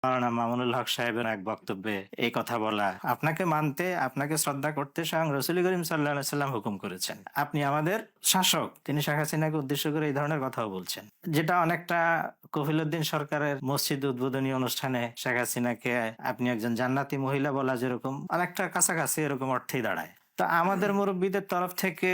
মাওলানা মামুনুল হক সাহেবের এক বক্তব্যে এই কথা বলা, আপনাকে মানতে, আপনাকে শ্রদ্ধা করতে স্বয়ং রাসূল করিম সাল্লাল্লাহু আলাইহি সাল্লাম হুকুম করেছেন। আপনি আমাদের শাসক। তিনি শেখ হাসিনাকে উদ্দেশ্য করে এই ধরনের কথাও বলছেন, যেটা অনেকটা কফিলউদ্দিন সরকারের মসজিদ উদ্বোধনী অনুষ্ঠানে শেখ হাসিনাকে আপনি একজন জান্নাতি মহিলা বলা যেরকম অনেকটা কাছাকাছি এরকম অর্থেই দাঁড়ায়। তো আমাদের মুরব্বীদের তরফ থেকে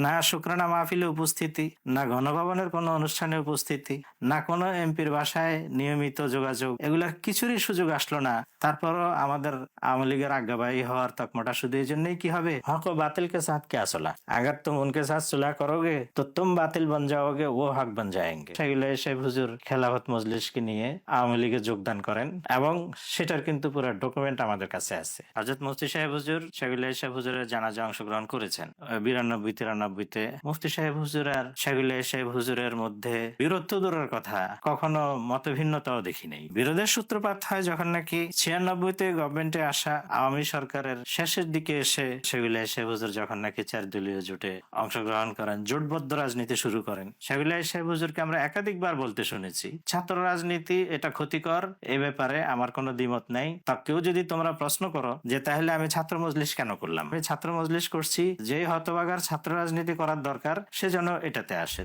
না শুকরানা মাহফিলে উপস্থিতি, না গণভবনের কোনো অনুষ্ঠানে উপস্থিতি, না কোনো এমপির বাসায় নিয়মিত যোগাযোগ, এগুলার কিছুরই সুযোগ আসলো না। তারপরও আমাদের আওয়ামী লীগের আজ্ঞাবাহী হওয়ার তকমাটা শুধু এই জন্যই কি হবে, হক ও বাতিল কে সাথ क्या सुला, अगर तुम उनके साथ सुलह करोगे तो तुम बातिल बन जाओगे, वो हक बन जाएंगे। সেগুলো সাহেব হুজুর খেলাফত মজলিসকে নিয়ে আওয়ামী লীগে যোগদান করেন এবং সেটার কিন্তু পুরো ডকুমেন্ট আমাদের কাছে আছে। হযরত মুফতি সাহেব হুজুর সেগুলো সাহেব হুজুরের জানাজা অংশগ্রহণ করেছেন 92-93-তে। মুফতি সাহেব হুজুর আর সেগুলো সাহেব হুজুরের মধ্যে বিরোধ তো দূরের কথা, কখনো মতভিন্নতাও দেখি নাই। বিরোধের সূত্রপাত হয় যখন নাকি 96-তে গভর্নমেন্টে আসা আওয়ামী সরকারের শেষের দিকে এসে সেগুলো সাহেব হুজুর যখন নাকি 4 দলীয় জোটে অংশগ্রহণ করেন, জোটবদ্ধ রাজনীতি শুরু করেন। সেগুলো সাহেব হুজুরকে আমরা একাধিকবার বলতে শুনেছি, ছাত্র রাজনীতি এটা ক্ষতিকর, এ ব্যাপারে আমার কোনো দ্বিমত নাই। তা কেউ যদি তোমরা প্রশ্ন করো যে তাহলে আমি ছাত্র মজলিস কেন করলাম, আমি ছাত্র মজলিস করছি যে হতবাগার ছাত্র রাজনীতি করার দরকার সে যেন এটাতে আসে।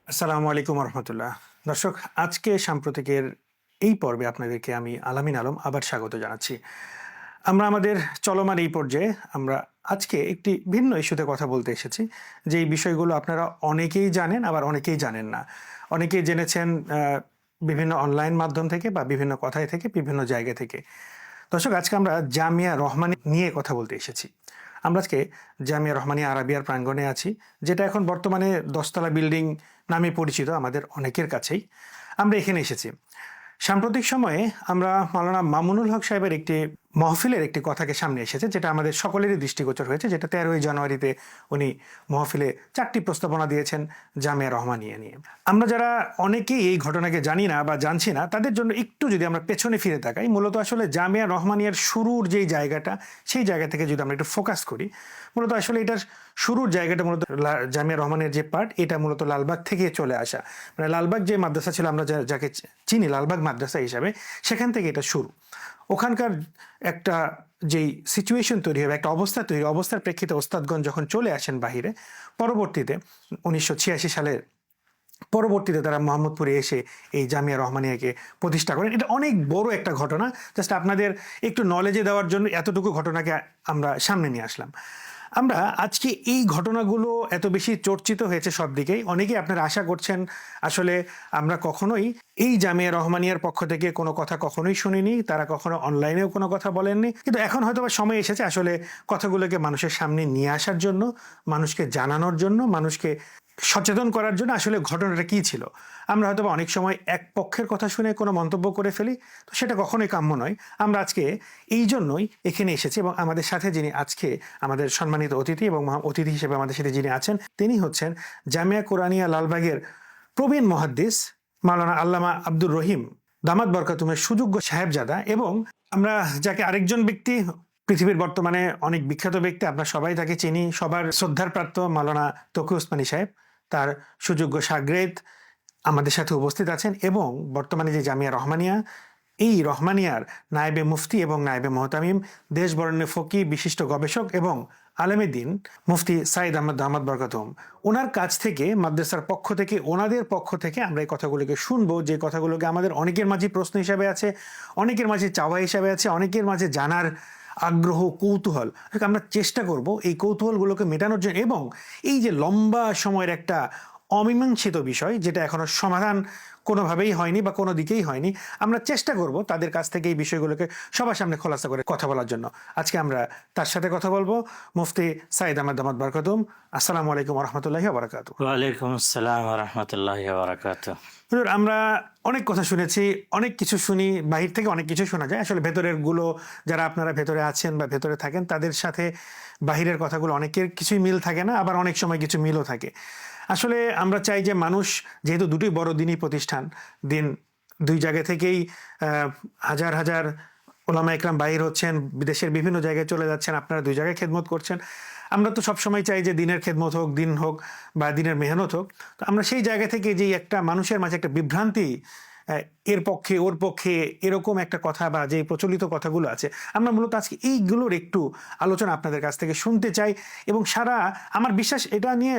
আসসালামু আলাইকুম রহমতুল্লাহ। দর্শক, আজকে সাম্প্রতিকের এই পর্বে আপনাদেরকে আমি আলামিন আলম আবার স্বাগত জানাচ্ছি। আমরা আমাদের চলমান এই পর্যায়ে আমরা আজকে একটি ভিন্ন ইস্যুতে কথা বলতে এসেছি, যে এই বিষয়গুলো আপনারা অনেকেই জানেন, আবার অনেকেই জানেন না। অনেকেই জেনেছেন বিভিন্ন অনলাইন মাধ্যম থেকে বা বিভিন্ন কথায় থেকে, বিভিন্ন জায়গা থেকে। দর্শক, আজকে আমরা জামিয়া রহমানী নিয়ে কথা বলতে এসেছি। আমরা আজকে জামিয়া রহমানিয়া আরাবিয়ার প্রাঙ্গণে আছি, যেটা এখন বর্তমানে 10তলা বিল্ডিং নামে পরিচিত আমাদের অনেকের কাছেই। আমরা এখানে এসেছি। সাম্প্রতিক সময়ে আমরা মাওলানা মামুনুল হক সাহেবের একটি মহফিলের একটি কথাকে সামনে এসেছে, যেটা আমাদের সকলেরই দৃষ্টিগোচর হয়েছে, যেটা 13ই জানুয়ারিতে উনি মহফিলে 4টি প্রস্তাবনা দিয়েছেন জামিয়া রহমানিয়া নিয়ে। আমরা যারা অনেকেই এই ঘটনাকে জানি না বা জানছি না, তাদের জন্য একটু যদি আমরা পেছনে ফিরে তাকাই, মূলত আসলে জামিয়া রহমানিয়ার শুরুর যেই জায়গাটা, সেই জায়গা থেকে যদি আমরা একটু ফোকাস করি, মূলত আসলে এটার শুরুর জায়গাটা মূলত জামিয়া রহমানের যে পার্ট, এটা মূলত লালবাগ থেকে চলে আসা। মানে লালবাগ যে মাদ্রাসা ছিল, আমরা যাকে চিনি লালবাগ মাদ্রাসা হিসাবে, সেখান থেকে এটা শুরু। ওখানকার একটা যেই সিচুয়েশন তৈরি হবে, একটা অবস্থা তৈরি, অবস্থার প্রেক্ষিতে ওস্তাদগণ যখন চলে আসেন বাহিরে, পরবর্তীতে 1986 সালের পরবর্তীতে তারা মোহাম্মদপুরে এসে এই জামিয়া রহমানিয়াকে প্রতিষ্ঠা করেন। এটা অনেক বড় একটা ঘটনা। জাস্ট আপনাদের একটু নলেজে দেওয়ার জন্য এতটুকু ঘটনাকে আমরা সামনে নিয়ে আসলাম। আমরা আজকে এই ঘটনাগুলো এত বেশি চর্চিত হয়েছে সব দিকেই, অনেকেই আপনারা আশা করছেন আসলে আমরা কখনোই এই জামিয়া রহমানিয়ার পক্ষ থেকে কোনো কথা কখনোই শুনিনি, তারা কখনো অনলাইনেও কোনো কথা বলেননি। কিন্তু এখন হয়তো সময় এসেছে আসলে কথাগুলোকে মানুষের সামনে নিয়ে আসার জন্য, মানুষকে জানানোর জন্য, মানুষকে সচেতন করার জন্য আসলে ঘটনাটা কী ছিল। আমরা হয়তো অনেক সময় এক পক্ষের কথা শুনে কোনো মন্তব্য করে ফেলি, তো সেটা কখনোই কাম্য নয়। আমরা আজকে এই জন্যই এখানে এসেছি, এবং আমাদের সাথে যিনি আজকে আমাদের সম্মানিত অতিথি এবং অতিথি হিসেবে আমাদের সাথে যিনি আছেন, তিনি হচ্ছেন জামিয়া কোরআনিয়া লালবাগের প্রবীণ মুহাদ্দিস মাওলানা আল্লামা আব্দুর রহিম দামাত বরকাতুমের সুযোগ্য সাহেবজাদা, এবং আমরা যাকে আরেকজন ব্যক্তি, পৃথিবীর বর্তমানে অনেক বিখ্যাত ব্যক্তি, আমরা সবাই তাকে চিনি, সবার শ্রদ্ধার প্রাপ্ত মাওলানা তকি ওসমানী সাহেব, তার সুযোগ্য শাগরেদ আমাদের সাথে উপস্থিত আছেন। এবং বর্তমানে যে জামিয়া রহমানিয়া, এই রহমানিয়ার নায়েবে মুফতি এবং নায়েবে মোহতামিম, দেশ বরেণ্য ফকি, বিশিষ্ট গবেষক এবং আলেমে দিন মুফতি সাইদ আহমদ দামাত বরকাতুম, ওনার কাছ থেকে, মাদ্রাসার পক্ষ থেকে, ওনাদের পক্ষ থেকে আমরা এই কথাগুলোকে শুনবো, যে কথাগুলোকে আমাদের অনেকের মাঝে প্রশ্ন হিসাবে আছে, অনেকের মাঝে চাওয়া হিসাবে আছে, অনেকের মাঝে জানার আগ্রহ, কৌতূহল। আমরা চেষ্টা করব এই কৌতূহলগুলোকে মেটানোর জন্য, এবং এই যে লম্বা সময়ের একটা অমীমাংসিত বিষয়, যেটা এখনো সমাধান কোনোভাবেই হয়নি বা কোনো দিকেই হয়নি, আমরা চেষ্টা করব তাদের কাছ থেকে এই বিষয়গুলোকে সবার সামনে খোলাসা করে কথা বলার জন্য। আজকে আমরা তার সাথে কথা বলবো, মুফতি সাইদ আহমদ দামাত বরকাতুম। আসসালামু আলাইকুম রহমতুল্লাহি ওয়া বারাকাতুহু। ওয়ালাইকুম আসসালাম ওয়া রাহমাতুল্লাহি ওয়া বারাকাতুহু। হুজুর, আমরা অনেক কথা শুনেছি, অনেক কিছু শুনি, বাহির থেকে অনেক কিছু শোনা যায়। আসলে ভেতরের গুলো, যারা আপনারা ভেতরে আছেন বা ভেতরে থাকেন, তাদের সাথে বাহিরের কথাগুলো অনেকের কিছুই মিল থাকে না, আবার অনেক সময় কিছু মিলও থাকে। আসলে আমরা চাই যে মানুষ, যেহেতু দুটোই বড় দিনই প্রতিষ্ঠান, দিন দুই জায়গা থেকেই হাজার হাজার ওলামা একরাম বাহির হচ্ছেন, বিদেশের বিভিন্ন জায়গায় চলে যাচ্ছেন, আপনারা দুই জায়গায় খেদমত করছেন। আমরা তো সবসময় চাই যে দিনের খেদমত হোক, দিন হোক বা দিনের মেহনত হোক। তো আমরা সেই জায়গা থেকে যে একটা মানুষের মাঝে একটা বিভ্রান্তি, এর পক্ষে ওর পক্ষে এরকম একটা কথা বা যে প্রচলিত কথাগুলো আছে, আমরা মূলত আজকে এইগুলোর একটু আলোচনা আপনাদের কাছ থেকে শুনতে চাই। এবং সারা আমার বিশ্বাস এটা নিয়ে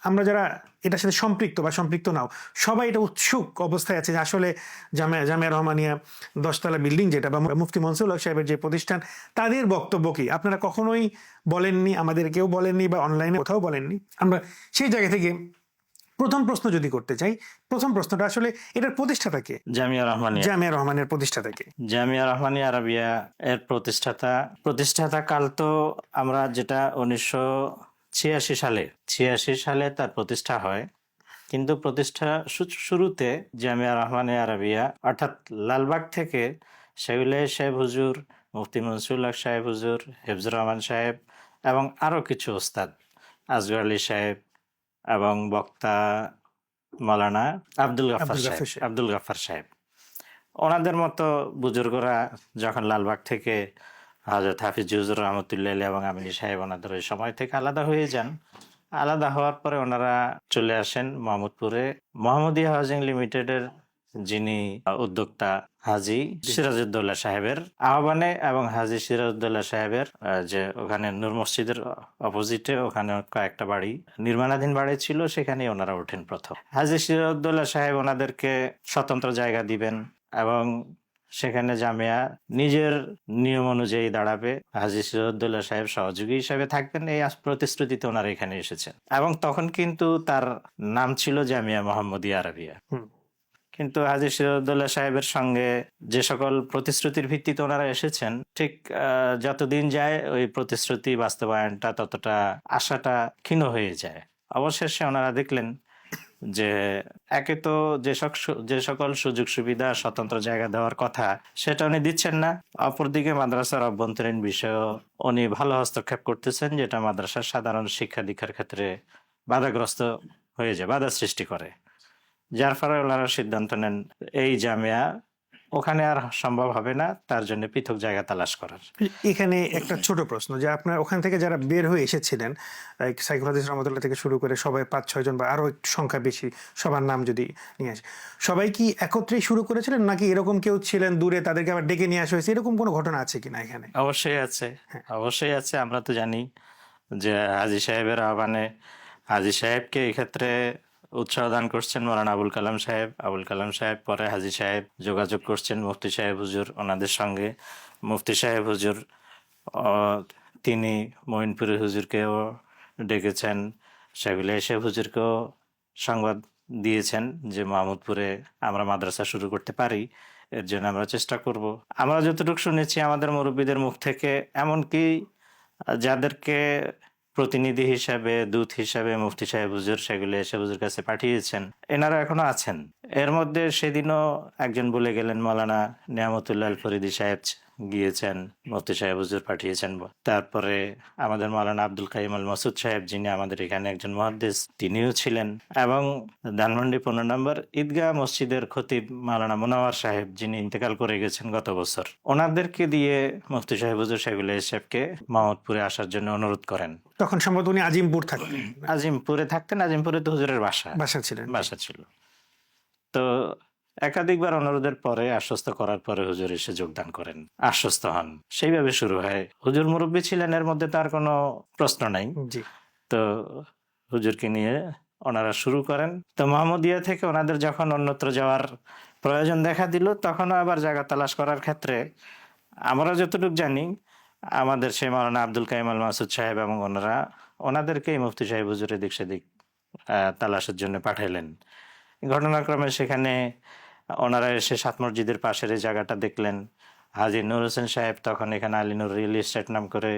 আমরা যারা এটার সাথে সম্পৃক্ত বা সম্পৃক্ত নাও, সবাই এটা উৎসুক অবস্থায় আছে যে আসলে জামিয়া রহমানিয়া 10 তলা বিল্ডিং যেটা, বা মুফতি মনসুরুল হক সাহেবের যে প্রতিষ্ঠান, তাদের বক্তব্য কি আপনারা কখনোই বলেননি, আমাদের কেউ বলেননি বা অনলাইনে কোথাও বলেননি। আমরা সেই জায়গা থেকে প্রথম প্রশ্ন যদি করতে চাই, প্রথম প্রশ্নটা আসলে এটার প্রতিষ্ঠাতা কে? জামিয়া রহমানিয়া। জামিয়া রহমানের প্রতিষ্ঠাতা কে? জামিয়া রহমানিয়া আরাবিয়া এর প্রতিষ্ঠাতা কাল তো আমরা যেটা 1986 সালে তার প্রতিষ্ঠা হয়, কিন্তু প্রতিষ্ঠা শুরুতে জামিয়া রহমানিয়া আরাবিয়া অর্থাৎ লালবাগ থেকে শেখুল সাহেব হুজুর, মুফতি মনসুরুল হক সাহেব হুজুর, হেফজুর রহমান সাহেব এবং আরো কিছু ওস্তাদ, আসগর আলী সাহেব এবং বক্তা মাওলানা আব্দুল গাফফার সাহেব, ওনাদের মতো বুজুর্গরা যখন লালবাগ থেকে হযরত হাফিজ হুজুর রহমতুল্লাহ আলাইহি এবং আমিনী সাহেব ওনাদের ওই সময় থেকে আলাদা হয়ে যান, আলাদা হওয়ার পরে ওনারা চলে আসেন মোহাম্মদপুরে মোহাম্মদিয়া হাউজিং লিমিটেডের যিনি উদ্যোক্তা হাজী সিরাজউদ্দৌলা সাহেবের আহ্বানে এবং হাজী সিরাজউদ্দৌলা সাহেবের যে ওখানে নূর মসজিদের অপোজিটে ওখানে কয়েকটা বাড়ি, নির্মাণাধীন বাড়ি ছিল, সেখানে ওনারা ওঠেন প্রথম। হাজী সিরাজউদ্দৌলা সাহেব ওনাদেরকে স্বতন্ত্র জায়গা দিবেন এবং সেখানে জামিয়া নিজের নিয়ম অনুযায়ী দাঁড়াবে, হাজী সিরাজউদ্দৌলা সাহেব সহযোগী হিসেবে থাকবেন, এই প্রতিশ্রুতিতে ওনারা এখানে এসেছেন। এবং তখন কিন্তু তার নাম ছিল জামিয়া মোহাম্মদিয়া আরাবিয়া। কিন্তু হাজী সিরাজউদ্দৌলা সাহেবের সঙ্গে যে সকল প্রতিশ্রুতির ভিত্তিতে ওনারা এসেছেন, ঠিক যতদিন যায় ওই প্রতিশ্রুতি বাস্তবায়নটা ততটা আশাটা ক্ষীণ হয়ে যায়। অবশেষে ওনারা দেখলেন যে একে তো যে সকল সুযোগ সুবিধা স্বতন্ত্র জায়গা দেওয়ার কথা সেটা উনি দিচ্ছেন না, অপরদিকে মাদ্রাসার অভ্যন্তরীণ বিষয়েও উনি ভালো হস্তক্ষেপ করতেছেন, যেটা মাদ্রাসার সাধারণ শিক্ষা দীক্ষার ক্ষেত্রে বাধাগ্রস্ত হয়ে যায়, বাধা সৃষ্টি করে। যার ফলে ওনারা সিদ্ধান্ত নেন এই জামিয়া ওখানে আর সম্ভব হবে না, তার জন্য পৃথক জায়গা তালাশ করার। এখানে একটা ছোট প্রশ্ন, যে আপনার ওখান থেকে যারা বের হয়ে এসেছিলেন, সাইকুল হাদিস রহমতুল্লাহ থেকে শুরু করে সবাই 5-6 জন বা আরো একটু সংখ্যা বেশি, সবার নাম যদি নিয়ে আসে, সবাই কি একত্রেই শুরু করেছিলেন নাকি এরকম কেউ ছিলেন দূরে তাদেরকে আবার ডেকে নিয়ে আসা হয়েছে, এরকম কোনো ঘটনা আছে কিনা এখানে? অবশ্যই আছে, অবশ্যই আছে। আমরা তো জানি যে হাজী সাহেবের আহ্বানে হাজী সাহেবকে এই ক্ষেত্রে উৎসাহ দান করছেন মৌলানা আবুল কালাম সাহেব পরে হাজী সাহেব যোগাযোগ করছেন মুফতি সাহেব হুজুর ওনাদের সঙ্গে। মুফতি সাহেব হুজুর তিনি মঈনপুরের হুজুরকেও ডেকেছেন, শেখুল সাহেব হুজুরকেও সংবাদ দিয়েছেন যে মোহাম্মদপুরে আমরা মাদ্রাসা শুরু করতে পারি, এর জন্য আমরা চেষ্টা করব। আমরা যতটুকু শুনেছি আমাদের মুরব্বীদের মুখ থেকে, এমনকি যাদেরকে প্রতিনিধি হিসাবে, দূত হিসাবে মুফতি সাহেব হুজুর সেগুলো সাহেব হুজুর কাছে পাঠিয়েছেন, এনারা এখনো আছেন। এর মধ্যে সেদিনও একজন বলে গেলেন, মাওলানা নিয়ামতুল্লাহ আল ফরিদি সাহেব গিয়েছেন, মুফতি সাহেব হুজুর পাঠিয়েছেন। তারপরে আমাদের মাওলানা আব্দুল কাইম আল মাসুদ সাহেব, যিনি আমাদের এখানে একজন মুহাদ্দিস, তিনিও ছিলেন। এবং ধানমন্ডি 15 নম্বর ঈদগাহ মসজিদের খতিব মাওলানা মুনাওয়ার সাহেব, যিনি ইন্তেকাল করে গেছেন গত বছর, ওনাদেরকে দিয়ে মুফতি সাহেব হুজুর সেগুলো সাহেবকে মোহাম্মদপুরে আসার জন্য অনুরোধ করেন। তখন সম্ভবত উনি আজিমপুরে থাকতেন। আজিমপুরে তো হুজুরের বাসা ছিল। তো একাধিকবার অনুরোধের পরে, আশ্বস্ত করার পরে হুজুর এসে যোগদান করেন, আশ্বস্ত হন, সেইভাবে শুরু হয়। হুজুর মুরব্বী ছিলেন, এর মধ্যে তার কোনো প্রশ্ন নাই। তো হুজুরকে নিয়ে ওনারা শুরু করেন। তো মোহাম্মদিয়া থেকে ওনাদের যখন অন্যত্র যাওয়ার প্রয়োজন দেখা দিল, তখনও আবার জায়গা তালাশ করার ক্ষেত্রে আমরা যতটুকু জানি, আমাদের সেই মাওলানা আব্দুল কাইম আল মাসুদ সাহেব এবং ওনাদেরকেই মুফতি সাহেব হুজুর এদিক সেদিক তালাশের জন্য পাঠাইলেন। ঘটনাক্রমে সেখানে ওনারা এসে 7 মসজিদের পাশের এই জায়গাটা দেখলেন। হাজী নূর হোসেন সাহেব তখন এখানে আলীনুর রিয়েল এস্টেট নাম করে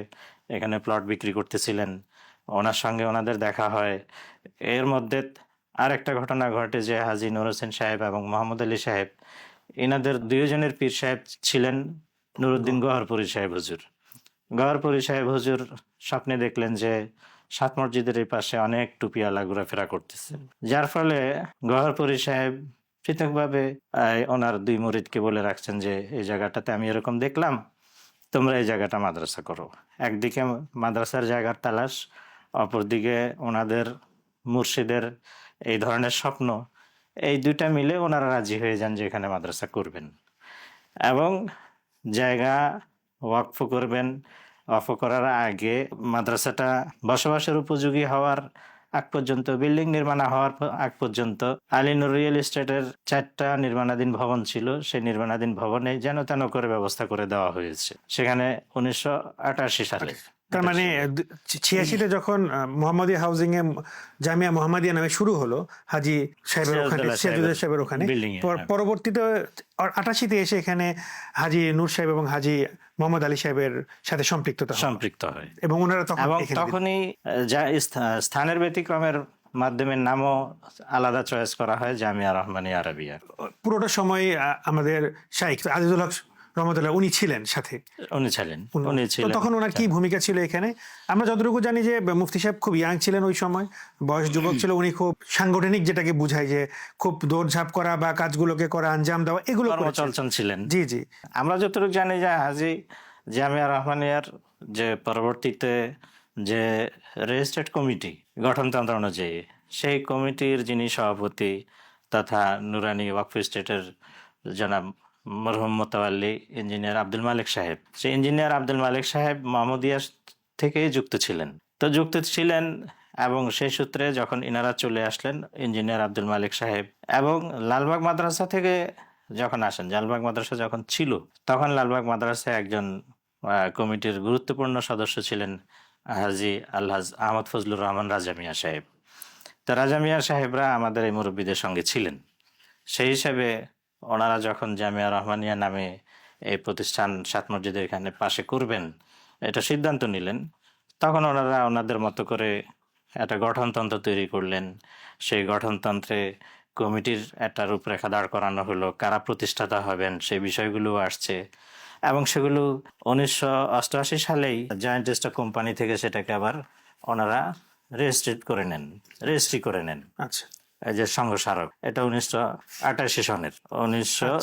এখানে প্লট বিক্রি করতেছিলেন, ওনার সঙ্গে ওনাদের দেখা হয়। এর মধ্যে আরেকটা ঘটনা ঘটে যে হাজী নূর হোসেন সাহেব এবং মোহাম্মদ আলী সাহেব, এনাদের দুইজনের পীর সাহেব ছিলেন নুরুদ্দিন গওহরপুরী সাহেব হুজুর। গওহরপুরী সাহেব হুজুর স্বপ্নে দেখলেন যে 7 মসজিদের এই পাশে অনেক টুপিওয়ালা ঘোরাফেরা করতেছে, যার ফলে গওহরপুরী সাহেব পৃথকভাবে ওনার 2 মুরিদকে বলে রাখছেন যে এই জায়গাটাতে আমি এরকম দেখলাম, তোমরা এই জায়গাটা মাদ্রাসা করো। একদিকে মাদ্রাসার জায়গার তালাশ, অপরদিকে ওনাদের মুর্শিদের এই ধরনের স্বপ্ন, এই দুইটা মিলে ওনারা রাজি হয়ে যান যে এখানে মাদ্রাসা করবেন এবং জায়গা ওয়াকফ করবেন। ওয়াকফ করার আগে মাদ্রাসাটা বসবাসের উপযোগী হওয়ার আগ পর্যন্ত, বিল্ডিং নির্মাণ হওয়ার আগ পর্যন্ত আলীনুর রিয়েল এস্টেটের 4টা নির্মাণাধীন ভবন ছিল। সেই নির্মাণাধীন ভবনে যেন তেন করে ব্যবস্থা করে দেওয়া হয়েছে সেখানে 1988 সালে। তার মানে 86-তে যখন মোহাম্মদিয়া হাউজিং এ জামিয়া মোহাম্মদিয়া নামে শুরু হলো হাজী সাহেবের ওখানে, সিরাজউদ্দৌলা সাহেবের ওখানে, পরবর্তীতে 88-তে এসে এখানে হাজী নূর সাহেব এবং হাজী মোহাম্মদ আলী সাহেবের সাথে সম্পৃক্ত হয় এবং ওনারা তখনই স্থানের ব্যতিক্রমের মাধ্যমে নামও আলাদা চয়েস করা হয়, জামিয়া রহমানিয়া আরাবিয়া। পুরোটা সময় আমাদের শাইখ আজিজুল হক রহমতুল্লাহ উনি ছিলেন সাথে, উনি ছিলেন। তখন ওনার কি ভূমিকা ছিল এখানে? আমরা যতটুকু জানি যে মুফতি সাহেব খুব ইয়াং ছিলেন ওই সময়, বয়স যুবক ছিল। উনি খুব সাংগঠনিক, যেটাকে বুঝায় যে খুব দৌড়ঝাঁপ করা বা কাজগুলোকে করা, আঞ্জাম দেওয়া, এগুলো চলচল ছিলেন। জি জি, আমরা যতটুকু জানি যে হাজী জামিয়া রহমানিয়ার যে পরবর্তীতে যে রেজিস্ট্রেড কমিটি গঠনতন্ত্র অনুযায়ী, সেই কমিটির যিনি সভাপতি তথা নুরানি ওয়াকফ স্টেটের জনাব মরহুম মোতাওয়াল্লি ইঞ্জিনিয়ার আব্দুল মালিক সাহেব, সেই ইঞ্জিনিয়ার আব্দুল মালিক সাহেব মাহমুদিয়া থেকেই যুক্ত ছিলেন এবং সেই সূত্রে যখন ইনারা চলে আসলেন, ইঞ্জিনিয়ার আব্দুল মালিক সাহেব এবং লালবাগ মাদ্রাসা থেকে যখন আসেন, লালবাগ মাদ্রাসা যখন ছিল তখন লালবাগ মাদ্রাসায় একজন কমিটির গুরুত্বপূর্ণ সদস্য ছিলেন হাজী আলহাজ আহমদ ফজলুর রহমান রাজা মিয়া সাহেব। তো রাজা মিয়া সাহেবরা আমাদের এই মুরব্বীদের সঙ্গে ছিলেন। সেই হিসাবে ওনারা যখন জামিয়া রহমানিয়া নামে এই প্রতিষ্ঠান 7 মসজিদের এখানে পাশে করবেন এটা সিদ্ধান্ত নিলেন, তখন ওনারা ওনাদের মতো করে একটা গঠনতন্ত্র তৈরি করলেন। সেই গঠনতন্ত্রে কমিটির একটা রূপরেখা দাঁড় করানো হলো, কারা প্রতিষ্ঠাতা হবেন সেই বিষয়গুলো আসছে এবং সেগুলো 1988 সালেই জয়েন্ট স্টক কোম্পানি থেকে সেটাকে আবার ওনারা রেজিস্ট্রি করে নেন। আচ্ছা, এই যে সংঘ স্মারক, এটা 1988 সনের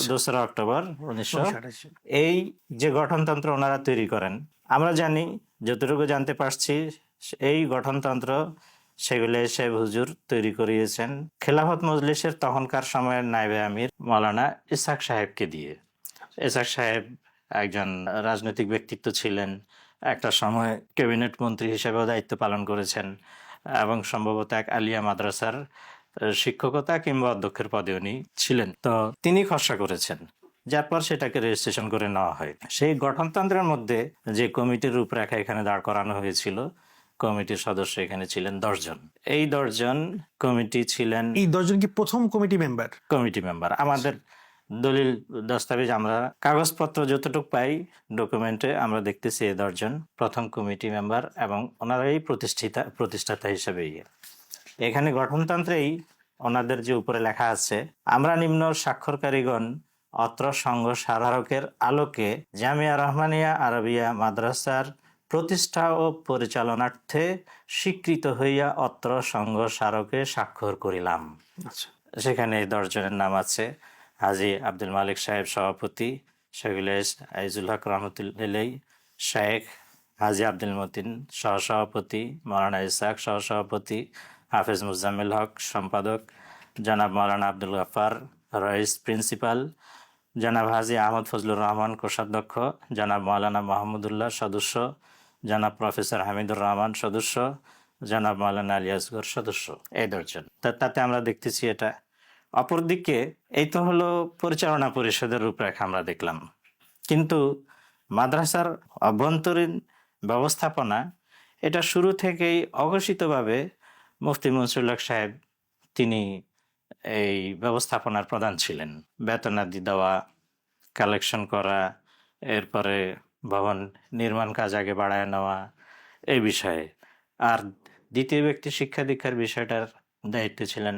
2 অক্টোবর 1988। এই যে গঠনতন্ত্র ওনারা তৈরি করেন, আমরা জানি, যতটুকু জানতে পারছি, এই গঠনতন্ত্র সেগুলো সাহেব হুজুর তৈরি করিয়েছেন খেলাফত মজলিসের তখনকার সময়ের নায়েবে আমির মাওলানা ইসহাক সাহেবকে দিয়ে। ইসহাক সাহেব একজন রাজনৈতিক ব্যক্তিত্ব ছিলেন, একটা সময় ক্যাবিনেট মন্ত্রী হিসেবেও দায়িত্ব পালন করেছেন এবং সম্ভবত এক আলিয়া মাদ্রাসার শিক্ষকতা কিংবা অধ্যক্ষের পদে উনি ছিলেন। তো তিনি খসড়া করেছেন, যার পর সেটাকে রেজিস্ট্রেশন করে নেওয়া হয়। সেই গঠনতন্ত্রের মধ্যে যে কমিটির রূপরেখা এখানে দাঁড় করানো হয়েছিল, কমিটির সদস্য এখানে ছিলেন 10 জন। এই 10 জন কমিটি ছিলেন। এই 10 জন কি প্রথম কমিটি মেম্বার? আমাদের দলিল দস্তাবেজ, আমরা কাগজপত্র যতটুকু পাই, ডকুমেন্টে আমরা দেখতেছি এই 10 জন প্রথম কমিটি মেম্বার এবং ওনারাই প্রতিষ্ঠাতা হিসেবে। এখানে গঠনতন্ত্রেই ওনাদের যে উপরে লেখা আছে, আমরা নিম্ন স্বাক্ষরকারীগণ অত্র সংঘ স্মারকের আলোকে জামিয়া রহমানিয়া আরাবিয়া মাদ্রাসার প্রতিষ্ঠা ও পরিচালনার্থে স্বীকৃত হইয়া অত্র সংঘ স্মারকে স্বাক্ষর করিলাম। সেখানে 10 জনের নাম আছে। হাজী আব্দুল মালিক সাহেব সভাপতি, সেগুলো আইজুল হক রহমতুল্লাহ, শেখ হাজী আব্দুল মতিন সহসভাপতি, মৌলানা ইসহাক সহসভাপতি, হাফেজ মুজাম্মিল হক সম্পাদক, জনাব মৌলানা আব্দুল গাফার রইস প্রিন্সিপাল, জনাব হাজী আহমদ ফজলুর রহমান কোষাধ্যক্ষ, জনাব মৌলানা মাহমুদুল্লাহ সদস্য, জনাব প্রফেসর হামিদুর রহমান সদস্য, জনাব মৌলানা আলী আসগর সদস্য। এই 10 জন। তাতে আমরা দেখতেছি এটা। অপরদিকে এই তো হলো পরিচালনা পরিষদের রূপরেখা আমরা দেখলাম, কিন্তু মাদ্রাসার অভ্যন্তরীণ ব্যবস্থাপনা এটা শুরু থেকেই অঘোষিতভাবে মুফতি মনসুরুল হক সাহেব তিনি এই ব্যবস্থাপনার প্রধান ছিলেন। বেতনাদি দেওয়া, কালেকশন করা, এরপরে ভবন নির্মাণ কাজ আগে বাড়ায় নেওয়া, এই বিষয়ে। আর দ্বিতীয় ব্যক্তি শিক্ষা দীক্ষার বিষয়টার দায়িত্বে ছিলেন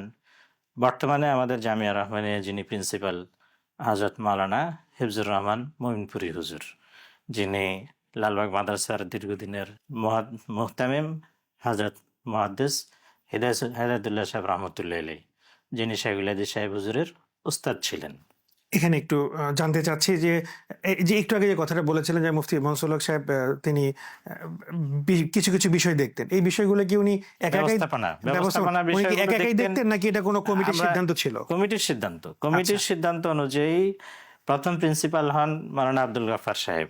বর্তমানে আমাদের জামিয়া রহমানিয়া যিনি প্রিন্সিপাল, হযরত মাওলানা হিফজুর রহমান মমিনপুরি হুজুর, যিনি লালবাগ মাদ্রাসার দীর্ঘদিনের মুহতামিম, হযরত মুহাদ্দিস হিদায়াতুল্লাহ সাহেব রহমতুল্লাহ আলাইহি, যিনি শাইখুল হাদিস সাহেব হুজুরের উস্তাদ ছিলেন। এখানে একটু জানতে চাচ্ছি যে এই যে একটু আগে যে কথাটা বলেছিলেন যে মুফতি মনসুর হক সাহেব তিনি কিছু কিছু বিষয় দেখতেন, এই বিষয়গুলো কি উনি একা একাই ব্যবস্থাপনা উনি কি একা একাই বিষয়গুলো দেখতেন নাকি এটা কোনো কমিটির আমরা সিদ্ধান্ত ছিল? কমিটির সিদ্ধান্ত অনুযায়ী প্রথম প্রিন্সিপাল হন মাওলানা আব্দুল গাফফার সাহেব,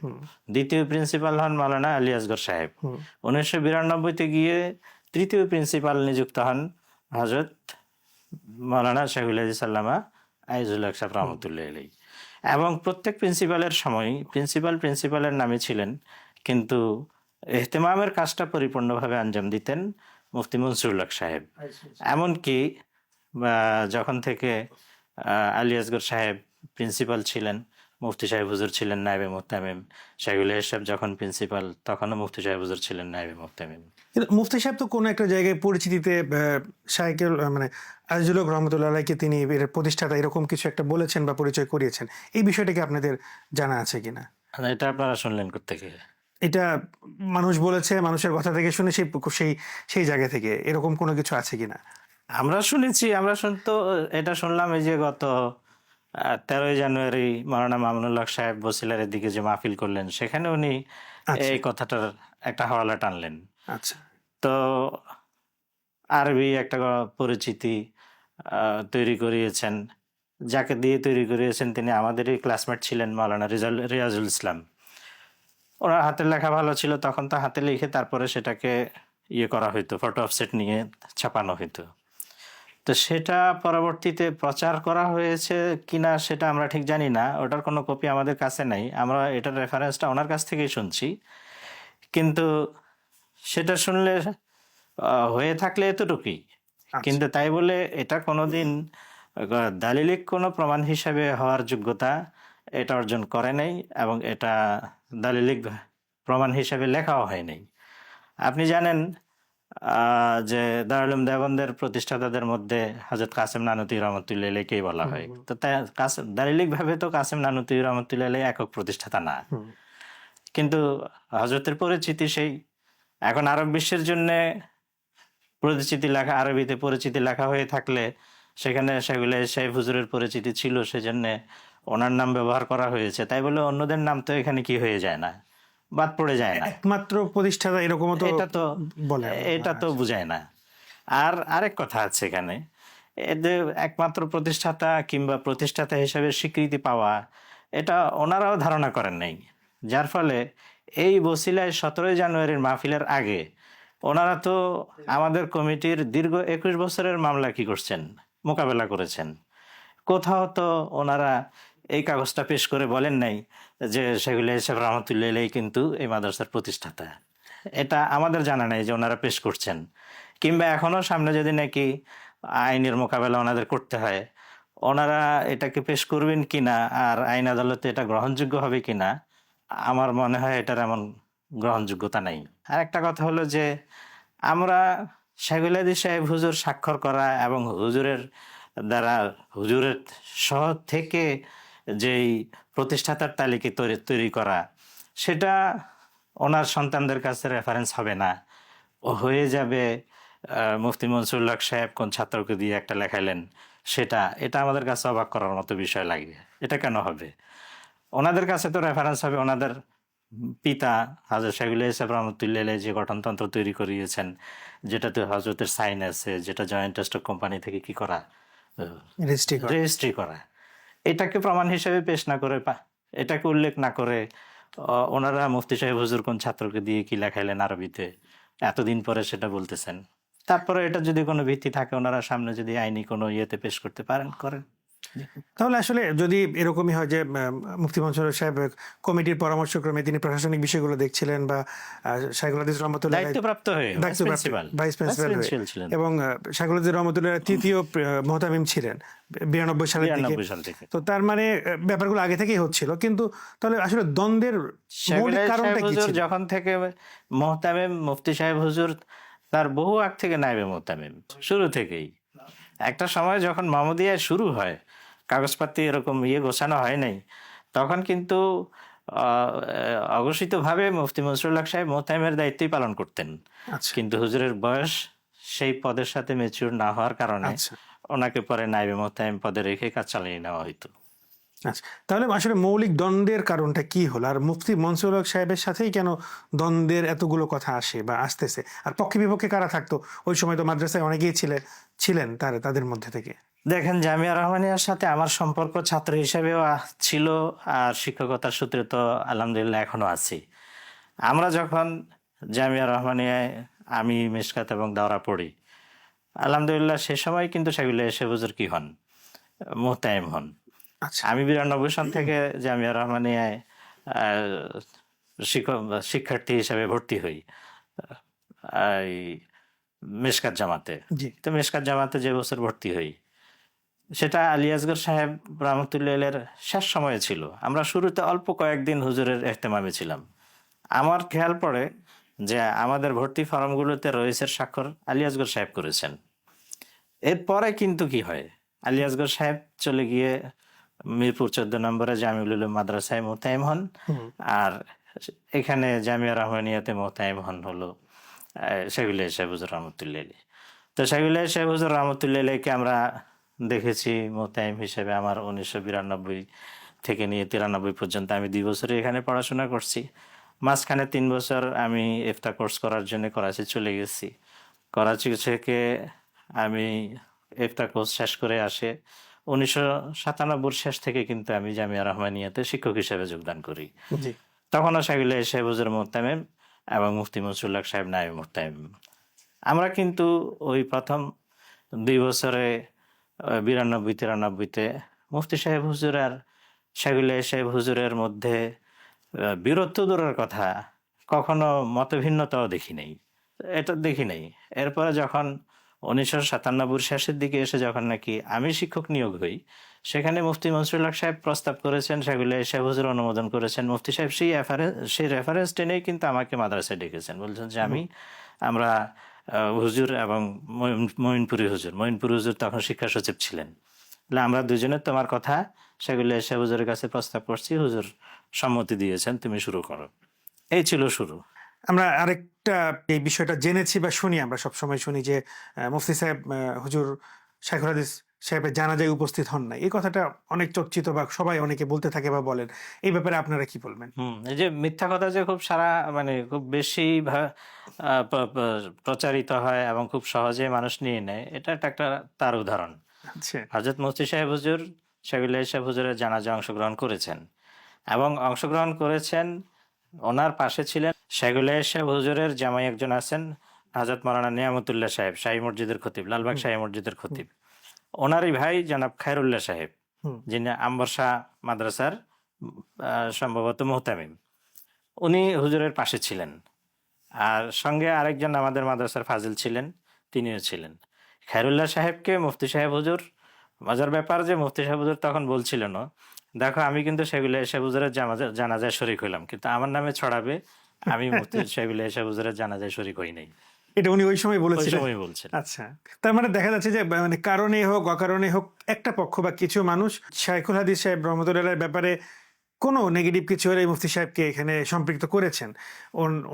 দ্বিতীয় প্রিন্সিপাল হন মাওলানা আলী আসগর সাহেব। 1992-তে গিয়ে তৃতীয় প্রিন্সিপাল নিযুক্ত হন হযরত মাওলানা শাহুল হাদিস আল্লামা আইজুল হক সাহেব রহমতুল্লাহ আলাইহি। এবং প্রত্যেক প্রিন্সিপালের সময় প্রিন্সিপালের নামে ছিলেন, কিন্তু ইহতেমামের কাজটা পরিপূর্ণভাবে আঞ্জাম দিতেন মুফতি মনসুরুল হক সাহেব। এমনকি যখন থেকে আলী আসগর সাহেব প্রিন্সিপাল ছিলেন, মুফতি সাহেব হুজুর ছিলেন নায়েবে মুহতামিম। শাহুল হাদিস সাহেব যখন প্রিন্সিপাল, তখনও মুফতি সাহেব হুজুর ছিলেন নায়েবে মুহতামিম। কিন্তু মুফতি সাহেব তো কোনো একটা জায়গায় পরিচিতিতে শাইখুল মানে আজিজুল হক রহমতুল্লাহ আলাইকে তিনি এর প্রতিষ্ঠাতা এরকম কিছু একটা বলেছেন বা পরিচয় করিয়েছেন, এই বিষয়টা কি আপনাদের জানা আছে কিনা? এটা আপনারা শুনলেন কোত্থেকে? এটা মানুষ বলেছে, মানুষের কথা থেকে শুনে সেই সেই জায়গা থেকে এরকম কোনো কিছু আছে কিনা? আমরা শুনেছি, এটা শুনলাম এই যে গত 13ই জানুয়ারি মাওলানা মামুনুল হক সাহেব বসিলার দিকে যে মাহফিল করলেন, সেখানে উনি এই কথাটার একটা হাওয়ালা টানলেন। আচ্ছা, তো আরবি একটা পরিচিতি তৈরি করিয়েছেন, যাকে দিয়ে তৈরি করিয়েছেন তিনি আমাদেরই ক্লাসমেট ছিলেন, মাওলানা রিয়াজুল ইসলাম। ওনার হাতের লেখা ভালো ছিল, তখন তো হাতে লিখে তারপরে সেটাকে করা হইতো, ফটো অফসেট নিয়ে ছাপানো হইতো। তো সেটা পরবর্তীতে প্রচার করা হয়েছে কিনা সেটা আমরা ঠিক জানি না, ওটার কোনো কপি আমাদের কাছে নাই। আমরা এটার রেফারেন্সটা ওনার কাছ থেকেই শুনছি, কিন্তু সেটা শুনলে হয়ে থাকলে এতটুকুই। কিন্তু তাই বলে এটা কোনোদিন দালিলিক কোনো প্রমাণ হিসাবে হওয়ার যোগ্যতা এটা অর্জন করে নাই, এবং এটা দালিলিক প্রমাণ হিসাবে লেখাও হয় নাই। আপনি জানেন যে দারুল উলুম দেওবন্দের প্রতিষ্ঠাতাদের মধ্যে হযরত কাসেম নানুতুই রহমতুল্লাহ আলাইকেই বলা হয়। তো তাই দালিলিক ভাবে তো কাসেম নানুতুই রহমতুল্লাহ আলাইহি একক প্রতিষ্ঠাতা না, কিন্তু হযরতের পরিচিতি সেই। এখন আরব বিশ্বের জন্য পরিচিতি লেখা, আরবিতে পরিচিতি লেখা হয়ে থাকলে সেখানে শাহুল হাদিস সাহেব হুজুরের পরিচিতি ছিল, সেজন্য ওনার নাম ব্যবহার করা হয়েছে। তাই বলে অন্যদের নাম তো এখানে কি হয়ে যায় না, বাদ পড়ে যায় না। একমাত্র প্রতিষ্ঠাতা এরকম তো এটা তো বুঝায় না। আর আরেক কথা আছে এখানে, এদের একমাত্র প্রতিষ্ঠাতা কিংবা প্রতিষ্ঠাতা হিসেবে স্বীকৃতি পাওয়া, এটা ওনারাও ধারণা করেন নাই। যার ফলে এই বসিলায় 17ই জানুয়ারির মাহফিলের আগে ওনারা তো আমাদের কমিটির দীর্ঘ 21 বছরের মামলা কি করছেন, মোকাবেলা করেছেন। কোথাও তো ওনারা এই কাগজটা পেশ করে বলেন নাই যে শাহুল হাদিস সাহেব রহমতুল্লাহ আলাইহি কিন্তু এই মাদ্রাসার প্রতিষ্ঠাতা। এটা আমাদের জানা নাই যে ওনারা পেশ করছেন, কিংবা এখনো সামনে যদি নাকি আইনের মোকাবেলা ওনাদের করতে হয়, ওনারা এটাকে পেশ করবেন কিনা আর আইন আদালতে এটা গ্রহণযোগ্য হবে কিনা, আমার মনে হয় এটার এমন গ্রহণযোগ্যতা নাই। আর একটা কথা হলো যে আমরা শাহুল হাদিস সাহেব হুজুর স্বাক্ষর করা এবং হুজুরের দ্বারা হুজুরের সহ থেকে যেই প্রতিষ্ঠাতার তালিকা তৈরি করা, সেটা ওনার সন্তানদের কাছে রেফারেন্স হবে না, হয়ে যাবে মুফতি মনসুরুল হক সাহেব কোন ছাত্রকে দিয়ে একটা লেখাইলেন এটা আমাদের কাছে অবাক করার মতো বিষয় লাগে। এটা কেন হবে? ওনাদের কাছে তো রেফারেন্স হবে ওনাদের পিতা হযরত শাহুল হাদিস সাহেব রহমতুল্লাহ আলাইহি যে গঠনতন্ত্র তৈরি করিয়েছেন, যেটাতে হযরতের সাইন আছে, যেটা জয়েন্ট স্টক কোম্পানি থেকে কি করা, রেজিস্ট্রি করা, এটাকে প্রমাণ হিসেবে পেশ না করে, এটাকে উল্লেখ না করে ওনারা মুফতি সাহেব হুজুর কোন ছাত্রকে দিয়ে কি লেখাইলেন আরবিতে, এতদিন পরে সেটা বলতেছেন। তারপরে এটা যদি কোনো ভিত্তি থাকে, ওনারা সামনে যদি আইনি কোনো ইয়েতে পেশ করতে পারেন, করেন। তাহলে আসলে যদি এরকমই হয় যে মুফতি মনসুর সাহেব কমিটির পরামর্শক্রমে তিনি প্রশাসনিক বিষয়গুলো দেখছিলেন, বা শাইখুল হাদিস রহমতুল্লাহ দায়িত্বপ্রাপ্ত ভাইস প্রিন্সিপাল এবং শাইখুল হাদিস রহমতুল্লাহ তৃতীয় মুহতামিম ছিলেন 92 সাল থেকে। তো তার মানে ব্যাপারগুলো আগে থেকেই হচ্ছিল, কিন্তু তাহলে আসলে দ্বন্দ্বের মূল কারণটা কি ছিল? যখন থেকে মুহতামিম মুফতি সাহেব হুজুর তার বহু আগ থেকে নায়েবে মুহতামিম, শুরু থেকেই। একটা সময় যখন মাহমুদিয়ায় শুরু হয়, কাগজপাতি এরকম গোছানো হয় নাই, তখন কিন্তু অঘোষিতভাবে মুফতি মনসুরুল হক সাহেব মুহতামিমের দায়িত্বই পালন করতেন। কিন্তু হুজুরের বয়স সেই পদের সাথে ম্যাচিউর না হওয়ার কারণে ওনাকে পরে নায়েবে মুহতামিম পদে রেখে কাজ চালিয়ে নেওয়া হইতো। আচ্ছা, তাহলে আসলে মৌলিক দ্বন্দ্বের কারণটা কি হলো, আর মুফতি মনসুরুল হক সাহেবের সাথেই কেন দ্বন্দ্বের এতগুলো কথা আসে বা আসতেছে? আর পক্ষে বিপক্ষে কারা থাকতো ওই সময়? তো মাদ্রাসায় অনেকেই ছিলেন তাদের মধ্যে থেকে। দেখেন, জামিয়া রহমানিয়ার সাথে আমার সম্পর্ক ছাত্র হিসেবেও ছিল, আর শিক্ষকতার সূত্রে তো আলহামদুলিল্লাহ এখনো আছি। আমরা যখন জামিয়া রহমানিয়ায় আমি মিশকাত এবং দাওরা পড়ি, আলহামদুলিল্লাহ সে সময় কিন্তু সেগুলো এসে হুজুর কি হন, মোহতায়েম হন। আচ্ছা। আমি 92 সন থেকে জামিয়া রহমানিয়ায় শিক্ষার্থী হিসেবে ভর্তি হই এই মিশকাত জামাতে। জি। তো মিশকাত জামাতে যে বছর ভর্তি হই, সেটা আলী আসগর সাহেব রহমতুল্লাহের শেষ সময়ে ছিল। আমরা শুরুতে অল্প কয়েকদিন হুজুরের এহতেমামে ছিলাম। আমার খেয়াল পড়ে যে আমাদের ভর্তি ফর্মগুলোতে রয়েছে স্বাক্ষর আলী আসগর সাহেব করেছেন। এরপরে কিন্তু কি হয়, আলী আসগর সাহেব চলে গিয়ে মিরপুর 14 নম্বরে জামিউল উলুম মাদ্রাসায় মোতায়েম হন, আর এখানে জামিয়া রহমানিয়াতে মোতায়েম হন হলো শাহগুল সাহেব হুজুর রহমতুল্লাহ। তো শাহগুল সাহেব হুজুর রহমতুল্লাহকে আমরা দেখেছি মোতায়েম হিসেবে। আমার 1992 থেকে নিয়ে 93 পর্যন্ত আমি 2 বছরই এখানে পড়াশোনা করছি। মাঝখানে 3 বছর আমি ইফতা কোর্স করার জন্য করাচি চলে গেছি। করাচি থেকে আমি ইফতা কোর্স শেষ করে আসে 1997 শেষ থেকে কিন্তু আমি জামিয়া রহমানিয়াতে শিক্ষক হিসেবে যোগদান করি। জি। তখনও শাহগুল সাহেব হুজুর মোহতামেম এবং মুফতি মনসুরুল হক সাহেব নায়েবে মোহতামেম। আমরা কিন্তু ওই প্রথম 2 বছরে 92-93-তে মুফতি সাহেব হুজুর আর শাহগুল সাহেব হুজুরের মধ্যে বীরত্ব দূরের কথা, কখনো মতভিন্নতাও দেখি নাই, এটা দেখি নাই। এরপরে যখন 1997 শেষের দিকে এসে যখন নাকি আমি শিক্ষক নিয়োগ হই, সেখানে মুফতি মনসুরুল হক সাহেব প্রস্তাব করেছেন, শাহগুল সাহেব হুজুর অনুমোদন করেছেন। মুফতি সাহেব সেই রেফারেন্স টেনেই কিন্তু আমাকে মাদ্রাসায় ডেকেছেন, বলছেন যে আমরা হুজুর এবং মঈনপুরী হুজুর তখন শিক্ষা সচিব ছিলেন, আমরা দুজনে তোমার কথা সেগুলো এসে হুজুরের কাছে প্রস্তাব করছি, হুজুর সম্মতি দিয়েছেন, তুমি শুরু করো। এই ছিল শুরু। আমরা আরেকটা এই বিষয়টা জেনেছি বা শুনি, আমরা সবসময় শুনি যে মুফতি সাহেব হুজুর শাইখুল হাদিস সাহেবের জানাজায় উপস্থিত হন না। এই কথাটা অনেক চর্চিত বা সবাই অনেকে বলতে থাকে বা বলেন। এই ব্যাপারে আপনারা কি বলবেন? এই যে মিথ্যা কথা যে খুব খুব বেশি প্রচারিত হয় এবং খুব সহজে মানুষ নিয়ে নেয়, এটা একটা তার উদাহরণ। আচ্ছা। হযরত মুফতি সাহেব হুজুর শাহগুল সাহেব হুজুরের জানাজায় অংশগ্রহণ করেছেন, এবং অংশগ্রহণ করেছেন, ওনার পাশে ছিলেন শাহগুল সাহেব হুজুরের জামাই একজন আছেন, হযরত মাওলানা নিয়ামতুল্লাহ সাহেব, শাহী মসজিদের খতিব, লালবাগ শাহী মসজিদের খতিব। ওনারই ভাই জনাব খায়রুল্লাহ সাহেব, যিনি আম্বরশা মাদ্রাসার সম্ভবত মোহতামিম, উনি হুজুরের পাশে ছিলেন। আর সঙ্গে আরেকজন আমাদের মাদ্রাসার ফাজিল ছিলেন, তিনিও ছিলেন। খায়রুল্লাহ সাহেবকে মুফতি সাহেব হুজুর, মজার ব্যাপার যে মুফতি সাহেব হুজুর তখন বলছিলেন, দেখো আমি কিন্তু শাহগুল সাহেব হুজুরের জানাজায় শরীক হইলাম, কিন্তু আমার নামে ছড়াবে আমি মুফতি শাহগুল সাহেব হুজুরের জানাজায় শরীক হই নাই। এটা উনি ওই সময় ওই বলেছিলেন? সময় বলছেন। আচ্ছা, তার মানে দেখা যাচ্ছে যে মানে কারণে হোক অকারণে হোক একটা পক্ষ বা কিছু মানুষ শাইখুল হাদিস সাহেব রহমতুল্লাহর ব্যাপারে কোনো নেগেটিভ কিছু হলে মুফতি সাহেবকে এখানে সম্পৃক্ত করেছেন।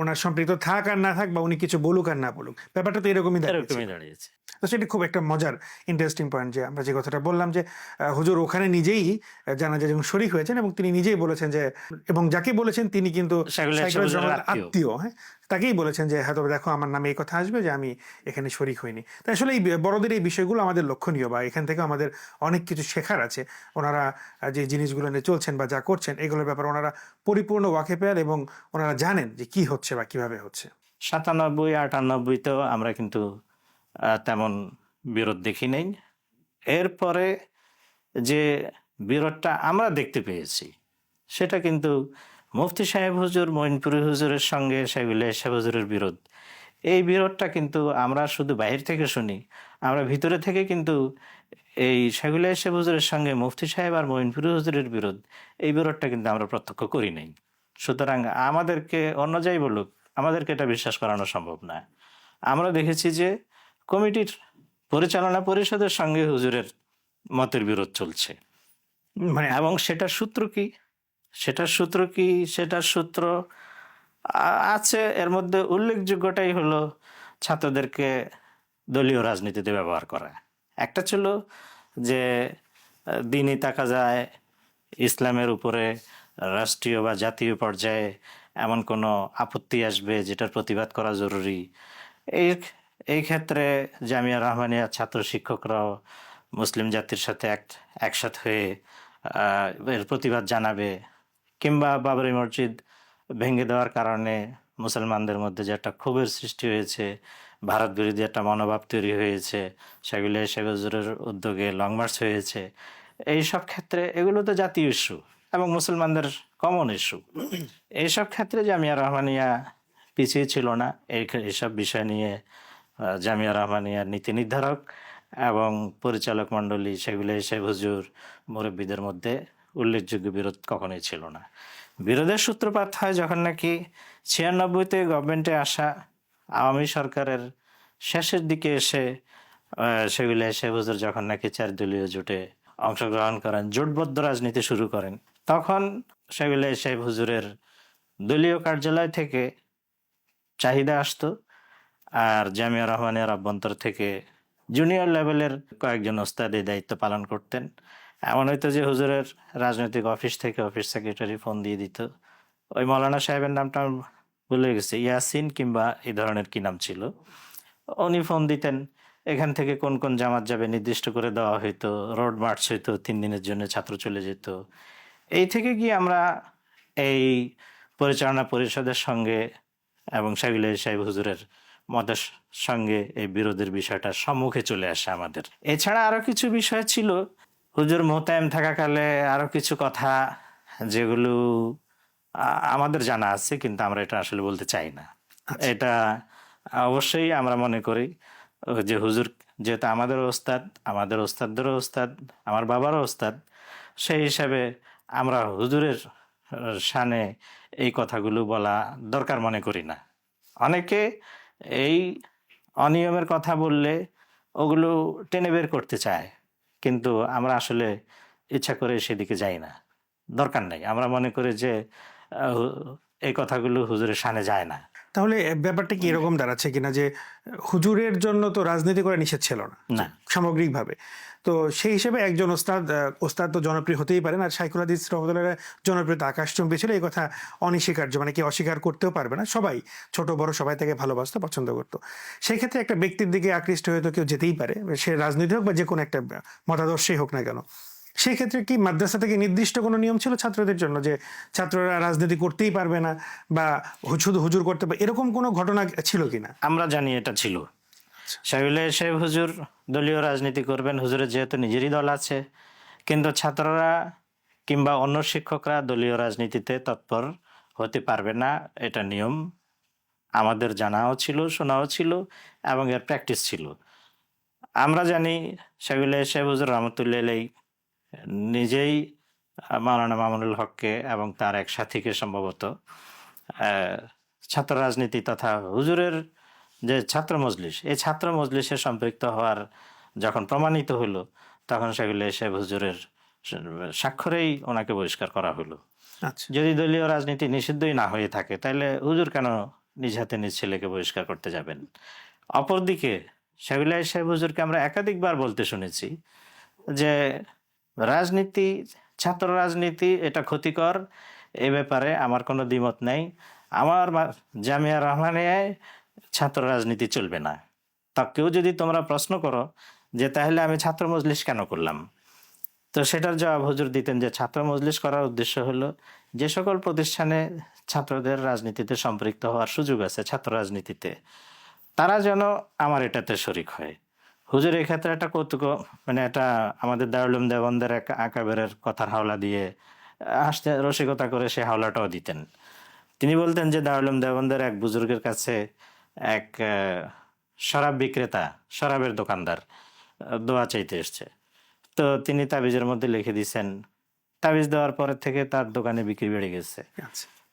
ওনার সম্পৃক্ত থাক আর না থাক, বা উনি কিছু বলুক আর না বলুক, ব্যাপারটা তো এরকমই দাঁড়িয়েছে। তো সেটা খুব একটা মজার ইন্টারেস্টিং পয়েন্ট যে আমরা যে কথাটা বললাম যে হুজুর ওখানে নিজেই জানাজায় যখন শরীক হয়েছেন এবং তিনি নিজেই বলেছেন যে, এবং যাকে বলেছেন তিনি কিন্তু শাহগুল আত্মীয়, হ্যাঁ, তাকেই বলেছেন যে হয়তো দেখো আমার নামে এই কথা আসবে যে আমি এখানে শরীক হইনি। তাই আসলে এই বড়দের এই বিষয়গুলো আমাদের লক্ষণীয়, বা এখান থেকে আমাদের অনেক কিছু শেখার আছে। ওনারা যে জিনিসগুলো নিয়ে চলছেন বা যা করছেন এগুলোর ব্যাপারে ওনারা পরিপূর্ণ ওয়াকিবহাল, এবং ওনারা জানেন যে কি হচ্ছে বা কিভাবে হচ্ছে। 97-98-তেও আমরা কিন্তু তেমন বিরোধ দেখি নাই। এরপরে যে বিরোধটা আমরা দেখতে পেয়েছি, সেটা কিন্তু মুফতি সাহেব হুজুর মঈনপুরী হুজুরের সঙ্গে শাহগুল সাহেব হুজুরের বিরোধ। এই বিরোধটা কিন্তু আমরা শুধু বাহির থেকে শুনি, আমরা ভিতরে থেকে কিন্তু এই শাহগুল সাহেব হুজুরের সঙ্গে মুফতি সাহেব আর মঈনপুরী হুজুরের বিরোধ, এই বিরোধটা কিন্তু আমরা প্রত্যক্ষ করি নাই। সুতরাং আমাদেরকে অন্য যাই বলুক, আমাদেরকে এটা বিশ্বাস করানো সম্ভব না। আমরা দেখেছি যে কমিটির পরিচালনা পরিষদের সঙ্গে হুজুরের মতের বিরোধ চলছে, মানে এবং সেটার সূত্র কি, সেটার সূত্র আছে। এর মধ্যে উল্লেখযোগ্যটাই হলো ছাত্রদেরকে দলীয় রাজনীতিতে ব্যবহার করা। একটা ছিল যে দিনই তাকাজায় ইসলামের উপরে রাষ্ট্রীয় বা জাতীয় পর্যায়ে এমন কোনো আপত্তি আসবে যেটার প্রতিবাদ করা জরুরি, এই এই ক্ষেত্রে জামিয়া রহমানিয়া ছাত্র শিক্ষকরাও মুসলিম জাতির সাথে একসাথ হয়ে এর প্রতিবাদ জানাবে। কিংবা বাবরি মসজিদ ভেঙে দেওয়ার কারণে মুসলমানদের মধ্যে যে একটা ক্ষোভের সৃষ্টি হয়েছে, ভারত বিরোধী একটা মনোভাব তৈরি হয়েছে, সেগুলো শেখ হুজুরের উদ্যোগে লং মার্চ হয়েছে, এই সব ক্ষেত্রে এগুলো তো জাতীয় ইস্যু এবং মুসলমানদের কমন ইস্যু। এইসব ক্ষেত্রে জামিয়া রহমানিয়া পিছিয়ে ছিল না। এইসব বিষয় নিয়ে জামিয়া রহমানিয়ার নীতি নির্ধারক এবং পরিচালক মণ্ডলী, সেগুলো শেখ হুজুর, মুরব্বীদের মধ্যে উল্লেখযোগ্য বিরোধ কখনোই ছিল না। বিরোধের সূত্রপাত হয় যখন নাকি 96-তে গভর্নমেন্টে আসা আওয়ামী সরকারের শেষের দিকে এসে সেগুলো শেখ হুজুর যখন নাকি 4 দলীয় জোটে অংশগ্রহণ করেন, জোটবদ্ধ রাজনীতি শুরু করেন, তখন সেগুলো শেখ হুজুরের দলীয় কার্যালয় থেকে চাহিদা আসতো, আর জামিয়া রহমানের অভ্যন্তর থেকে জুনিয়র লেভেলের কয়েকজন ওস্তাদ এই দায়িত্ব পালন করতেন। এমন হয়তো যে হুজুরের রাজনৈতিক অফিস থেকে অফিস সেক্রেটারি ফোন দিয়ে দিত, ওই মৌলানা সাহেবের নামটা আমি ভুলে গেছি, ইয়াসিন কিংবা এই ধরনের কি নাম ছিল, উনি ফোন দিতেন। এখান থেকে কোন কোন জামাত যাবে নির্দিষ্ট করে দেওয়া হইতো, রোড মার্চ হইতো, 3 দিনের জন্য ছাত্র চলে যেত। এই থেকে গিয়ে আমরা এই পরিচালনা পরিষদের সঙ্গে এবং শাকিল সাহেব হুজুরের মতের সঙ্গে এই বিরোধের বিষয়টা সম্মুখে চলে আসে আমাদের। এছাড়া আরো কিছু বিষয় ছিল হুজুর মোতায়েম থাকাকালে, আরো কিছু কথা যেগুলো আমাদের জানা আছে কিন্তু আমরা এটা আসলে বলতে চাই না। এটা অবশ্যই আমরা মনে করি যে হুজুর যেহেতু আমাদের ওস্তাদ, আমাদের ওস্তাদদেরও ওস্তাদ, আমার বাবারও ওস্তাদ, সেই হিসাবে আমরা হুজুরের শানে এই কথাগুলো বলা দরকার মনে করি না। অনেকে এই অনিয়মের কথা বললে ওগুলো টেনে বের করতে চায়, কিন্তু আমরা আসলে ইচ্ছা করে সেদিকে যাই না, দরকার নেই। আমরা মনে করি যে এই কথাগুলো হুজুরের শানে যায় না। তাহলে ব্যাপারটা কি এরকম দাঁড়াচ্ছে কিনা যে হুজুরের জন্য তো রাজনীতি করা নিষেধ ছিল না সামগ্রিকভাবে, তো সেই হিসেবে একজন ওস্তাদ তো জনপ্রিয় হতেই পারেন। আর শাইখুল হাদিস রহমতুল্লাহ জনপ্রিয়তা আকাশচুম্বী ছিল, এই কথা অনস্বীকার্য, মানে কি অস্বীকার করতেও পারবে না। সবাই ছোট বড় সবাই তাকে ভালোবাসতো, পছন্দ করতো। সেই ক্ষেত্রে একটা ব্যক্তির দিকে আকৃষ্ট হয়তো কেউ যেতেই পারে, সে রাজনীতি হোক বা যে কোনো একটা মতাদর্শই হোক না কেন। সেই ক্ষেত্রে কি মাদ্রাসা থেকে নির্দিষ্ট কোনো নিয়ম ছিল ছাত্রদের জন্য যে ছাত্ররা রাজনীতি করতেই পারবে না বা শুধু হুজুর করতে পারবে, এরকম কোনো ঘটনা ছিল কিনা? আমরা জানি এটা ছিল। শাকিল সাহেব হুজুর দলীয় রাজনীতি করবেন, হুজুরের যেহেতু নিজেরই দল আছে, কিন্তু ছাত্ররা কিংবা অন্য শিক্ষকরা দলীয় রাজনীতিতে তৎপর হতে পারবে না, এটা নিয়ম আমাদের জানাও ছিল, শোনাও ছিল এবং এর প্র্যাকটিস ছিল। আমরা জানি শাকিল সাহেব হুজুর রহমতুল্লাহ আলাইহি নিজেই মাওলানা মামুনুল হককে এবং তার এক সাথীকে সম্ভবত ছাত্র রাজনীতি তথা হুজুরের যে ছাত্র মজলিস, এই ছাত্র মজলিসে সম্পৃক্ত হওয়ার যখন প্রমাণিত হলো, তখন সেগুলো সাহেব হুজুরের স্বাক্ষরেই ওনাকে বহিষ্কার করা হলো। যদি দলীয় রাজনীতি নিষিদ্ধই না হয়ে থাকে, তাহলে হুজুর কেন নিজ হাতে নিজ ছেলেকে বহিষ্কার করতে যাবেন? অপরদিকে শাকিল সাহেব হুজুরকে আমরা একাধিকবার বলতে শুনেছি যে রাজনীতি, ছাত্র রাজনীতি এটা ক্ষতিকর, এ ব্যাপারে আমার কোনো দ্বিমত নাই। আমার জামিয়া রহমানিয়ায় ছাত্র রাজনীতি চলবে না। তা কেউ যদি তোমরা প্রশ্ন করো যে তাহলে আমি ছাত্র মজলিস কেন করলাম, তো সেটার জবাব হুজুর দিতেন যে ছাত্র মজলিস করার উদ্দেশ্য হলো যে সকল প্রতিষ্ঠানে ছাত্রদের রাজনীতিতে সম্পৃক্ত হওয়ার সুযোগ আছে, ছাত্র রাজনীতিতে, তারা যেন আমার এটাতে শরিক হয়। হুজুর এই ক্ষেত্রে একটা কৌতুক, মানে এটা আমাদের দারুল উলুম দেওবন্দের এক আকাবেরের কথার হাওলা দিয়ে হাসতে রসিকতা করে সে হাওলাটাও দিতেন। তিনি বলতেন যে দারুল উলুম দেওবন্দের এক বুজুর্গের কাছে এক শরাব বিক্রেতা, শরাবের দোকানদার দোয়া চাইতে এসছে। তো তিনি তাবিজের মধ্যে লিখে দিয়েছেন, তাবিজ দেওয়ার পরে থেকে তার দোকানে বিক্রি বেড়ে গেছে।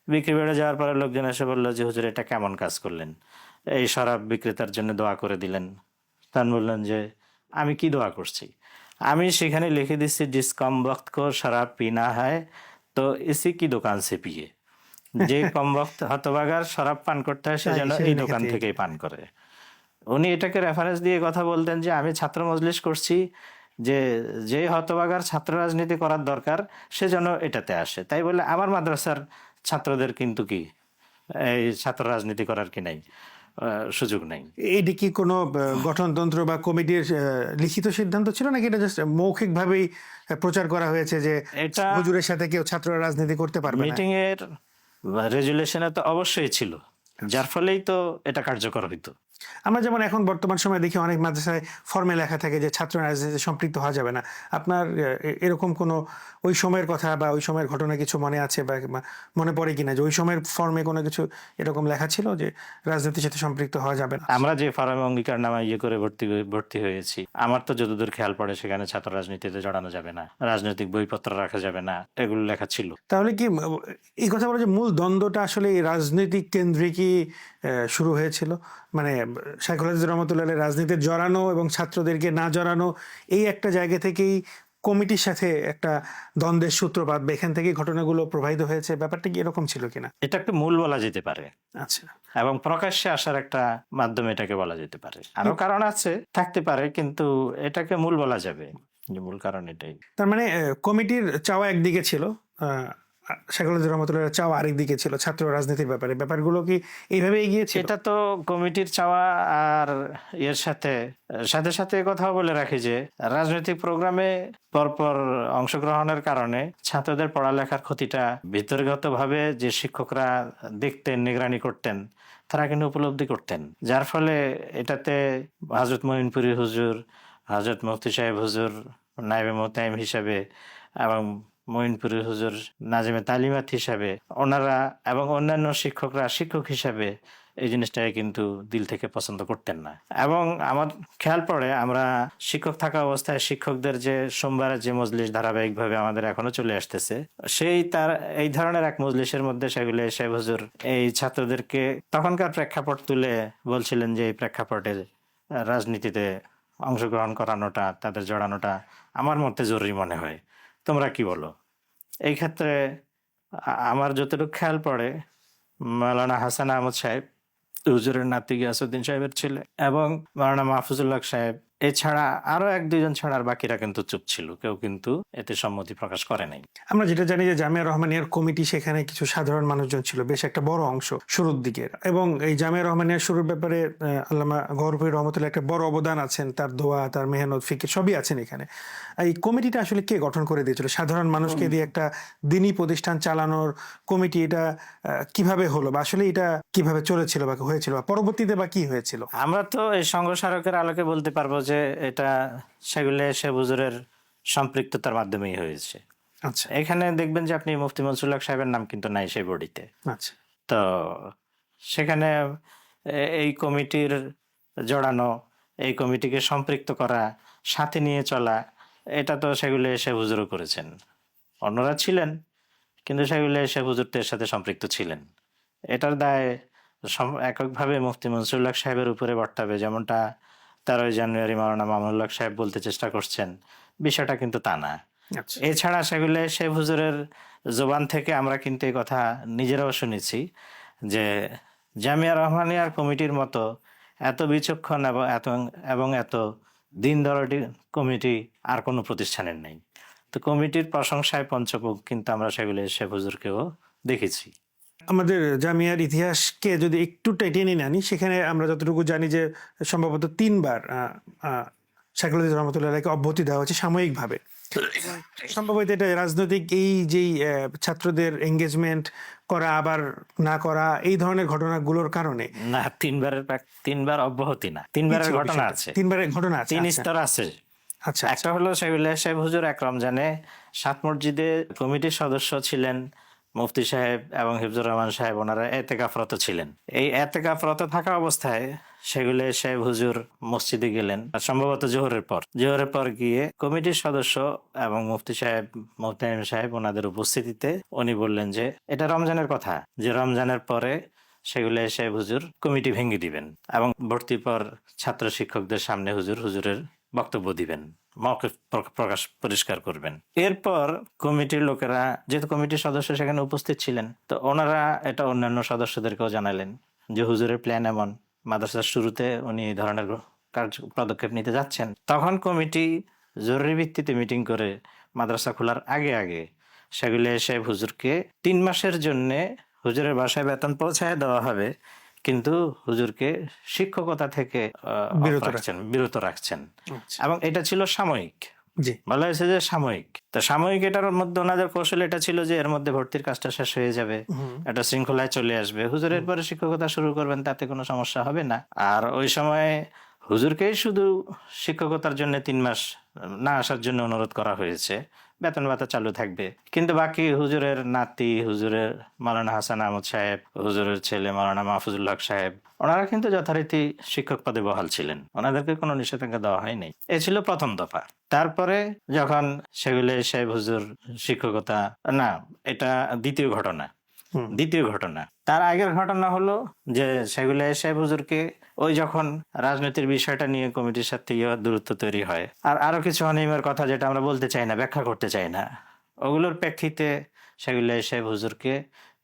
বিক্রি বেড়ে যাওয়ার পরে লোকজন এসে বললো যে হুজুর এটা কেমন কাজ করলেন, এই শরাব বিক্রেতার জন্য দোয়া করে দিলেন। তান বললেন যে আমি কি দোয়া করছি, আমি সেখানে লিখে দিচ্ছি জিস কম বক্ত কো শরাব পিনা হয় তো ইসি কি দোকান সে পিয়ে, যে কম বক্ত হতবাগার শরাব পান করতে হয় সে যেন এই দোকান থেকেই পান করে। উনি এটাকে রেফারেন্স দিয়ে কথা বলতেন যে আমি ছাত্র মজলিস করছি, যে যে হতভাগার ছাত্র রাজনীতি করার দরকার সে যেন এটাতে আসে। তাই বলে আমার মাদ্রাসার ছাত্রদের কিন্তু কি এই ছাত্র রাজনীতি করার কি নাই, সুযোগ নাই। এটি কি কোনো গঠনতন্ত্র বা কমিটির লিখিত সিদ্ধান্ত ছিল, নাকি এটা জাস্ট মৌখিকভাবেই প্রচার করা হয়েছে যে এটা হুজুরের সাথে কেউ ছাত্র রাজনীতি করতে পারবে না? মিটিং এর রেজুলেশনে তো অবশ্যই ছিল, যার ফলেই তো এটা কার্যকর হইতো। আমরা যেমন এখন বর্তমান সময়ে দেখি অনেক মাদ্রাসায় ফর্মে লেখা থাকে যে ছাত্র রাজনীতিতে সম্পৃক্ত হওয়া যাবে না। আপনার এরকম কোনো ওই সময়ের কথা বা ওই সময়ের ঘটনা কিছু মনে আছে বা মনে পড়ে কিনা যে ওই সময়ের ফর্মে কোনো কিছু এরকম লেখা ছিল যে রাজনীতির সাথে সম্পৃক্ত হওয়া যাবে না? আমরা যে ফরমে অঙ্গীকার নামা ইয়ে করে ভর্তি হয়েছি, আমার তো যতদূর খেয়াল পড়ে সেখানে ছাত্র রাজনীতিতে জড়ানো যাবে না, রাজনৈতিক বইপত্র রাখা যাবে না, এগুলো লেখা ছিল। তাহলে কি এই কথা বলে যে মূল দ্বন্দ্বটা আসলে এই রাজনৈতিক কেন্দ্রিকই শুরু হয়েছিল? মানে শাইখুল হাদিস রহমতুল্লাহ রাজনীতিতে জড়ানো এবং ছাত্রদেরকে না জড়ানো, এই একটা জায়গা থেকেই কমিটির সাথে একটা দ্বন্দ্বের সূত্রপাত, এখান থেকেই ঘটনাগুলো প্রবাহিত হয়েছে। ব্যাপারটা কি এরকম ছিল কিনা? এটা একটা মূল বলা যেতে পারে, আচ্ছা। এবং প্রকাশ্যে আসার একটা মাধ্যম এটাকে বলা যেতে পারে। আরো কারণ আছে, থাকতে পারে, কিন্তু এটাকে মূল বলা যাবে যে মূল কারণ এটাই। তার মানে কমিটির চাওয়া একদিকে ছিল, শাইখুল হাদিস রহমতুল্লাহ চাওয়া আরেক দিকে ছিল ছাত্র রাজনীতির ব্যাপারে। ব্যাপারগুলো কি এইভাবে এগিয়েছে? এটা তো কমিটির চাওয়া, আর এর সাথে সাথে সাথে কথাও বলে রাখি যে রাজনৈতিক প্রোগ্রামে পরপর অংশগ্রহণের কারণে ছাত্রদের পড়ালেখার ক্ষতিটা ভিতরগতভাবে যে শিক্ষকরা দেখতেন, নিগরানি করতেন, তারা কিন্তু উপলব্ধি করতেন। যার ফলে এটাতে হযরত মঈনপুরী হুজুর, হযরত মুফতি সাহেব হুজুর নায়েবে মুহতামিম হিসাবে এবং মঈনপুরী হুজুর নাজিমে তালিমাত হিসাবে ওনারা এবং অন্যান্য শিক্ষকরা শিক্ষক হিসাবে এই জিনিসটাকে কিন্তু দিল থেকে পছন্দ করতেন না। এবং আমার খেয়াল পড়ে, আমরা শিক্ষক থাকা অবস্থায় শিক্ষকদের যে সোমবারের যে মজলিস ধারাবাহিকভাবে আমাদের এখনো চলে আসতেছে, সেই তার এই ধরনের এক মজলিসের মধ্যে সেগুলো সাহেব হুজুর এই ছাত্রদেরকে তখনকার প্রেক্ষাপট তুলে বলছিলেন যে এই প্রেক্ষাপটে রাজনীতিতে অংশগ্রহণ করানোটা, তাদের জড়ানোটা আমার মতে জরুরি মনে হয়। তোমরা কি বলো? এই ক্ষেত্রে আমার যতটুকু খেয়াল পড়ে, মাওলানা হাসান আহমদ সাহেব হুজুরের নাতি গিয়াসউদ্দিন সাহেবের ছেলে এবং মাওলানা মাহফুজুল্লাহ সাহেব, এছাড়া আরো এক দুইজন ছাড়া আর বাকিরা কিন্তু চুপ ছিল, কেউ কিন্তু এতে সম্মতি প্রকাশ করে নাই। আমরা যেটা জানি যে জামিয়া রহমানিয়ার কমিটি, সেখানে কিছু সাধারণ মানুষজন ছিল, বেশ একটা বড় অংশ শুরুর দিকের। এবং এই জামিয়া রহমানিয়ার শুরুর ব্যাপারে আল্লামা গওহরপুরী রহমতুল্লাহ একটা বড় অবদান আছেন, তার দোয়া, তার মেহনত, ফিকির সবই আছেন এখানে। এই কমিটিটা আসলে কে গঠন করে দিয়েছিল? সাধারণ মানুষকে দিয়ে একটা দিনী প্রতিষ্ঠান চালানোর কমিটি, এটা কিভাবে হলো, বা আসলে এটা কিভাবে চলেছিল বা হয়েছিল, বা পরবর্তীতে বা কি হয়েছিল? আমরা তো এই সংঘ স্মারকের আলোকে বলতে পারবো যে এটা সেগুলো সে হুজুরের সম্পৃক্ততার মাধ্যমেই হয়েছে। আচ্ছা এখানে দেখবেন যে আপনি মুফতি মনসুর হক সাহেবের নাম কিন্তু নাই সেই বডিতে। আচ্ছা। তো সেখানে এই কমিটির জড়ানো, এই কমিটিকে সম্পৃক্ত করা, সাথে নিয়ে চলা, এটা তো সেগুলো সে হুজুরও করেছেন। অন্যরা ছিলেন, কিন্তু সেগুলো সে হুজুরদের সাথে সম্পৃক্ত ছিলেন। এটার দায় এককভাবে মুফতি মনসুর হক সাহেবের উপরে বর্তাবে, যেমনটা 13 জানুয়ারি মাওলানা মামুনুল হক সাহেব বলতে চেষ্টা করছেন। বিষয়টা কিন্তু তা না। আচ্ছা। এছাড়া সেগুলো সে হুজুরের জবান থেকে আমরা কিন্তু এই কথা নিজেরাও শুনেছি যে জামিয়া রহমানিয়ার কমিটির মতো এত বিচক্ষণ এবং এত দিন দরদি কমিটি আর কোনো প্রতিষ্ঠানের নেই। তো কমিটির প্রশংসায় পঞ্চমুখ কিন্তু আমরা সেগুলো সে হুজুরকেও দেখেছি। আমাদের জামিয়ার ইতিহাসকে যদি একটু টেনে আনি, সেখানে আমরা যতটুকু জানি যে সম্ভবত 3 বার শাইখুল হাদিস রহমতুল্লাহকে অব্যাহতি দেওয়া হচ্ছে সাময়িকভাবে। সম্ভবত এটা রাজনৈতিক এই যেই ছাত্রদের এঙ্গেজমেন্ট করা আবার না করা, এই ধরনের ঘটনাগুলোর কারণে। না, 3বার অব্যাহতি না, 3বারের ঘটনা আছে। 3বারের ঘটনা আছে। 3 আচ্ছা স্তর আছে। আচ্ছা। একটা হলো সেগুলো সাহেব হুজুর এক রমজানে 7 মসজিদে কমিটির সদস্য ছিলেন মুফতি সাহেব এবং হিফজুর রহমান সাহেব, ওনারা এতেকাফরত ছিলেন। এই এতেকাফরত থাকা অবস্থায় সেগুলো সাহেব হুজুর মসজিদে গেলেন, সম্ভবত জোহরের পর গিয়ে কমিটির সদস্য এবং মুফতি সাহেব, মুহতামিম সাহেব ওনাদের উপস্থিতিতে উনি বললেন যে এটা রমজানের কথা, যে রমজানের পরে সেগুলো সাহেব হুজুর কমিটি ভেঙে দিবেন এবং ভর্তির পর ছাত্র শিক্ষকদের সামনে হুজুরের বক্তব্য দিবেন, মৌকিফ পরিষ্কার করবেন। এরপর কমিটির লোকেরা, যেহেতু কমিটির সদস্য সেখানে উপস্থিত ছিলেন, তো ওনারা এটা অন্যান্য সদস্যদেরকেও জানালেন যে হুজুরের প্ল্যান এমন, মাদ্রাসার শুরুতে উনি এই ধরনের পদক্ষেপ নিতে যাচ্ছেন। তখন কমিটি জরুরি ভিত্তিতে মিটিং করে মাদ্রাসা খোলার আগে আগে সেগুলো এসে হুজুরকে 3 মাসের জন্য হুজুরের বাসায় বেতন পৌঁছায় দেওয়া হবে, কিন্তু হুজুরকে শিক্ষকতা থেকে বিরত রাখছেন। আচ্ছা। এবং এটা ছিল সাময়িক, জি। বলা হয়েছে যে সাময়িক। তো সাময়িক এটার মধ্যে ওনাদের কৌশল এটা ছিল যে এর মধ্যে ভর্তির কাজটা শেষ হয়ে যাবে, একটা শৃঙ্খলায় চলে আসবে, হুজুরের পরে শিক্ষকতা শুরু করবেন, তাতে কোনো সমস্যা হবে না। আর ওই সময় হুজুরকেই শুধু শিক্ষকতার জন্য 3 মাস না আসার জন্য অনুরোধ করা হয়েছে, বেতন ভাতা চালু থাকবে। কিন্তু বাকি হুজুরের নাতি, হুজুরের মাওলানা হাসান আহমদ সাহেব, হুজুরের ছেলে মাওলানা মাহফুজুল হক সাহেব, ওনারা কিন্তু যথারীতি শিক্ষক পদে বহাল ছিলেন, ওনাদেরকে কোনো নিষেধাজ্ঞা দেওয়া হয়নি। এ ছিল প্রথম দফা। তারপরে যখন সেগুলে সাহেব হুজুর শিক্ষকতা, না এটা দ্বিতীয় ঘটনা। তার আগের ঘটনা হলো যে সেগুলে সাহেব হুজুরকে ওই যখন রাজনীতির বিষয়টা নিয়ে কমিটির সাথে দূরত্ব তৈরি হয়, আর আরো কিছু অনিয়মের কথা যেটা আমরা বলতে চাই না, ব্যাখ্যা করতে চাই না, ওগুলোর প্রেক্ষিতে সেগুলে সাহেব হুজুরকে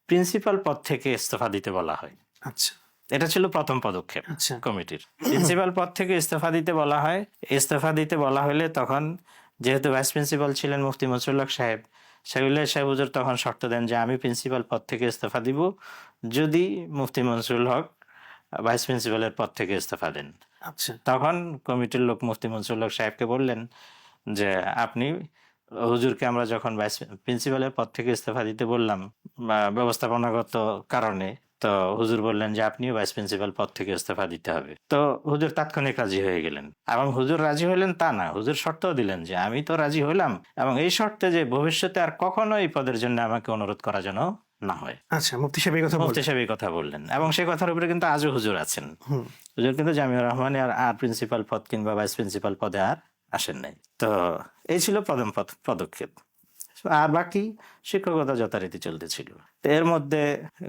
প্রিন্সিপাল পদ থেকে ইস্তফা দিতে বলা হয়। আচ্ছা। এটা ছিল প্রথম পদক্ষেপ কমিটির। প্রিন্সিপাল পদ থেকে ইস্তফা দিতে বলা হয়। ইস্তফা দিতে বলা হলে তখন যেহেতু ভাইস প্রিন্সিপাল ছিলেন মুফতি মনসুরুল হক সাহেব, সেগুলো সাহেব হুজুর তখন শর্ত দেন যে আমি প্রিন্সিপাল পদ থেকে ইস্তফা দিব যদি মুফতি মনসুরুল হক ভাইস প্রিন্সিপালের পদ থেকে ইস্তফা দেন। আচ্ছা। তখন কমিটির লোক মুফতি মনসুরুল হক সাহেবকে বললেন যে আপনি হুজুরকে আমরা যখন ভাইস প্রিন্সিপালের পদ থেকে ইস্তফা দিতে বললাম ব্যবস্থাপনাগত কারণে, তো হুজুর বললেন যে আপনিও ভাইস প্রিন্সিপাল পদ থেকে ইস্তফা দিতে হবে। তো হুজুর তাৎক্ষণিক রাজি হয়ে গেলেন। এবং হুজুর রাজি হলেন তা না, হুজুর শর্তও দিলেন যে আমি তো রাজি হলাম, এবং এই শর্তে যে ভবিষ্যতে আর কখনো এই পদের জন্য আমাকে অনুরোধ করা যেন না হয়। আচ্ছা, মুফতি সাহেব এই কথা মুফতি সাহেব এই কথা বললেন, এবং সেই কথার উপরে কিন্তু আজও হুজুর আছেন। হুজুর কিন্তু জামিউর রহমানে আর প্রিন্সিপাল পদ কিংবা ভাইস প্রিন্সিপাল পদে আর আসেন নাই। তো এই ছিল প্রথম পদক্ষেপ। আর বাকি শিক্ষকতা যথারীতি চলতেছিল। তো এর মধ্যে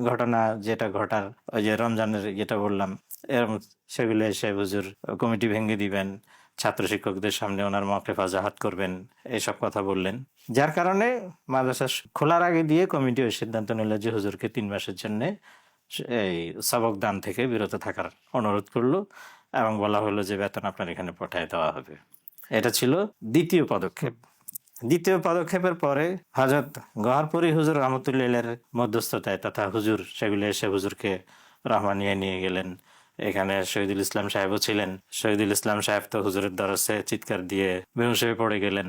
ঘটনা যেটা ঘটার, ওই যে রমজানের যেটা বললাম, সেগুলো এসে হুজুর কমিটি ভেঙে দিবেন, ছাত্র শিক্ষকদের সামনে ওনার মওকিফ ওয়াজাহাত করবেন, এইসব কথা বললেন। যার কারণে মাদ্রাসা খোলার আগে দিয়ে কমিটি ওই সিদ্ধান্ত নিল যে হুজুরকে 3 মাসের জন্য এই সবক দান থেকে বিরত থাকার অনুরোধ করলো, এবং বলা হলো যে বেতন আপনার এখানে পাঠিয়ে দেওয়া হবে। এটা ছিল দ্বিতীয় পদক্ষেপ। দ্বিতীয় পদক্ষেপের পরে হযরত গওহরপুরী হুজুর রহমতুল্লাহের মধ্যস্থতায় তথা হুজুর সেগুলো এসে হুজুরকে রহমানিয়া নিয়ে গেলেন। এখানে শহীদুল ইসলাম সাহেবও ছিলেন। শহীদুল ইসলাম সাহেব তো হুজুরের দরসে চিৎকার দিয়ে বেহুশ হয়ে পড়ে গেলেন।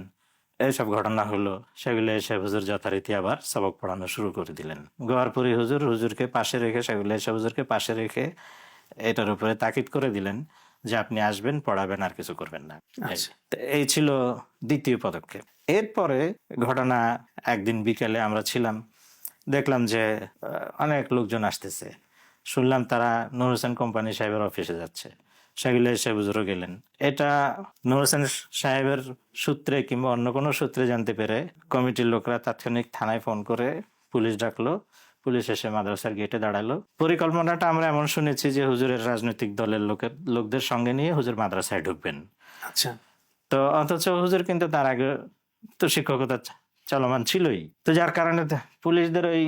এইসব ঘটনা হলো। সেগুলো এসে হুজুর যথারীতি আবার সবক পড়ানো শুরু করে দিলেন। গওহরপুরী হুজুরকে পাশে রেখে, সেগুলো এসে হুজুরকে পাশে রেখে এটার উপরে তাকিদ করে দিলেন যে আপনি আসবেন, পড়াবেন, আর কিছু করবেন না। এই ছিল দ্বিতীয় পদক্ষেপ। এরপরে ঘটনা, একদিন বিকেলে আমরা ছিলাম, দেখলাম যে অনেক লোকজন আসতেছে। শুনলাম তারা নূর হোসেন কোম্পানি সাহেবের অফিসে যাচ্ছে। সেগুলো এসে হুজুরও গেলেন। এটা নূর হোসেন সাহেবের সূত্রে কিংবা অন্য কোনো সূত্রে জানতে পেরে কমিটির লোকরা তাৎক্ষণিক থানায় ফোন করে পুলিশ ডাকলো। পুলিশ এসে মাদ্রাসার গেটে দাঁড়ালো। পরিকল্পনাটা আমরা এমন শুনেছি যে হুজুরের রাজনৈতিক দলের লোকদের সঙ্গে নিয়ে হুজুর মাদ্রাসায় ঢুকবেন। আচ্ছা। তো অথচ হুজুর কিন্তু তার আগে তো শিক্ষকতা চলমান ছিলই। তো যার কারণে পুলিশদের ওই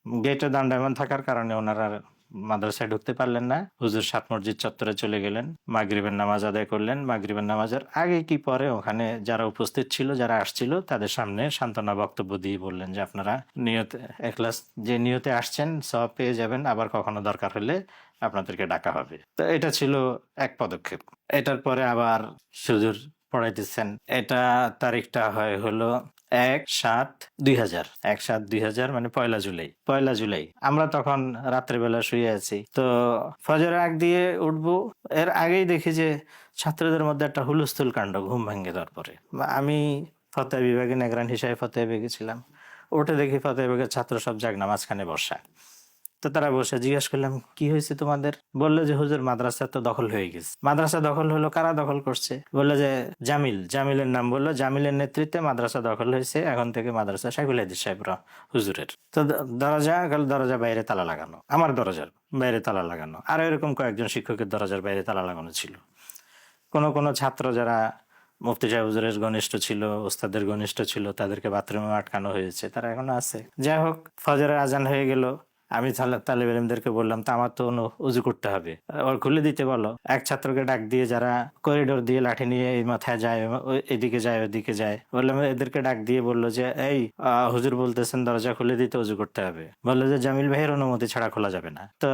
গেটে দণ্ডায়মান থাকার কারণে ওনারা মাদ্রাসায় ঢুকতে পারলেন না। হুজুর সাত মসজিদ চত্বরে চলে গেলেন, মাগরিবের নামাজ আদায় করলেন। মাগরিবের নামাজের আগে কি পরে ওখানে যারা উপস্থিত ছিল, যারা আসছিল, তাদের সামনে সান্ত্বনা বক্তব্য দিয়ে বললেন যে আপনারা নিয়তে এখলাস, যে নিয়তে আসছেন সওয়াব পেয়ে যাবেন, আবার কখনো দরকার হলে আপনাদেরকে ডাকা হবে। তো এটা ছিল এক পদক্ষেপ। এটার পরে আবার হুজুর পড়াইতেছেন। এটা তারিখটা হলো 1/7/2000 মানে 1 জুলাই। আমরা তখন রাত্রেবেলা শুয়ে আছি। তো ফজরের আগ দিয়ে উঠবো, এর আগেই দেখি যে ছাত্রদের মধ্যে একটা হুলস্থুল কাণ্ড ঘুম ভেঙে দেওয়ার পরে। আমি ফতোয়া বিভাগে নিগরান হিসাবে ফতোয়া বিভাগে ছিলাম। উঠে দেখি ফতোয়া বিভাগের ছাত্র সব জাগনা, মাঝখানে বসা। তো তারা বসে, জিজ্ঞাসা করলাম কি হয়েছে তোমাদের? বললো যে হুজুর মাদ্রাসা তো দখল হয়ে গেছে। মাদ্রাসা দখল হলো, কারা দখল করছে? বললো যে জামিলের নাম বললো, জামিলের নেতৃত্বে মাদ্রাসা দখল হয়েছে, এখন থেকে মাদ্রাসা শাইখুল হাদিস সাহেব হুজুরের। তো দরজা বাইরে তালা লাগানো, আমার দরজার বাইরে তালা লাগানো, আর এরকম কয়েকজন শিক্ষকের দরজার বাইরে তালা লাগানো ছিল। কোনো ছাত্র যারা মুফতি সাহেব হুজুরের ঘনিষ্ঠ ছিল, ওস্তাদের ঘনিষ্ঠ ছিল, তাদেরকে বাথরুমে আটকানো হয়েছে, তারা এখনো আছে। যাই হোক, ফজরের আজান হয়ে গেল। আমি তালেব ইলমদেরকে বললাম, তা আমার তো উজু করতে হবে, ওর খুলে দিতে বলো। এক ছাত্রকে ডাক দিয়ে, যারা করিডোর দিয়ে লাঠি নিয়ে এই মাথায় যায়, এদিকে যায় ওদিকে যায়, বললাম এদেরকে ডাক দিয়ে বললো যে এই হুজুর বলতেছেন দরজা খুলে দিতে উজু করতে হবে। বললো যে জামিল ভাইয়ের অনুমতি ছাড়া খোলা যাবে না। তো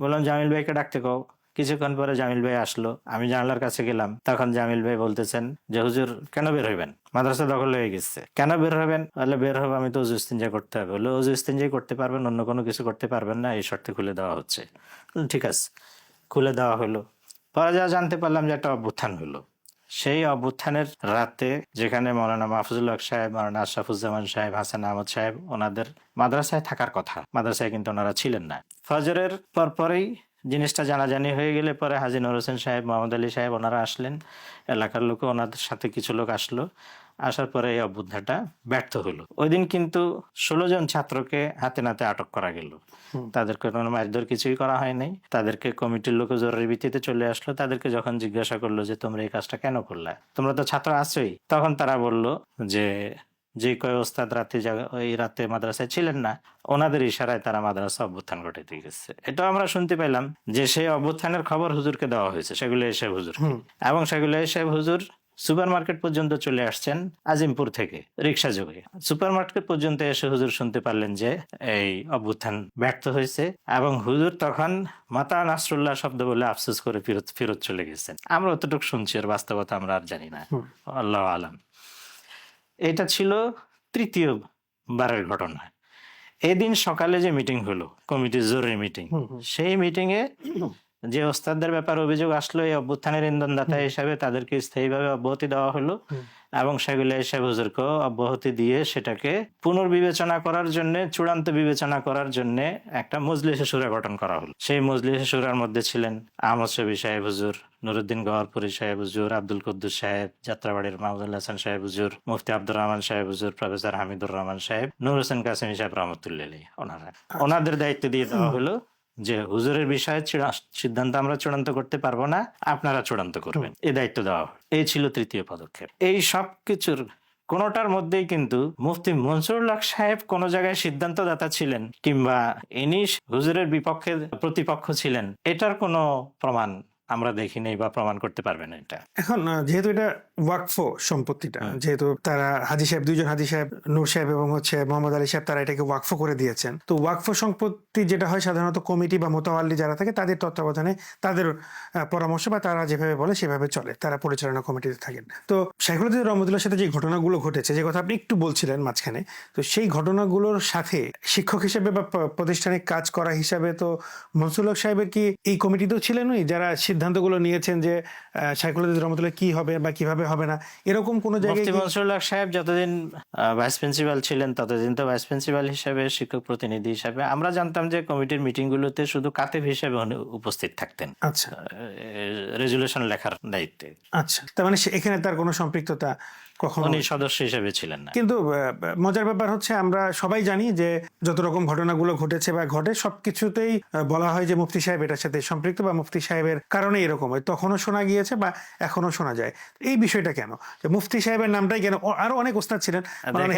বললাম জামিল ভাইকে ডাকতে কও। কিছুক্ষণ পরে জামিল ভাই আসলো, আমি জানালার কাছে গেলাম, তখন জামিল ভাই বলতেছেন যে হুজুর কেন বের হইবেন, মাদ্রাসা দখল হয়ে গেছে, কেন বের হবেন? বলে বের হবো, আমি তো উজু ইস্তিনজা করতে হবে। বলে উজু ইস্তিনজাই করতে পারবেন, অন্য কোনো কিছু করতে পারবেন না, এই শর্তে খুলে দেওয়া হচ্ছে। ঠিক আছে, খুলে দেওয়া হলো। পরে যা জানতে পারলাম যে একটা অভ্যুত্থান হলো। সেই অভ্যুত্থানের রাতে যেখানে মৌলানা মাহফুজুল হক সাহেব, মৌলানা আশরাফুজ্জামান সাহেব, হাসান আহমদ সাহেব ওনাদের মাদ্রাসায় থাকার কথা, মাদ্রাসায় কিন্তু ওনারা ছিলেন না। ফজরের পরপরই জিনিসটা জানাজানি হয়ে গেলে পরে হাজী নুর হোসেন সাহেব, মোহাম্মদ আলী সাহেব ওনারা আসলেন, এলাকার লোক ওনাদের সাথে কিছু লোক আসলো। আসার পরে এই অভ্যুত্থানটা ব্যর্থ হলো। ওই দিন কিন্তু 16 জন ছাত্রকে হাতে নাতে আটক করা গেল। তাদেরকে কোনো মারধর কিছুই করা হয় নাই। তাদেরকে কমিটির লোক জরুরি ভিত্তিতে চলে আসলো। তাদেরকে যখন জিজ্ঞাসা করলো যে তোমরা এই কাজটা কেন করলে, তোমরা তো ছাত্র আছোই, তখন তারা বলল যে কয় ওস্তাদ ওই রাতে মাদ্রাসায় ছিলেন না, ওনাদের ইশারায় তারা মাদ্রাসা অভ্যুত্থান ঘটাতে গেছে। এটাও আমরা শুনতে পেলাম যে সেই অভ্যুত্থানের খবর হুজুরকে দেওয়া হয়েছে, সেগুলো এসে হুজুর, এবং সেগুলো এসে হুজুর সুপার মার্কেট পর্যন্ত চলে আসছেন আজিমপুর থেকে রিক্সা যোগে। সুপার মার্কেট পর্যন্ত এসে হুজুর শুনতে পারলেন যে এই অভ্যুত্থান ব্যর্থ হয়েছে, এবং হুজুর তখন মাতা নাসরুল্লাহ শব্দ বলে আফসোস করে ফেরত চলে গেছেন। আমরা অতটুকু শুনছি, আর বাস্তবতা আমরা আর জানি না, আল্লাহ আলাম। এটা ছিল তৃতীয় বারের ঘটনা। এদিন সকালে যে মিটিং হলো, কমিটির জরুরি মিটিং, সেই মিটিং এ যে ওস্তাদদের ব্যাপারে অভিযোগ আসলো, এই অভ্যুত্থানের ইন্ধনদাতা হিসাবে তাদেরকে স্থায়ীভাবে অব্যাহতি দেওয়া হলো, এবং সেগুলো হিসাবে হুজুরকেও অব্যাহতি দিয়ে সেটাকে পুনর্বিবেচনা করার জন্য, চূড়ান্ত বিবেচনা করার জন্য একটা মজলিসে শুরা গঠন করা হলো। সেই মজলিসে শুরার মধ্যে ছিলেন আহমদ শফি সাহেব হুজুর, নুরুদ্দিন গওহরপুরী সাহেব হুজুর, আব্দুল কুদ্দুস সাহেব, যাত্রাবাড়ির মাহমুদুল হাসান সাহেব হুজুর, মুফতি আব্দুর রহমান সাহেব হুজুর, প্রফেসর হামিদুর রহমান সাহেব, নূর হোসেন কাসেমি সাহেব রহমতুল্লাহ আলাইহি। ওনাদের দায়িত্ব দিয়ে দেওয়া হলো যে হুজুরের বিষয়ে সিদ্ধান্ত আমরা চূড়ান্ত করতে পারবো না, আপনারা চূড়ান্ত করবেন, এই দায়িত্ব দেওয়া হয়। এই ছিল তৃতীয় পদক্ষেপ। এই সব কিছুর কোনোটার মধ্যেই কিন্তু মুফতি মনসুরুল হক সাহেব কোন জায়গায় সিদ্ধান্তদাতা ছিলেন কিংবা ইনি হুজুরের বিপক্ষে প্রতিপক্ষ ছিলেন, এটার কোনো প্রমাণ আমরা দেখি নেই বা প্রমাণ করতে পারবে না এটা। এখন যেহেতু এটা ওয়াকফ সম্পত্তিটা, যেহেতু তারা হাজী সাহেব, দুইজন হাজী সাহেব, নূর সাহেব এবং মোহাম্মদ আলী সাহেব, তারা এটাকে ওয়াকফ করে দিয়েছেন। তো ওয়াকফ সম্পত্তি যেটা হয় সাধারণত কমিটি বা মোতাওয়াল্লি যারা থাকে তাদের তত্ত্বাবধানে, তাদের পরামর্শ বা তারা যেভাবে বলে সেভাবে চলে, তারা পরিচালনা কমিটিতে থাকেন। তো শাইখুল হাদিস রহমতুল্লাহর সাথে যে ঘটনাগুলো ঘটেছে, যে কথা আপনি একটু বলছিলেন মাঝখানে, তো সেই ঘটনাগুলোর সাথে শিক্ষক হিসেবে বা প্রাতিষ্ঠানিক কাজ করা হিসাবে তো মনসুরুল হক সাহেবের কি এই কমিটিতেও ছিলেনই যারা সিদ্ধান্তগুলো নিয়েছেন যে শাইখুল হাদিস রহমতুল্লাহ কি হবে বা কিভাবে হবে না, এরকম কোন জায়গায়? মুফতি মনসুরুল হক সাহেব যতদিন ভাইস প্রিন্সিপাল ছিলেন ততদিন তো ভাইস প্রিন্সিপাল হিসেবে, শিক্ষক প্রতিনিধি হিসেবে আমরা জানতাম যে কমিটির মিটিং গুলোতে শুধু কাতেব হিসেবে উপস্থিত থাকতেন, আচ্ছা, রেজুলেশন লেখার দায়িত্বে। আচ্ছা, তার মানে এখানে তার কোনো সম্পৃক্ততা কখনো, উনি সদস্য হিসেবে ছিলেন না। কিন্তু মজার ব্যাপার হচ্ছে আমরা সবাই জানি যে যত রকম ঘটনাগুলো ঘটেছে বা ঘটে সবকিছুতেই বলা হয় যে মুফতি সাহেব এটার সাথে সম্পৃক্ত বা মুফতি সাহেবের কারণে এরকম হয়। তখনও শোনা গিয়েছে বা এখনো শোনা যায়। এই বিষয়টা কেন, যে মুফতি সাহেবের নামটাই কেন? আরো অনেক ওস্তাদ ছিলেন,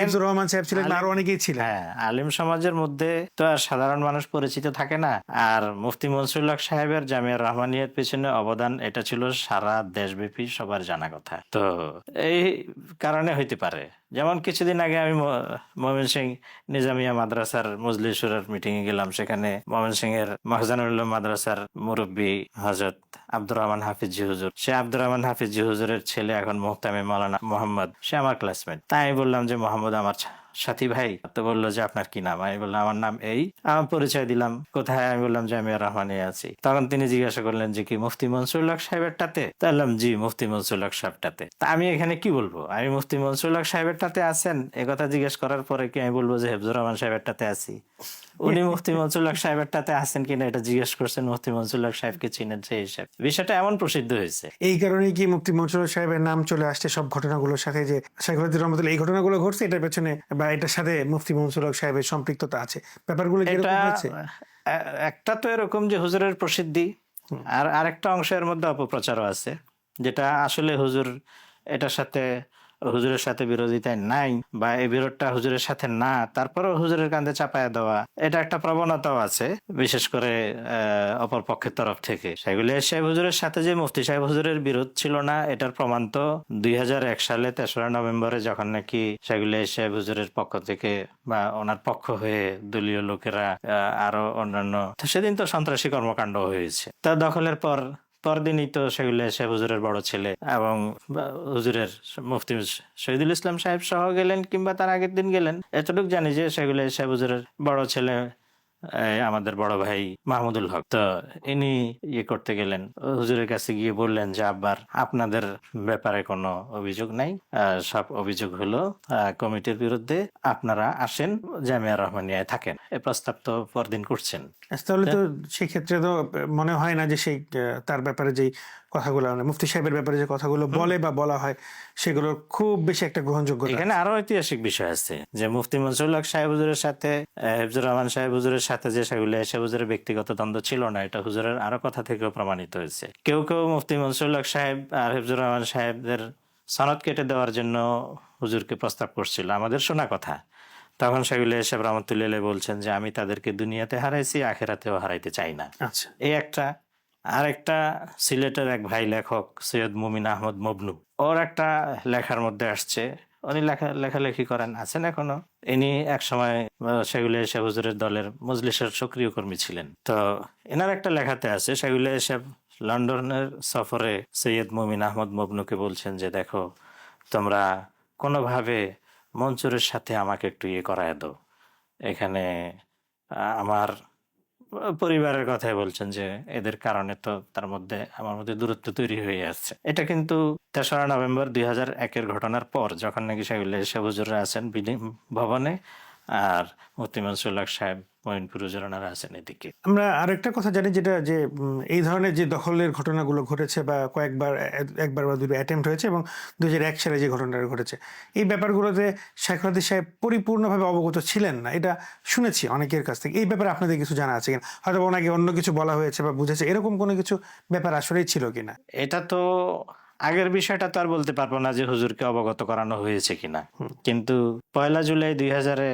হিফজুর রহমান সাহেব ছিলেন, আরো অনেকেই ছিলেন। হ্যাঁ, আলিম সমাজের মধ্যে তো আর সাধারণ মানুষ পরিচিত থাকে না। আর মুফতি মনসুরুল হক সাহেবের জামিয়া রহমানিয়ার পেছনে অবদান, এটা ছিল সারা দেশব্যাপী সবার জানা কথা। তো এই কারণে হইতে পারে। যেমন কিছুদিন আগে আমি ময়মনসিংহ নিজামিয়া মাদ্রাসার মজলিস শুরার মিটিং এ গেলাম, সেখানে ময়মনসিংহের মাহজানুল মাদ্রাসার মুরব্বী হযরত আব্দুর রহমান হাফিজি হুজুর, সে আব্দুর রহমান হাফিজি হুজুরের ছেলে এখন মুহতামে মাওলানা মোহাম্মদ, সে আমার ক্লাসমেট। তাই আমি বললাম যে মোহাম্মদ আমার সাথী ভাই। তো বললো যে আপনার কি নাম? আমি বললাম আমার নাম এই, আমার পরিচয় দিলাম, কোথায়? আমি বললাম জামিয়া রহমানিয়া আছি। তখন তিনি জিজ্ঞাসা করলেন যে কি মুফতি মনসুরুল হক সাহেবেরটাতে? তা বললাম জি, মুফতি মনসুরুল হক সাহেবটাতে। তা আমি এখানে কি বলবো? আমি মুফতি মনসুরুল হক সাহেবেরটাতে আছেন একথা জিজ্ঞেস করার পরে কি আমি বলবো যে হিফজুর রহমান সাহেবেরটাতে আছি? উনি মুফতি মনসুরুল হক সাহেবেরটাতে আছেন কিনা এটা জিজ্ঞেস করছেন, মুফতি মনসুরুল হক সাহেবকে চিনেন সেই হিসাবে। বিষয়টা এমন প্রসিদ্ধ হয়েছে। এই কারণেই কি মুফতি মনসুরুল হক সাহেবের নাম চলে আসছে সব ঘটনাগুলোর সাথে, যে শাইখুল হাদিস রহমতুল্লাহ এই ঘটনাগুলো ঘটছে, এটার পেছনে বা এটার সাথে মুফতি মনসুরুল হক সাহেবের সম্পৃক্ততা আছে, ব্যাপারগুলো কিরকম হয়েছে? একটা তো এরকম যে হুজুরের প্রসিদ্ধি, আর আরেকটা অংশের মধ্যে অপপ্রচারও আছে, যেটা আসলে হুজুর এটার সাথে হুজুরের সাথে বিরোধিতায় নাই বা এই বিরোধটা হুজুরের সাথে না, তারপরেও হুজুরের কাঁধে চাপায়া দেওয়া, এটা একটা প্রবণতাও আছে, বিশেষ করে অপর পক্ষের তরফ থেকে। সেগুলি সাহেব হুজুরের সাথে যে মুফতি সাহেব হুজুরের বিরোধ ছিল না, এটার প্রমাণ তো 2001 সালে 3রা নভেম্বরে যখন নাকি সেগুলি সাহেব হুজুরের পক্ষ থেকে বা ওনার পক্ষ হয়ে দলীয় লোকেরা আরো অন্যান্য, তো সেদিন তো সন্ত্রাসী কর্মকাণ্ড হয়েছে। তা দখলের পরদিনই তো সেগুলো সাহেব হুজুরের বড় ছেলে এবং হুজুরের মুফতি শহীদুল ইসলাম সাহেব সহ গেলেন, কিংবা তার আগের দিন গেলেন। এতটুকু জানি যে সেগুলো সাহেব হুজুরের বড় ছেলে আমাদের বড় ভাই মাহমুদুল হক, তো ইনি করতে গেলেন, হুজুরের কাছে গিয়ে বললেন যে আব্বার আপনাদের ব্যাপারে কোনো অভিযোগ নাই, সব অভিযোগ হলো কমিটির বিরুদ্ধে, আপনারা আসেন জামিয়া রহমানিয়ায় থাকেন। এই প্রস্তাব তো পরদিন করছেন। তাহলে তো সেই ক্ষেত্রে তো মনে হয় না যে সেই তার ব্যাপারে যে কথাগুলো মানে মুফতি সাহেবের ব্যাপারে যে কথাগুলো বলে বা বলা হয় সেগুলোর খুব বেশি একটা গ্রহণযোগ্যতা। এখানে আরো ঐতিহাসিক বিষয় আছে যে মুফতি মনসুরুল হক সাহেব হুজুরের সাথে হিফজুর রহমান সাহেব হুজুরের সাথে যে সেগুলো সাহেব হুজুরের ব্যক্তিগত দ্বন্দ্ব ছিল না, এটা হুজুরের আরো কথা থেকেও প্রমাণিত হয়েছে। কেউ কেউ মুফতি মনসুরুল হক সাহেব আর হিফজুর রহমান সাহেবদের সনদ কেটে দেওয়ার জন্য হুজুরকে প্রস্তাব করছিল, আমাদের শোনা কথা। তখন সেগুলো সাহেব রহমতুল্লাহ বলছেন যে আমি তাদেরকে দুনিয়াতে হারাইছি, আখেরাতেও হারাইতে চাই না। আচ্ছা, এই একটা। আর একটা সিলেটের এক ভাই লেখক সৈয়দ মুমিন আহমদ মবনু, ওর একটা লেখার মধ্যে আসছে, উনি লেখালেখি করেন, আছেন এখনো। ইনি একসময় সেগুলো সাহেব হুজুরের দলের মজলিসের সক্রিয় কর্মী ছিলেন। তো এনার একটা লেখাতে আছে সেগুলো সাহেব লন্ডনের সফরে সৈয়দ মুমিন আহমদ মবনুকে বলছেন যে দেখো, তোমরা কোনোভাবে মনসুরের সাথে আমাকে একটু করায় দাও, এখানে আমার পরিবারের কথাই বলছেন যে এদের কারণে তো তার মধ্যে আমার মধ্যে দূরত্ব তৈরি হয়ে আসছে। এটা কিন্তু 3রা নভেম্বর 2001-এর ঘটনার পর, যখন নাকি সেগুলো সাহেব হুজুররা আছেন ভবনে আর মুফতি মনসুরুল হক সাহেব মঈনপুর হুজুরানারা আছেন এদিকে। আমরা আরেকটা কথা জানি যেটা যে এই ধরনের যে দখলের ঘটনাগুলো ঘটেছে বা কয়েকবার একবার বা দুটো অ্যাটেম্প্ট হয়েছে এবং 2001 সালে যে ঘটনাটা ঘটেছে, এই ব্যাপারগুলোতে শেখ রাদি সাহেব পরিপূর্ণভাবে অবগত ছিলেন না, এটা শুনেছি অনেকের কাছ থেকে। এই ব্যাপারে আপনাদের কিছু জানা আছে কিনা? হয়তো ওনাকে অন্য কিছু বলা হয়েছে বা বুঝেছে, এরকম কোনো কিছু ব্যাপার আসলেই ছিল কিনা? এটা তো আগের বিষয়টা তো আর বলতে পারবো না যে হুজুরকে অবগত করানো হয়েছে কিনা, কিন্তু 1 জুলাই 2000-এ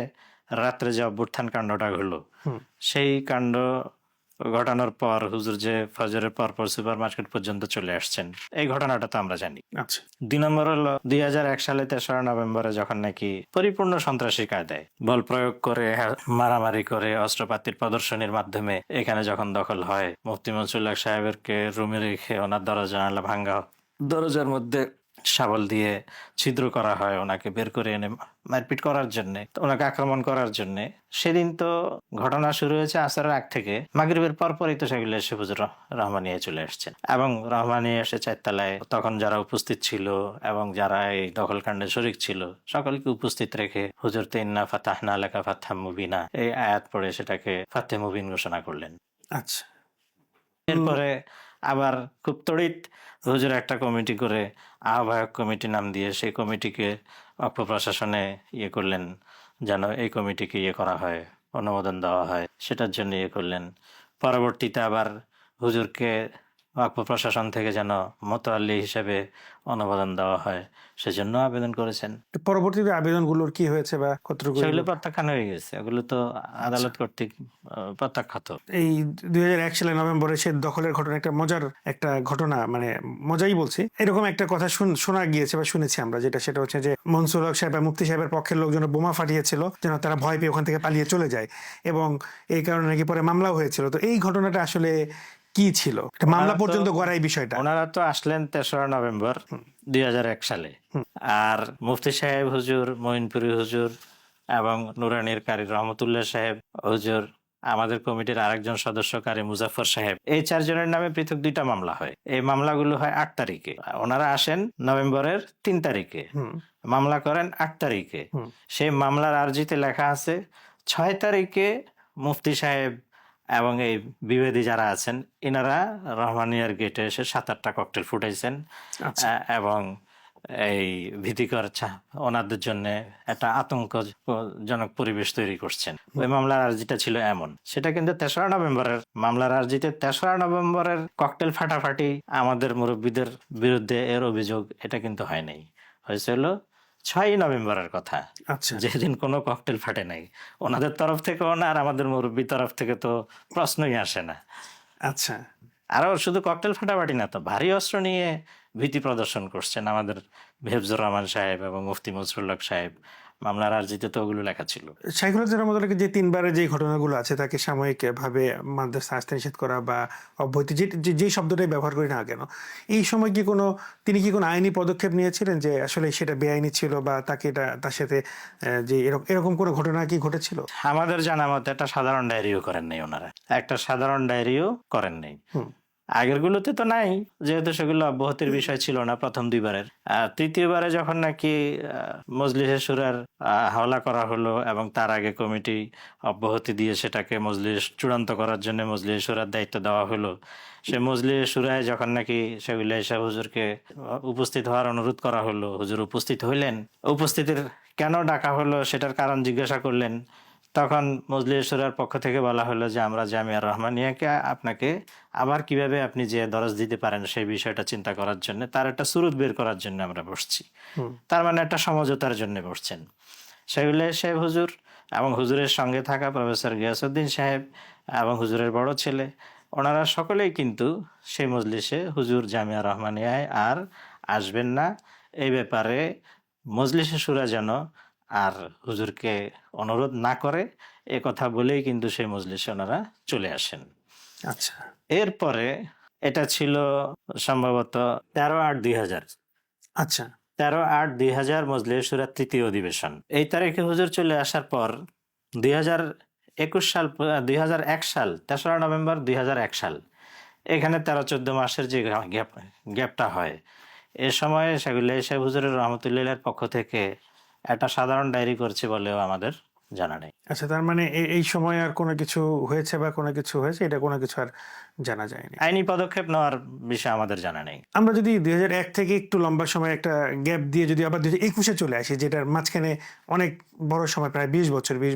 রাত্রে যে অভ্যুত্থান কাণ্ডটা হলো, সেই কাণ্ড ঘটানোর পর হুজুর যে ফজরের পর সুপার মার্কেট পর্যন্ত চলে আসছেন, এই ঘটনাটা তো আমরা জানি। আচ্ছা, 2 নম্বর হলো 2001 সালে 3রা নভেম্বরে যখন নাকি পরিপূর্ণ সন্ত্রাসী কায়দায় বল প্রয়োগ করে, মারামারি করে, অস্ত্রপাতির প্রদর্শনীর মাধ্যমে এখানে যখন দখল হয়, মুফতি মনসুরুল হক সাহেবকে রুমে রেখে ওনার দরজা জানালা ভাঙ্গা, দরজার মধ্যে শাবল দিয়ে ছিদ্র করা হয় ওনাকে বের করে এনে মারপিট করার জন্য, ওনাকে আক্রমণ করার জন্য। সেদিন তো ঘটনা শুরু হয়েছে আসরের আগ থেকে, মাগরিবের পরপরই তো সেগুলো এসে হুজুর রহমানিয়া চলে আসছেন এবং রহমানিয়া এসে 4 তলায় তখন যারা উপস্থিত ছিল এবং যারা এই দখলকাণ্ডে শরিক ছিল সকলকে উপস্থিত রেখে হুজুর ইন্না ফাতাহনা লাকা ফাতহাম মুবিনা এই আয়াত পড়ে সেটাকে ফাতহে মুবিন ঘোষণা করলেন। আচ্ছা। এরপরে আবার খুব তড়িৎ হুজুর একটা কমিটি করে, আহ্বায়ক কমিটি নাম দিয়ে সেই কমিটিকে অক্ষ প্রশাসনে করলেন, যেন এই কমিটিকে করা হয়, অনুমোদন দেওয়া হয়, সেটার জন্য করলেন। পরবর্তীতে আবার হুজুরকে ওয়াকফ প্রশাসন থেকে যেন মোতাল্লি হিসেবে অনুমোদন দেওয়া হয়, সেজন্য আবেদন করেছেন। পরবর্তীতে আবেদনগুলোর কি হয়েছে বা কতটুকু? সেগুলো প্রত্যাখ্যান হয়ে গেছে, ওগুলো তো আদালত কর্তৃক প্রত্যাখ্যাত। এই 2001 সালে নভেম্বরে সে দখলের ঘটনা একটা মজার একটা ঘটনা, মানে মজাই বলছি, এরকম একটা কথা শোনা গিয়েছে বা শুনেছি আমরা, সেটা হচ্ছে যে মনসুর হক সাহেব বা মুফতি সাহেবের পক্ষের লোকজন বোমা ফাটিয়েছিল যেন তারা ভয় পেয়ে ওখান থেকে পালিয়ে চলে যায়, এবং এই কারণে নাকি পরে মামলাও হয়েছিল। তো এই ঘটনাটা আসলে কি ছিল? মামলা পর্যন্ত গড়াই বিষয়টা। ওনারা তো আসলেন 3রা নভেম্বর 2001 সালে, আর মুফতি সাহেব হুজুর, মঈনপুরী হুজুর এবং নুরানির কারি রহমতুল্লাহ সাহেব হুজুর, আমাদের কমিটির আরেকজন সদস্য কারি মুজাফর সাহেব, এই 4 জনের নামে পৃথক 2টা মামলা হয়। এই মামলাগুলো হয় 8 তারিখে। ওনারা আসেন নভেম্বরের 3 তারিখে, মামলা করেন 8 তারিখে। সেই মামলার আর্জিতে লেখা আছে 6 তারিখে মুফতি সাহেব এবং এই বিভেদী যারা আছেন এনারা রহমানিয়ার গেটে এসে 7-8টা ককটেল ফুটাইছেন এবং এই ভীতিকর ওনাদের জন্য একটা আতঙ্কজনক পরিবেশ তৈরি করছেন। ওই মামলার আর্জিটা ছিল এমন। সেটা কিন্তু 3রা নভেম্বরের মামলার আর্জিতে 3রা নভেম্বরের ককটেল ফাটাফাটি আমাদের মুরব্বীদের বিরুদ্ধে এর অভিযোগ, এটা কিন্তু হয় নাই, হয়েছিল 6 নভেম্বরের কথা, আচ্ছা যেদিন কোনো ককটেল ফাটে নাই। ওনাদের তরফ থেকেও না, আর আমাদের মুরব্বী তরফ থেকে তো প্রশ্নই আসে না। আচ্ছা আরও শুধু ককটেল ফাটাফাটি না, তো ভারী অস্ত্র নিয়ে ভীতি প্রদর্শন করছেন আমাদের হেফজুর রহমান সাহেব এবং মুফতি নজরুল হক সাহেব। মামলার আর্জিতে তো ওগুলো লেখা ছিল। শাইখুল রহমতুল্লাহকে যে 3বারে যে ঘটনাগুলো আছে তাকে সাময়িক ভাবে মাদ্রাসা আসতে নিষেধ করা বা অব্যাহতি যে শব্দটাই ব্যবহার করি না কেন, এই সময় কি তিনি কি কোনো আইনি পদক্ষেপ নিয়েছিলেন যে আসলে সেটা বেআইনি ছিল বা তাকে তার সাথে যে এরকম কোনো ঘটনা কি ঘটেছিল? আমাদের জানা মতে একটা সাধারণ ডায়েরিও করেন নাই ওনারা, একটা সাধারণ ডায়েরিও করেন নাই। হুম আগের গুলোতে তো নাই, যেহেতু সেগুলো অব্যাহতির বিষয় ছিল না প্রথম 2বারের। আর তৃতীয়বারে যখন নাকি মজলিসে শুরার হাওলা করা হলো এবং তার আগে কমিটি অব্যাহতি দিয়ে সেটাকে মজলিস চূড়ান্ত করার জন্য মজলিসে শুরার দায়িত্ব দেওয়া হলো, সে মজলিসে শুরায় যখন নাকি সেগুলো এসে হুজুরকে উপস্থিত হওয়ার অনুরোধ করা হলো, হুজুর উপস্থিত হইলেন। উপস্থিতির কেন ডাকা হলো সেটার কারণ জিজ্ঞাসা করলেন। তখন মজলিস শুরার পক্ষ থেকে বলা হলো যে আমরা জামিয়া রহমানিয়াকে আপনাকে আবার কিভাবে আপনি যে দরজ দিতে পারেন সেই বিষয়টা চিন্তা করার জন্য, তার একটা সুরুত বের করার জন্য আমরা বসছি। হুম তার মানে একটা সমঝোতার জন্য বসছেন। সেগুলো সাহেব হুজুর এবং হুজুরের সঙ্গে থাকা প্রফেসর গিয়াসউদ্দিন সাহেব এবং হুজুরের বড় ছেলে, ওনারা সকলেই কিন্তু সেই মজলিসে হুজুর জামিয়া রহমানিয়ায় আর আসবেন না, এই ব্যাপারে মজলিসে শুরা যেন আর হুজুরকে অনুরোধ না করে, এ কথা বলেই কিন্তু সেই মজলিসে ওনারা চলে আসেন। আচ্ছা এরপরে এটা ছিল সম্ভবত 13/8/2000। আচ্ছা 13/8/2000 মজলিস শুরার তৃতীয় অধিবেশন। এই তারিখে হুজুর চলে আসার পর 2021 সাল, 2001 সাল, 3রা নভেম্বর 2001 সাল, এখানে 13-14 মাসের যে গ্যাপটা হয়, এ সময়ে সেগুলো সাহেব হুজুরের রহমতুল্লাহের পক্ষ থেকে একটা সাধারণ ডায়েরি করছে বলেও আমাদের জানা নেই। আচ্ছা, তার মানে এই সময় আর কোনো কিছু হয়েছে বা কোনো কিছু হয়েছে এটা কোনো কিছু আর জানা যায়নি। আইনি পদক্ষেপ নেওয়ার বিষয়ে আমাদের জানা নেই। আমরা যদি 2001 থেকে একটু লম্বা সময় একটা গ্যাপ দিয়ে যদি আবার 2021-এ চলে আসি, যেটার মাঝখানে অনেক বড় সময়, প্রায় 20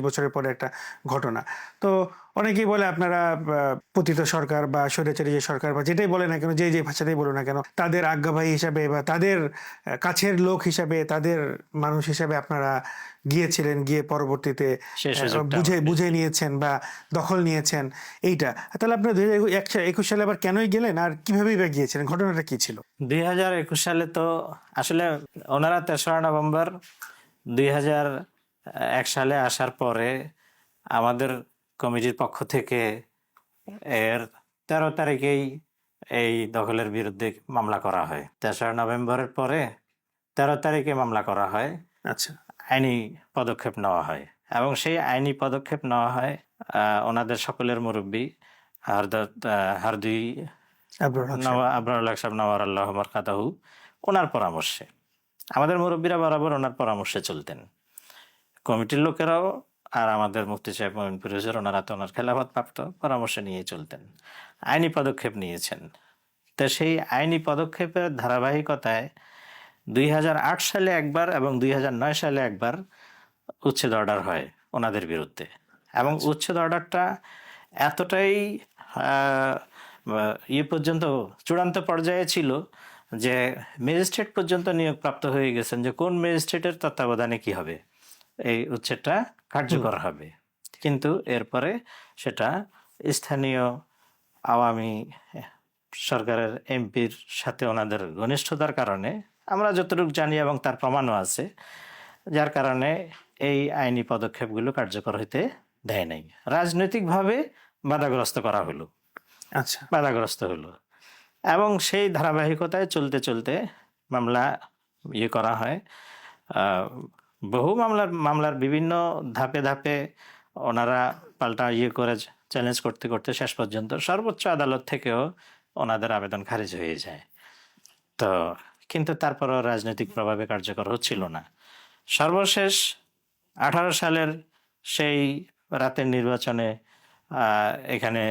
বছরের পরে একটা ঘটনা, তো অনেকেই বলে আপনারা পতিত সরকার বা স্বৈরাচারী যে সরকার বা যেটাই বলে না কেন, যে ভাষাতেই বলো না কেন, তাদের আজ্ঞাভাই হিসাবে বা তাদের কাছের লোক হিসাবে, তাদের মানুষ হিসাবে আপনারা গিয়েছিলেন, গিয়ে পরবর্তীতে সেই সুযোগটা বুঝে নিয়েছেন বা দখল নিয়েছেন এইটা। তাহলে আপনারা 2021 সালে আবার কেনই গেলেন আর কিভাবেই বা গিয়েছিলেন, ঘটনাটা কি ছিল? 2021 সালে তো আসলে ওনারা 3রা নভেম্বর 2001 সালে আসার পরে আমাদের কমিটির পক্ষ থেকে এর 13 তারিখেই এই দখলের বিরুদ্ধে মামলা করা হয়। 3রা নভেম্বরের পরে 13 তারিখে মামলা করা হয়, আচ্ছা আইনি পদক্ষেপ নেওয়া হয় এবং সেই আইনি পদক্ষেপ নেওয়া হয় ওনাদের সকলের মুরব্বী হারদি আবরার সাহেব নওয়ার আল্লাহ মারকাতাহু, ওনার পরামর্শে। আমাদের মুরব্বীরা বরাবর ওনার পরামর্শে চলতেন, কমিটির লোকেরাও, আর আমাদের মুফতি সাহেব মঈনপুর হুজুর, ওনারা তো ওনার খেলাফত প্রাপ্ত, পরামর্শ নিয়ে চলতেন, আইনি পদক্ষেপ নিয়েছেন। তো সেই আইনি পদক্ষেপের ধারাবাহিকতায় 2008 সালে একবার এবং 2009 সালে একবার উচ্ছেদ অর্ডার হয় ওনাদের বিরুদ্ধে, এবং উচ্ছেদ অর্ডারটা এতটাই পর্যন্ত চূড়ান্ত পর্যায়ে ছিল যে ম্যাজিস্ট্রেট পর্যন্ত নিয়োগপ্রাপ্ত হয়ে গেছেন যে কোন ম্যাজিস্ট্রেটের তত্ত্বাবধানে কি হবে, এই উচ্ছেদটা কার্যকর হবে। কিন্তু এরপরে সেটা স্থানীয় আওয়ামী সরকারের এমপির সাথে ওনাদের ঘনিষ্ঠতার কারণে, আমরা যতটুকু জানি এবং তার প্রমাণও আছে, যার কারণে এই আইনি পদক্ষেপগুলো কার্যকর হইতে দেয় নাই, রাজনৈতিকভাবে বাধাগ্রস্ত করা হলো। আচ্ছা বাধাগ্রস্ত হলো এবং সেই ধারাবাহিকতায় চলতে চলতে মামলা করা হয়। বহু মামলার বিভিন্ন ধাপে ধাপে ওনারা পাল্টা করে চ্যালেঞ্জ করতে করতে শেষ পর্যন্ত সর্বোচ্চ আদালত থেকেও ওনাদের আবেদন খারিজ হয়ে যায়। তো কিন্তু তারপরও রাজনৈতিক প্রভাবে কার্যকর হচ্ছিল না। সর্বশেষ 18 সালের সেই রাতের নির্বাচনে এখানে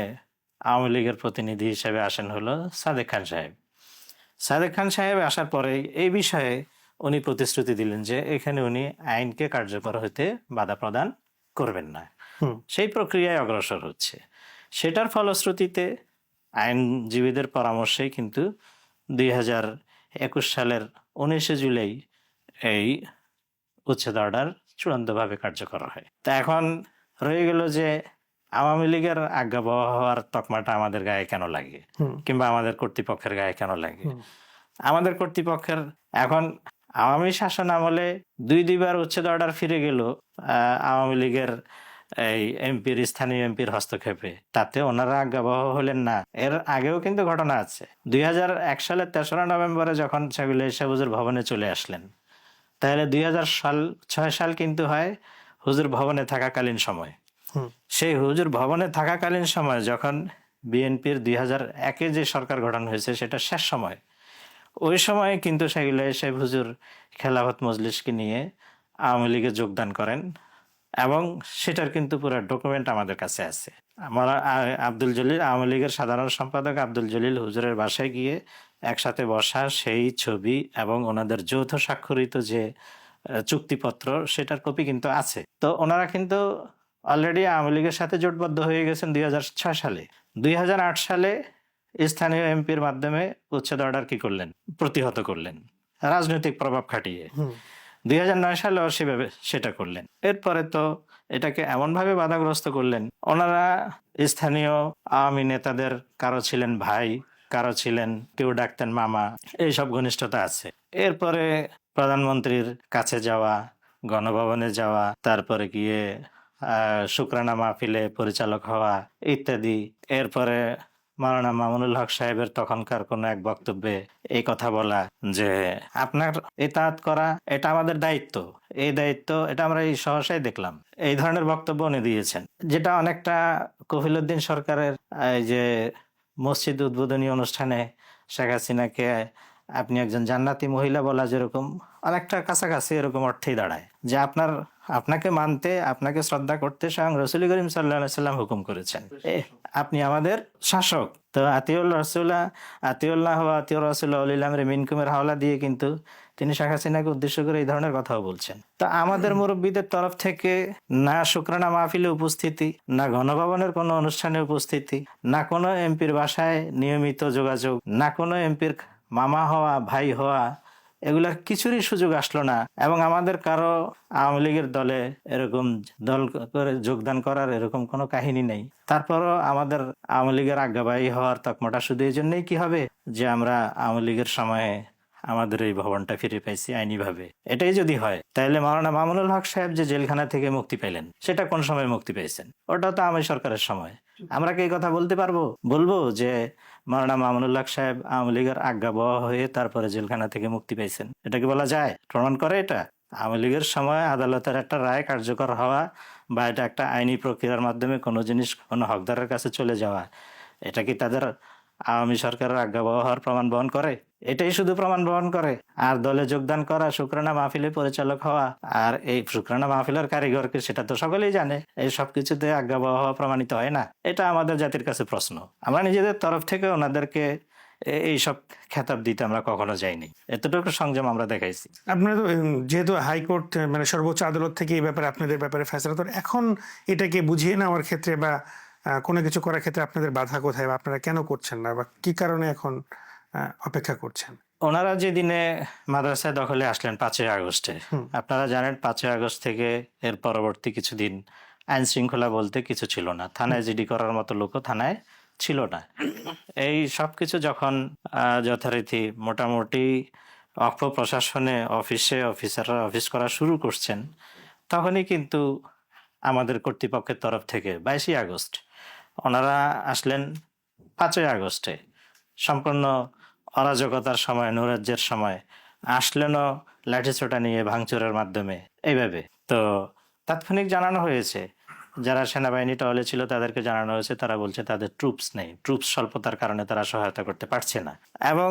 আওয়ামী লীগের প্রতিনিধি হিসেবে আসেন হলো সাদেক খান সাহেব। সাদেক খান সাহেব আসার পরে এই বিষয়ে উনি প্রতিশ্রুতি দিলেন যে এখানে উনি আইনকে কার্যকর হতে বাধা প্রদান করবেন না। সেই প্রক্রিয়ায় অগ্রসর হচ্ছে। সেটার ফলশ্রুতিতে আইনজীবীদের পরামর্শেই কিন্তু 2021 সালের 19 জুলাই এই উচ্ছেদ অর্ডার চূড়ান্তভাবে কার্যকর হয়। তা এখন রয়ে গেল যে আওয়ামী লীগের আজ্ঞাবহ হওয়ার তকমাটা আমাদের গায়ে কেন লাগে, কিংবা আমাদের কর্তৃপক্ষের গায়ে কেন লাগে। আমাদের কর্তৃপক্ষের এখন আওয়ামী শাসন আমলে দুইবার উচ্ছেদ অর্ডার ফিরে গেল আওয়ামী লীগের এই স্থানীয় এমপির হস্তক্ষেপে, তাতে ওনারা আজ্ঞাবহ হলেন না। এর আগেও কিন্তু ঘটনা আছে। 2001 সালের 3রা নভেম্বরে যখন সাবিলা ঈসা হুজুর ভবনে চলে আসলেন, তাহলে 2006 সাল কিন্তু হয় হুজুর ভবনে থাকাকালীন সময়। সেই হুজুর ভবনে থাকাকালীন সময় যখন বিএনপির 2001-এ যে সরকার গঠন হয়েছে সেটা শেষ সময়, ওই সময় কিন্তু সাবিলা ঈসা হুজুর খেলাফত মজলিসকে নিয়ে আওয়ামী লীগে যোগদান করেন, এবং সেটার কিন্তু পুরো ডকুমেন্ট আমাদের কাছে আছে। আমরা আব্দুল জলিল, আওয়ামী লীগের সাধারণ সম্পাদক আব্দুল জলিল হুজুরের বাসায় গিয়ে একসাথে বসা সেই ছবি এবং ওনাদের যৌথ স্বাক্ষরিত যে চুক্তিপত্র, সেটার কপি কিন্তু আছে। তো ওনারা কিন্তু অলরেডি আওয়ামী লীগের সাথে জোটবদ্ধ হয়ে গেছেন 2006 সালে। 2008 সালে স্থানীয় এমপির মাধ্যমে উচ্ছেদ অর্ডার কি করলেন, প্রতিহত করলেন রাজনৈতিক প্রভাব খাটিয়ে। 2009 সালেও সেভাবে সেটা করলেন। এরপরে তো এটাকে এমনভাবে বাধাগ্রস্ত করলেন, ওনারা স্থানীয় আওয়ামী নেতাদের কারো ছিলেন ভাই, কারো ছিলেন, কেউ ডাকতেন মামা, এইসব ঘনিষ্ঠতা আছে। এরপরে প্রধানমন্ত্রীর কাছে যাওয়া, গণভবনে যাওয়া, তারপরে গিয়ে শুকরানা মাহফিলে পরিচালক হওয়া ইত্যাদি। এরপরে মাওলানা মামুনুল হক সাহেবের তখনকার কোন এক বক্তব্যে এই কথা বলা যে আপনার ইতাআত করা এটা আমাদের দায়িত্ব, এই দায়িত্ব এটা আমরা এই সহসাই দেখলাম, এই ধরনের বক্তব্য উনি দিয়েছেন, যেটা অনেকটা কফিলউদ্দিন সরকারের এই যে মসজিদ উদ্বোধনী অনুষ্ঠানে শেখ হাসিনাকে আপনি একজন জান্নাতি মহিলা বলা যেরকম অনেকটা কাছাকাছি এরকম অর্থেই দাঁড়ায়, যে আপনাকে মানতে, আপনাকে শ্রদ্ধা করতে স্বয়ং রাসূল করিম সাল্লাল্লাহু আলাইহি সাল্লাম হুকুম করেছেন, আপনি আমাদের শাসক। তো আতিউল্লাহ ওয়া আতিউর রাসূল ওয়া উলিল আমরি মিনকুমের হাওলা দিয়ে কিন্তু তিনি শেখ হাসিনাকে উদ্দেশ্য করে এই ধরনের কথাও বলছেন। তো আমাদের মুরব্বীদের তরফ থেকে না শুকরানা মাহফিলে উপস্থিতি, না গণভবনের কোনো অনুষ্ঠানে উপস্থিতি, না কোনো এমপির বাসায় নিয়মিত যোগাযোগ, না কোনো এমপির মামা হওয়া, ভাই হওয়া, এগুলার কিছুরই সুযোগ আসলো না। এবং আমাদের কারো আওয়ামী লীগের দলে এরকম দল করে যোগদান করার এরকম কোনো কাহিনী নেই। তারপরও আমাদের আওয়ামী লীগের আজ্ঞাবাহী হওয়ার তকমাটা শুধু এই জন্যই কি হবে যে আমরা আওয়ামী লীগের সময়ে আমাদের এই ভবনটা ফিরে পাইছি আইনিভাবে। এটাই যদি হয়, তাহলে মাওলানা মামুনুল হক সাহেব যে জেলখানা থেকে মুক্তি পেলেন, সেটা কোন সময় মুক্তি পেয়েছেন? ওটা তো আওয়ামী সরকারের সময়। আমরা কি এই কথা বলতে পারবো? বলবো যে মাওলানা মামুনুল হক সাহেব আওয়ামী লীগের আজ্ঞাবহ হয়ে তারপরে জেলখানা থেকে মুক্তি পেয়েছেন? এটা কি বলা যায়? প্রমাণ করে এটা? আওয়ামী লীগের সময় আদালতের একটা রায় কার্যকর হওয়া বা এটা একটা আইনি প্রক্রিয়ার মাধ্যমে কোনো জিনিস কোনো হকদারের কাছে চলে যাওয়া, এটা কি তাদের আওয়ামী সরকারের আজ্ঞাবহ হওয়ার প্রমাণ বহন করে? এটাই শুধু প্রমাণ বহন করে। আর দলে যোগদান করা, শুকরানা মাহফিলে পরিচালক হওয়া, আর এই শুকরানা মাহফিলের কারিগরকে সেটা তো সকলেই জানে, এই সবকিছুতে আজ্ঞাবহ হওয়া প্রমাণিত হয় না। এটা আমাদের জাতির কাছে প্রশ্ন। আমরা নিজেদের তরফ থেকে ওনাদেরকে এইসব খেতাব দিতে আমরা কখনো যাইনি, এতটুকু সংযম আমরা দেখাইছি। আপনারা তো যেহেতু হাইকোর্ট মানে সর্বোচ্চ আদালত থেকে এই ব্যাপারে আপনাদের ব্যাপারে ফয়সালা, তো এখন এটাকে বুঝিয়ে নেওয়ার ক্ষেত্রে বা কোনো কিছু করার ক্ষেত্রে আপনাদের বাধা কোথায়, বা আপনারা কেন করছেন না, বা কি কারণে এখন অপেক্ষা করছেন? ওনারা যে দিনে মাদ্রাসায় দখলে আসলেন 5ই আগস্টে, আপনারা জানেন 5ই আগস্ট থেকে এর পরবর্তী কিছুদিন আইন শৃঙ্খলা বলতে কিছু ছিল না। থানায় জিডি করার মতো লোকও থানায় ছিল না। এই সবকিছু যখন যথারীতি মোটামুটি অক্ষ প্রশাসনে অফিসাররা অফিস করা শুরু করছেন, তখনই কিন্তু আমাদের কর্তৃপক্ষের তরফ থেকে 22 আগস্ট ওনারা আসলেন 5ই আগস্টে, সম্পূর্ণ অরাজকতার সময়, নৈরাজ্যের সময় আসলেনও লাঠিসোঁটা নিয়ে, ভাঙচুরের মাধ্যমে এইভাবে। তো তাৎক্ষণিক জানানো হয়েছে, যারা সেনাবাহিনী টহলে ছিল তাদেরকে জানানো হয়েছে, তারা বলছে তাদের ট্রুপস নেই, ট্রুপস স্বল্পতার কারণে তারা সহায়তা করতে পারছে না। এবং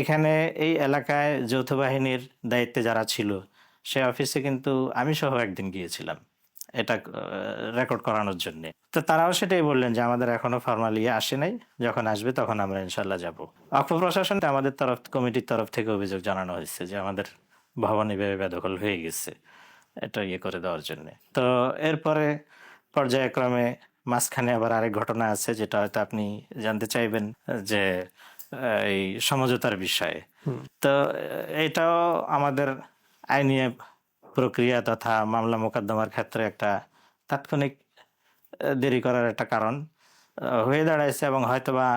এখানে এই এলাকায় যৌথ বাহিনীর দায়িত্বে যারা ছিল, সে অফিসে কিন্তু আমি সহ একদিন গিয়েছিলাম এটা রেকর্ড করানোর জন্য। তো তারাও সেটাই বললেন যে আমাদের এখনো ফর্মালি আসে নাই, যখন আসবে তখন আমরা ইনশাল্লাহ যাব। অক্ষ প্রশাসন আমাদের তরফ, কমিটির তরফ থেকে অভিযোগ জানানো হয়েছে যে আমাদের ভবন এভাবে বেদখল হয়ে গেছে, এটা করে দেওয়ার জন্য। তো এরপরে পর্যায়ক্রমে মাঝখানে আবার আরেক ঘটনা আছে, যেটা হয়তো আপনি জানতে চাইবেন, যে এই সমঝোতার বিষয়ে। তো এটাও আমাদের আইনি প্রক্রিয়া তথা মামলা মোকদ্দমার ক্ষেত্রে একটা তাৎক্ষণিক দেরি করার একটা কারণ হয়ে দাঁড়াইছে, এবং হয়তোবা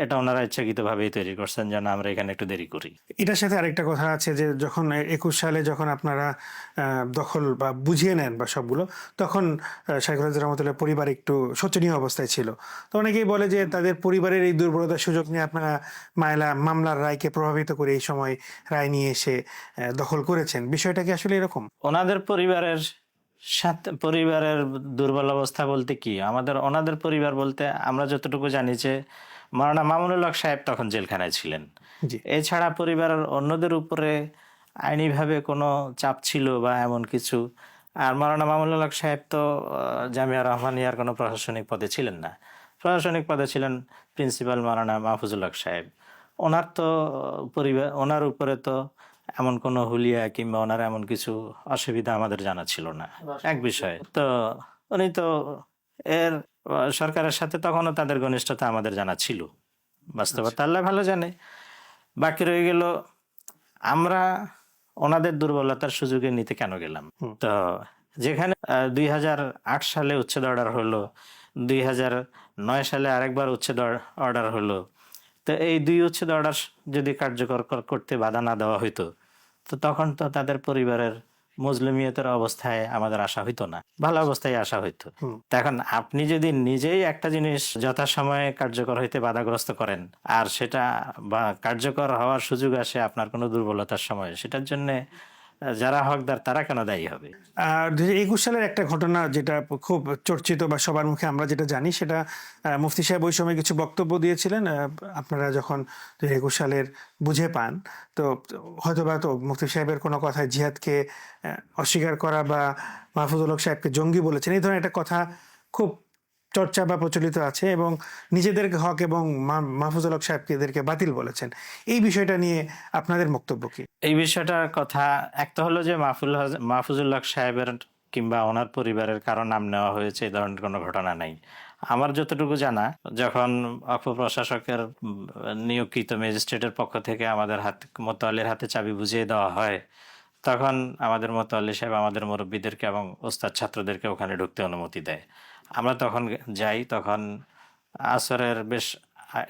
এটা ওনারা ইচ্ছাকৃতভাবেই তৈরি করছেন যেন আমরা এখানে একটু দেরি করি। এটার সাথে আরেকটা কথা আছে যে যখন 21 সালে যখন আপনারা দখল বা বুঝিয়ে নেন বা সবগুলো, তখন শাইখুল হাদিস রহমতুল্লাহ পরিবার একটু শোচনীয় অবস্থায় ছিল। তো অনেকেই বলে যে তাদের পরিবারের এই দুর্বলতার সুযোগ নিয়ে আপনারা মামলার রায়কে প্রভাবিত করে এই সময় রায় নিয়ে এসে দখল করেছেন। বিষয়টা কি আসলে এরকম? ওনাদের পরিবারের সাথে পরিবারের দুর্বল অবস্থা বলতে কি, ওনাদের পরিবার বলতে আমরা যতটুকু জানি যে মাওলানা মামুনুল হক সাহেব তখন জেলখানায় ছিলেন। জি। এছাড়া পরিবারের অন্যদের উপরে আইনিভাবে কোনো চাপ ছিল বা এমন কিছু। আর মাওলানা মামুনুল হক সাহেব তো জামিয়া রহমানিয়ার কোনো প্রশাসনিক পদে ছিলেন না। প্রশাসনিক পদে ছিলেন প্রিন্সিপাল মাওলানা মাহফুজুল হক সাহেব। ওনার তো ওনার উপরে তো এমন কোনো হুলিয়া কিংবা ওনার এমন কিছু অসুবিধা আমাদের জানা ছিল না। এক বিষয় তো উনি তো সরকারের সাথে তখনও তাদের ঘনিষ্ঠতা আমাদের জানা ছিল। বাস্তবতা আল্লাহ ভালো জানে। বাকি রয়ে গেল আমরা ওনাদের দুর্বলতার সুযোগে নিতে কেন গেলাম। তো যেখানে 2008 সালে উচ্ছেদ অর্ডার হলো, 2009 সালে আরেকবার উচ্ছেদ অর্ডার হলো, তো এই 2 উচ্ছেদ অর্ডার যদি কার্যকর করতে বাধা না দেওয়া হইতো, তো তখন তো তাদের পরিবারের মজলুমিয়তের অবস্থায় আমাদের আশা হইতো না, ভালো অবস্থায় আসা হইতো। এখন আপনি যদি নিজেই একটা জিনিস যথাসময়ে কার্যকর হইতে বাধাগ্রস্ত করেন, আর সেটা বা কার্যকর হওয়ার সুযোগ আসে আপনার কোনো দুর্বলতার সময়, সেটার জন্য যারা হকদার তারা কেন দায়ী হবে? আর 2021 সালের একটা ঘটনা যেটা খুব চর্চিত বা সবার মুখে আমরা যেটা জানি সেটা, মুফতি সাহেব ওই সময় কিছু বক্তব্য দিয়েছিলেন। আপনারা যখন 2021 সালের বুঝে পান, তো হয়তোবা তো মুফতি সাহেবের কোনো কথায় জিহাদকে অস্বীকার করা বা মাহফুজুল হক সাহেবকে জঙ্গি বলেছেন, এই ধরনের একটা কথা খুব চর্চা বা প্রচলিত আছে, এবং নিজেদেরকে হক এবং মাহফুজুল হক সাহেবকে এদেরকে বাতিল বলেছেন। এই বিষয়টা নিয়ে আপনাদের বক্তব্য কি? এই বিষয়টার কথা একটা হলো যে মাহফুজুল হক সাহেবের কিংবা ওনার পরিবারের কারো নাম নেওয়া হয়েছে, এই ধরনের কোনো ঘটনা নাই। আমার যতটুকু জানা, যখন অপপ্রশাসকের নিয়োগকৃত ম্যাজিস্ট্রেটের পক্ষ থেকে আমাদের মোতালের হাতে চাবি বুঝিয়ে দেওয়া হয়, তখন আমাদের মোতাল্লি সাহেব আমাদের মুরব্বীদেরকে এবং ওস্তাদ ছাত্রদেরকে ওখানে ঢুকতে অনুমতি দেয়। আমরা তখন যাই, তখন আসরের বেশ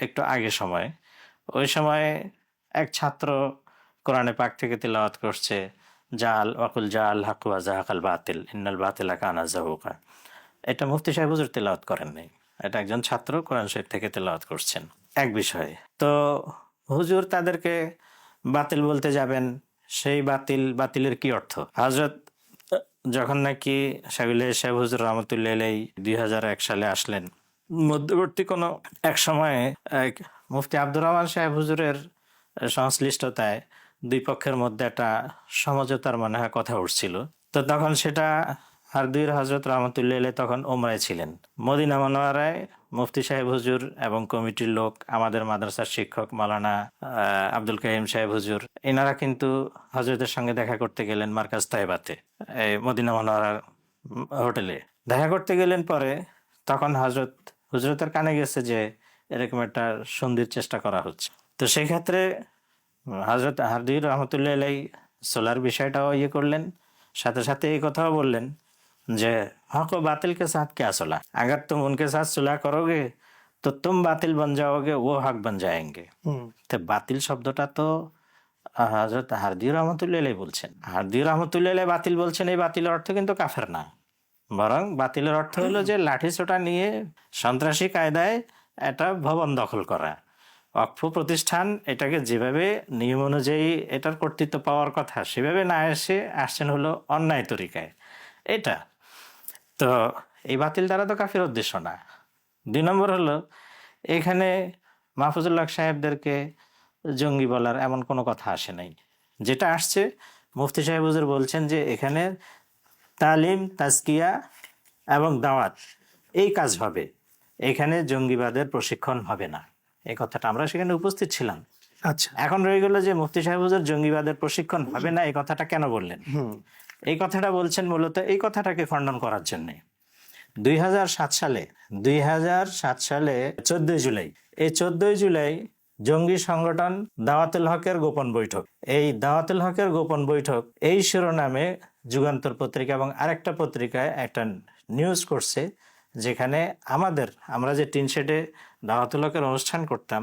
একটু আগে সময়। ওই সময় এক ছাত্র কোরআনে পাক থেকে তিলাওয়াত করছে, জাল ওয়াকুল জাল হাক ওয়া জাহাকাল বাতিল ইন্নাল বাতিলা কানা যাহুকা। এটা মুফতি সাহেব হুজুর তেলাওয়াত করেন নাই, এটা একজন ছাত্র কোরআন শরীফ থেকে তেলাওয়াত করছেন। এক বিষয় তো হুজুর তাদেরকে বাতিল বলতে যাবেন, সেই বাতিলের কি অর্থ? হযরত যখন নাকি শাইখুল সাহেব হুজুর রহমতুল্লাহ আলাইহি 2001 সালে আসলেন, মধ্যবর্তী কোনো এক সময়ে মুফতি আব্দুর রহমান সাহেব হুজুরের সংশ্লিষ্টতায় দুই পক্ষের মধ্যে একটা সমঝোতার মনে হয় কথা উঠছিল। তো তখন সেটা হারদুইর হযরত রহমতুল্লাহ আলাইহি তখন ওমরায় ছিলেন। মদিনা মুনাওয়ারায় মুফতি সাহেব হুজুর এবং কমিটির লোক, আমাদের মাদ্রাসার শিক্ষক মাওলানা আব্দুল কাইম সাহেব হুজুর, এনারা কিন্তু হযরতের সঙ্গে দেখা করতে গেলেন মার্কাজ তাইবাতে, এই মদিনা মুনাওয়ারার হোটেলে দেখা করতে গেলেন। পরে তখন হুজরতের কানে গেছে যে এরকম একটা সন্ধির চেষ্টা করা হচ্ছে। তো সেই ক্ষেত্রে হযরত হারদুইর রহমতুল্লাহ আলাইহি সোলার বিষয়টাও করলেন, সাথে সাথে এই কথাও বললেন যে हक व बातिल के साथ क्या सुलह, अगर तुम उनके साथ सुलह करोगे तो तुम बातिल बन जाओगे, वो हक बन जाएंगे। তো বাতিল শব্দটা তো হযরত হারদুই রহমতুল্লাহ আলাইহি বলছেন। হারদুই রহমতুল্লাহ আলাইহি বাতিল বলছেন, এই বাতিলের অর্থ কিন্তু কাফের না, বরং বাতিলের অর্থ হলো যে লাঠি ছোটা নিয়ে সন্ত্রাসী কায়দায় একটা ভবন দখল করা। ওয়াকফ প্রতিষ্ঠান এটাকে যেভাবে নিয়ম অনুযায়ী এটার কর্তৃত্ব পাওয়ার কথা সেভাবে না এসে আসছেন হলো অন্যায় তরিকায়। এটা তো এই বাতিল দ্বারা তো কাফির উদ্দেশ্য না। 2 নম্বর হলো, এখানে মাহফুজুল হক সাহেবদেরকে জঙ্গি বলার এমন কোনো কথা আসে নাই। যেটা আসছে, মুফতি সাহেব হুজুর বলছেন যে এখানে তালিম, তাজকিয়া এবং দাওয়াত এই কাজ হবে, এখানে জঙ্গিবাদের প্রশিক্ষণ হবে না। এই কথাটা আমরা সেখানে উপস্থিত ছিলাম। আচ্ছা, এখন রয়ে গেল যে মুফতি সাহেব হুজুর জঙ্গিবাদের প্রশিক্ষণ হবে না, এই কথাটা কেন বললেন? এই কথাটা বলছেন মূলত এই কথাটাকে খণ্ডন করার জন্য। 2007 সালে 14 জুলাই, এই 14 জুলাই জঙ্গি সংগঠন দাওয়াতুল হকের গোপন বৈঠক, এই দাওয়াতুল হকের গোপন বৈঠক এই শিরোনামে যুগান্তর পত্রিকা এবং আরেকটা পত্রিকায় একটা নিউজ করছে, যেখানে আমরা যে টিন শেডে দাওয়াতুল হকের অনুষ্ঠান করতাম,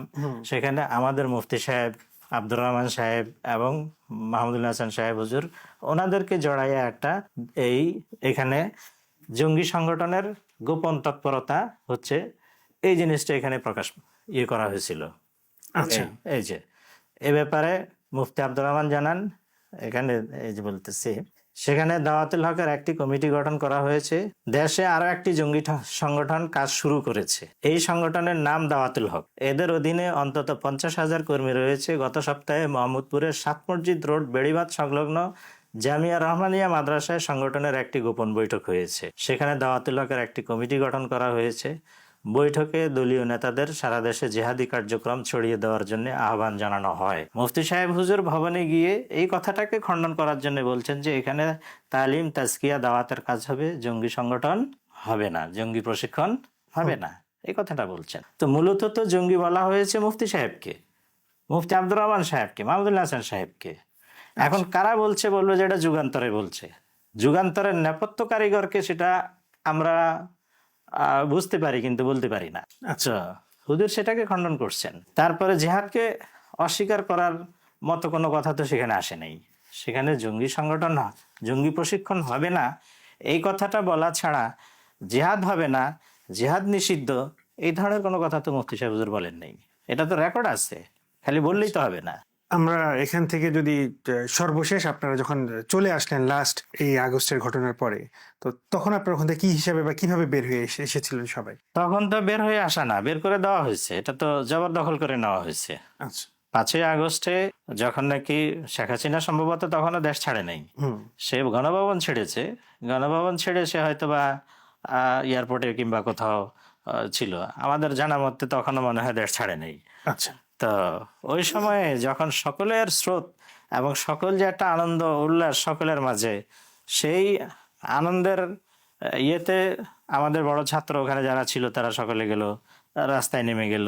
সেখানে আমাদের মুফতি সাহেব, আব্দুর রহমান সাহেব এবং মাহমুদুল হাসান সাহেব হুজুর, ওনাদেরকে জড়াইয়া একটা এখানে জঙ্গি সংগঠনের গোপন তৎপরতা হচ্ছে এই জিনিসটা এখানে করা হয়েছিল। আচ্ছা, এই যে এ ব্যাপারে মুফতি আব্দুর রহমান জানান, এখানে এই যে বলতেছি, সেখানে দাওয়াতুল হকের একটি কমিটি গঠন করা হয়েছে। দেশে আরো একটি জঙ্গি সংগঠন কাজ শুরু করেছে। এই সংগঠনের নাম দাওয়াতুল হক। এদের অধীনে অন্তত 50,000 কর্মী রয়েছে। গত সপ্তাহে মোহাম্মদপুরের 7 মসজিদ রোড বেড়িবাঁধ সংলগ্ন জামিয়া রহমানিয়া মাদ্রাসায় সংগঠনের একটি গোপন বৈঠক হয়েছে। সেখানে দাওয়াতুল হকের একটি কমিটি গঠন করা হয়েছে। বৈঠকে দলীয় নেতাদের সারা দেশে জিহাদি কার্যক্রম ছড়িয়ে দেওয়ার জন্য আহ্বান জানানো হয়। মুফতি সাহেব হুজুর ভবনে গিয়ে এই কথাটাকে খণ্ডন করার জন্য বলছেন যে এখানে তালিম, তাজকিয়া, দাওয়াতের কাজ হবে, জঙ্গি সংগঠন হবে না, জঙ্গি প্রশিক্ষণ হবে না, এই কথাটা বলছেন। তো মূলত তো জঙ্গি বলা হয়েছে মুফতি সাহেবকে, মুফতি আব্দুর রহমান সাহেবকে, মাহমুদুল হাসান সাহেবকে। এখন কারা বলবে যে এটা যুগান্তরে বলছে, যুগান্তরের নেপথ্য কারিগরকে সেটা আমরা বুঝতে পারি কিন্তু বলতে পারি না। আচ্ছা, হুজুর সেটাকে খণ্ডন করছেন। তারপরে জিহাদকে অস্বীকার করার মতো কোনো কথা তো সেখানে আসে নাই। সেখানে জঙ্গি সংগঠন না, জঙ্গি প্রশিক্ষণ হবে না, এই কথাটা বলা ছাড়া জিহাদ হবে না, জিহাদ নিষিদ্ধ, এই ধরনের কোনো কথা তো মুফতি সাহেব হুজুর বলেন নাই। এটা তো রেকর্ড আছে, খালি বললেই তো হবে না। আমরা এখান থেকে যদি সর্বশেষ আপনারা যখন চলে আসলেন লাস্ট এই আগস্টের ঘটনার পরে, তো তখন আপনার ওখান থেকে কি হিসাবে বা কিভাবে বের হয়ে এসেছিলেন সবাই? তখন তো বের হয়ে আসা না, বের করে দেওয়া হয়েছে, এটা তো জবরদখল করে নেওয়া হয়েছে। আচ্ছা, 5ই আগস্টে যখন নাকি শেখ হাসিনা সম্ভবত তখনও দেশ ছাড়ে নাই, সে গণভবন ছেড়েছে। গণভবন ছেড়ে সে হয়তো বা এয়ারপোর্টে কিংবা কোথাও ছিল, আমাদের জানা মতে তখনও মনে হয় দেশ ছাড়ে নাই। আচ্ছা, তো ওই সময়ে যখন সকলের স্রোত এবং সকল যে একটা আনন্দ উল্লাস সকলের মাঝে, সেই আনন্দের ইয়েতে আমাদের বড় ছাত্র ওখানে যারা ছিল তারা সকলে গেল, রাস্তায় নেমে গেল।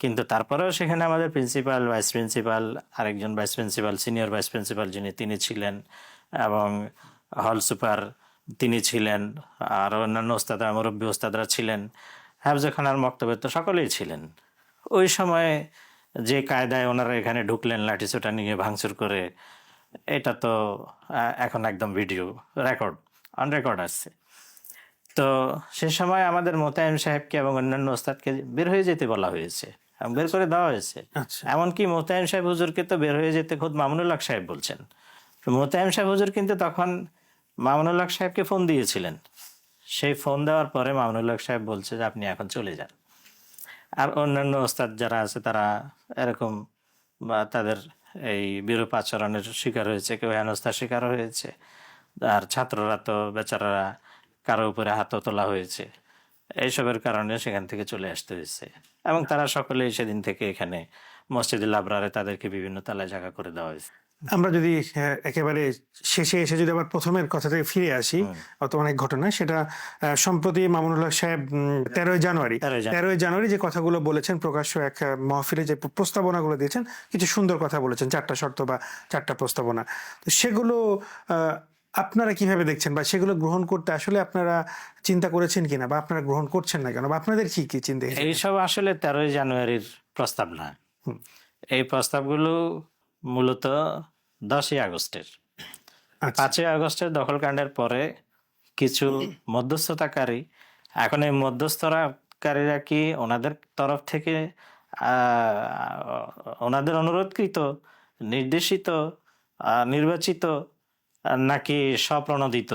কিন্তু তারপরেও সেখানে আমাদের প্রিন্সিপাল, ভাইস প্রিন্সিপাল, আরেকজন vice principal, senior vice principal তিনি ছিলেন, এবং হল সুপার তিনি ছিলেন, আর অন্যান্য ওস্তাদরা, মুরব্বী ওস্তাদরা ছিলেন, হাফজখানার মক্তবে তো সকলেই ছিলেন। ওই সময়ে যে কায়দায় ওনারা এখানে ঢুকলেন লাঠিসোঁটা নিয়ে ভাঙচুর করে, এটা তো এখন একদম ভিডিও রেকর্ড, অন রেকর্ড আছে। তো সে সময় আমাদের মোতায়েম সাহেবকে এবং অন্যান্য ওস্তাদকে বের হয়ে যেতে বলা হয়েছে, বের করে দেওয়া হয়েছে। এমনকি মোতায়েম সাহেব হুজুরকে তো বের হয়ে যেতে খোদ মামুনুল হক সাহেব বলছেন। মোতায়েম সাহেব হুজুর কিন্তু তখন মামুনুল হক সাহেবকে ফোন দিয়েছিলেন। সেই ফোন দেওয়ার পরে মামুনুল হক সাহেব বলছে যে আপনি এখন চলে যান। আর অন্যান্য ওস্তাদ যারা আছে তারা এরকম বা তাদের এই বিরূপ আচরণের শিকার হয়েছে, কেউ হেনস্থার শিকার হয়েছে। আর ছাত্ররা তো বেচারারা কারো উপরে হাতও তোলা হয়েছে, এইসবের কারণে সেখান থেকে চলে আসতে হয়েছে। এবং তারা সকলেই সেদিন থেকে এখানে মসজিদুল আবরারে তাদেরকে বিভিন্ন তালায় জায়গা করে দেওয়া হয়েছে। আমরা যদি একেবারে শেষে এসে যদি আবার প্রথমের কথা থেকে ফিরে আসি, অত অনেক ঘটনা, সেটা সম্প্রতি মামুনুল হক সাহেব 13ই জানুয়ারি যে কথাগুলো বলেছেন, প্রকাশ্য এক মাহফিলে যে প্রস্তাবনাগুলো দিয়েছেন, কিছু সুন্দর কথা বলেছেন, 4টা শর্ত বা 4টা প্রস্তাবনা। তো সেগুলো আপনারা কিভাবে দেখছেন, বা সেগুলো গ্রহণ করতে আসলে আপনারা চিন্তা করেছেন কিনা, বা আপনারা গ্রহণ করছেন না কেন, বা আপনাদের কি কি চিন্তা? এইসব আসলে 13ই জানুয়ারির প্রস্তাব না, এই প্রস্তাবগুলো মূলত 10ই আগস্টের। 5ই আগস্টের দখলকাণ্ডের পরে কিছু মধ্যস্থতাকারী, এখন এই মধ্যস্থতাকারীরা কি ওনাদের তরফ থেকে ওনাদের অনুরোধকৃত, নির্দেশিত, নির্বাচিত নাকি স্বপ্রণোদিত,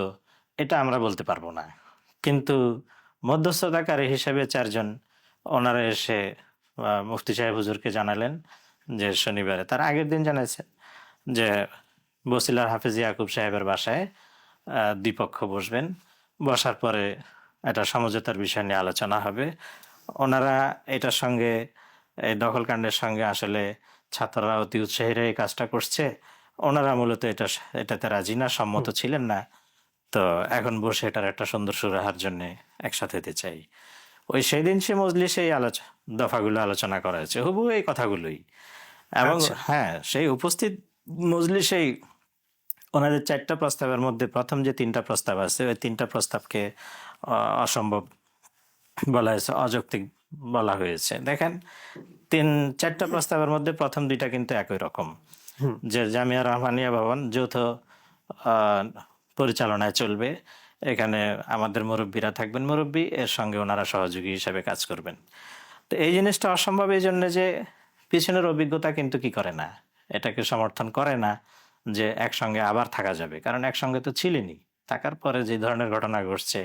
এটা আমরা বলতে পারবো না। কিন্তু মধ্যস্থতাকারী হিসেবে 4 জন ওনারা এসে মুফতি সাহেব হুজুরকে জানালেন যে শনিবারে, তার আগের দিন জানাইছেন যে বসিলার হাফেজ ইয়াকুব সাহেবের বাসায় দ্বিপক্ষ বসবেন, বসার পরে এটা সমঝোতার বিষয় নিয়ে আলোচনা হবে। ওনারা এটার সঙ্গে, এই দখলকাণ্ডের সঙ্গে আসলে ছাত্ররা অতি উৎসাহীরা এই কাজটা করছে, ওনারা মূলত এটাতে রাজি না, সম্মত ছিলেন না। তো এখন বসে এটার একটা সুন্দর সুরাহার জন্য একসাথে হতে চাই। ওই সেদিন সে মজলিসে এই দফাগুলো আলোচনা করা হয়েছে, হুবহু এই কথাগুলোই। এবং হ্যাঁ, সেই উপস্থিত মজলিসেই ওনাদের 4টা প্রস্তাবের মধ্যে প্রথম যে 3টা প্রস্তাব আছে ওই 3টা প্রস্তাবকে অসম্ভব বলা হয়েছে, অযৌক্তিক বলা হয়েছে। দেখেন 4টা প্রস্তাবের মধ্যে প্রথম 2টা কিন্তু একই রকম, যে জামিয়া রহমানিয়া ভবন যৌথ আহ, পরিচালনায় চলবে, এখানে আমাদের মুরব্বীরা থাকবেন মুরব্বী, এর সঙ্গে ওনারা সহযোগী হিসেবে কাজ করবেন। তো এই জিনিসটা অসম্ভব এই জন্য যে পিছনের অভিজ্ঞতা কিন্তু কি করে না, এটাকে সমর্থন করে না যে একসঙ্গে আবার থাকা যাবে, কারণ একসঙ্গে তো ছিলেনই, থাকার পরে যে ধরনের ঘটনা ঘটছে,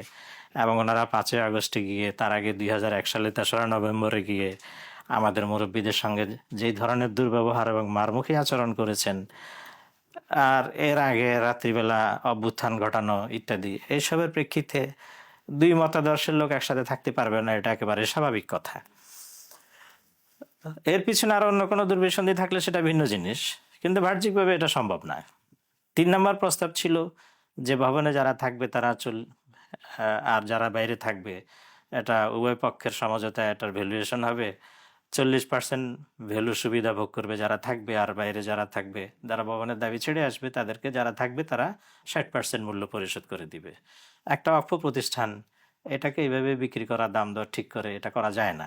এবং ওনারা 5ই আগস্টে গিয়ে, তার আগে 2001 সালে 3রা নভেম্বরে গিয়ে আমাদের মুরব্বীদের সঙ্গে যেই ধরনের দুর্ব্যবহার এবং মারমুখী আচরণ করেছেন, আর এর আগে রাত্রিবেলা অভ্যুত্থান ঘটানো ইত্যাদি, এইসবের প্রেক্ষিতে দুই মতাদর্শের লোক একসাথে থাকতে পারবে না, এটা একেবারে স্বাভাবিক কথা। এর পিছনে আরো অন্য কোনো দুর্বিসন্ধি থাকলে সেটা ভিন্ন জিনিস, কিন্তু বাহ্যিকভাবে এটা সম্ভব না। 3 নম্বর প্রস্তাব ছিল যে ভবনে যারা থাকবে তারা আর যারা বাইরে থাকবে, এটা উভয় পক্ষের সমঝোতায় এটার ভ্যালুয়েশন হবে, 40% ভ্যালু সুবিধা ভোগ করবে যারা থাকবে, আর বাইরে যারা থাকবে, যারা ভবনের দাবি ছেড়ে আসবে তাদেরকে, যারা থাকবে তারা 60% মূল্য পরিশোধ করে দিবে। একটা অক্ষ প্রতিষ্ঠান এটাকে এইভাবে বিক্রি করা, দাম দর ঠিক করে এটা করা যায় না।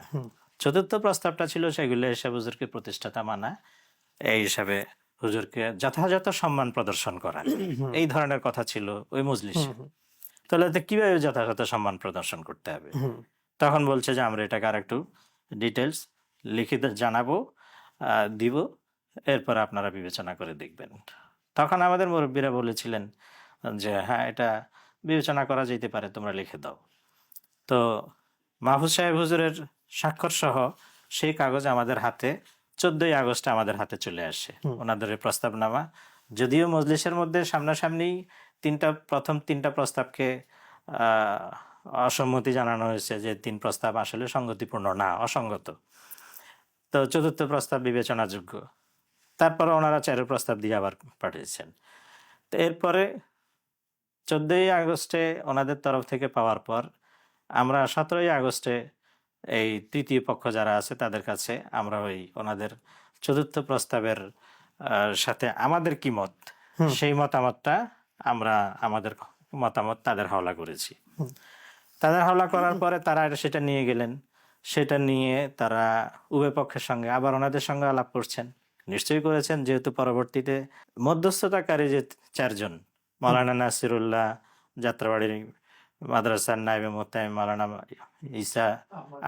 চতুর্থ প্রস্তাবটা ছিল সেগুলো হিসাবে হুজুরকে প্রতিষ্ঠাতা মানা, এই হিসাবে হুজুরকে যথাযথ সম্মান প্রদর্শন করা, এই ধরনের কথা ছিল ওই মজলিসে। তাহলে তো কিভাবে যথাযথ সম্মান প্রদর্শন করতে হবে? তখন বলছে যে আমরা এটাকে আর একটু ডিটেলস লিখিত জানাবো, দিব, এরপর আপনারা বিবেচনা করে দেখবেন। তখন আমাদের মুরব্বীরা বলেছিলেন যে হ্যাঁ, এটা বিবেচনা করা যেতে পারে, তোমরা লিখে দাও। তো মাহফুজ সাহেব হুজুরের স্বাক্ষর সহ সেই কাগজ আমাদের হাতে 14ই আগস্টে আমাদের হাতে চলে আসে, ওনাদের এই প্রস্তাবনামা। যদিও মজলিসের মধ্যে সামনাসামনি প্রথম 3টা প্রস্তাবকে অসম্মতি জানানো হয়েছে, যে 3 প্রস্তাব আসলে সঙ্গতিপূর্ণ না, অসঙ্গত। তো চতুর্থ প্রস্তাব বিবেচনাযোগ্য, তারপরে ওনারা 4 প্রস্তাব দিয়ে আবার পাঠিয়েছেন। তো এরপরে 14ই আগস্টে ওনাদের তরফ থেকে পাওয়ার পর আমরা 17ই আগস্টে এই তৃতীয় পক্ষ যারা আছে তাদের কাছে আমরা ওই ওনাদের চতুর্থ প্রস্তাবের সাথে আমাদের কি মত, সেই মতামতটা আমরা আমাদের মতামত তাদের হাওলা করেছি। তাদের হাওলা করার পরে তারা সেটা নিয়ে গেলেন, সেটা নিয়ে তারা উভয় পক্ষের সঙ্গে আবার ওনাদের সঙ্গে আলাপ করছেন, নিশ্চয়ই করেছেন, যেহেতু পরবর্তীতে মধ্যস্থতাকারী যে 4 জন, মাওলানা নাসিরুল্লাহ যাত্রাবাড়ির মাদ্রাসার নায়েবে মুহতামিম মাওলানা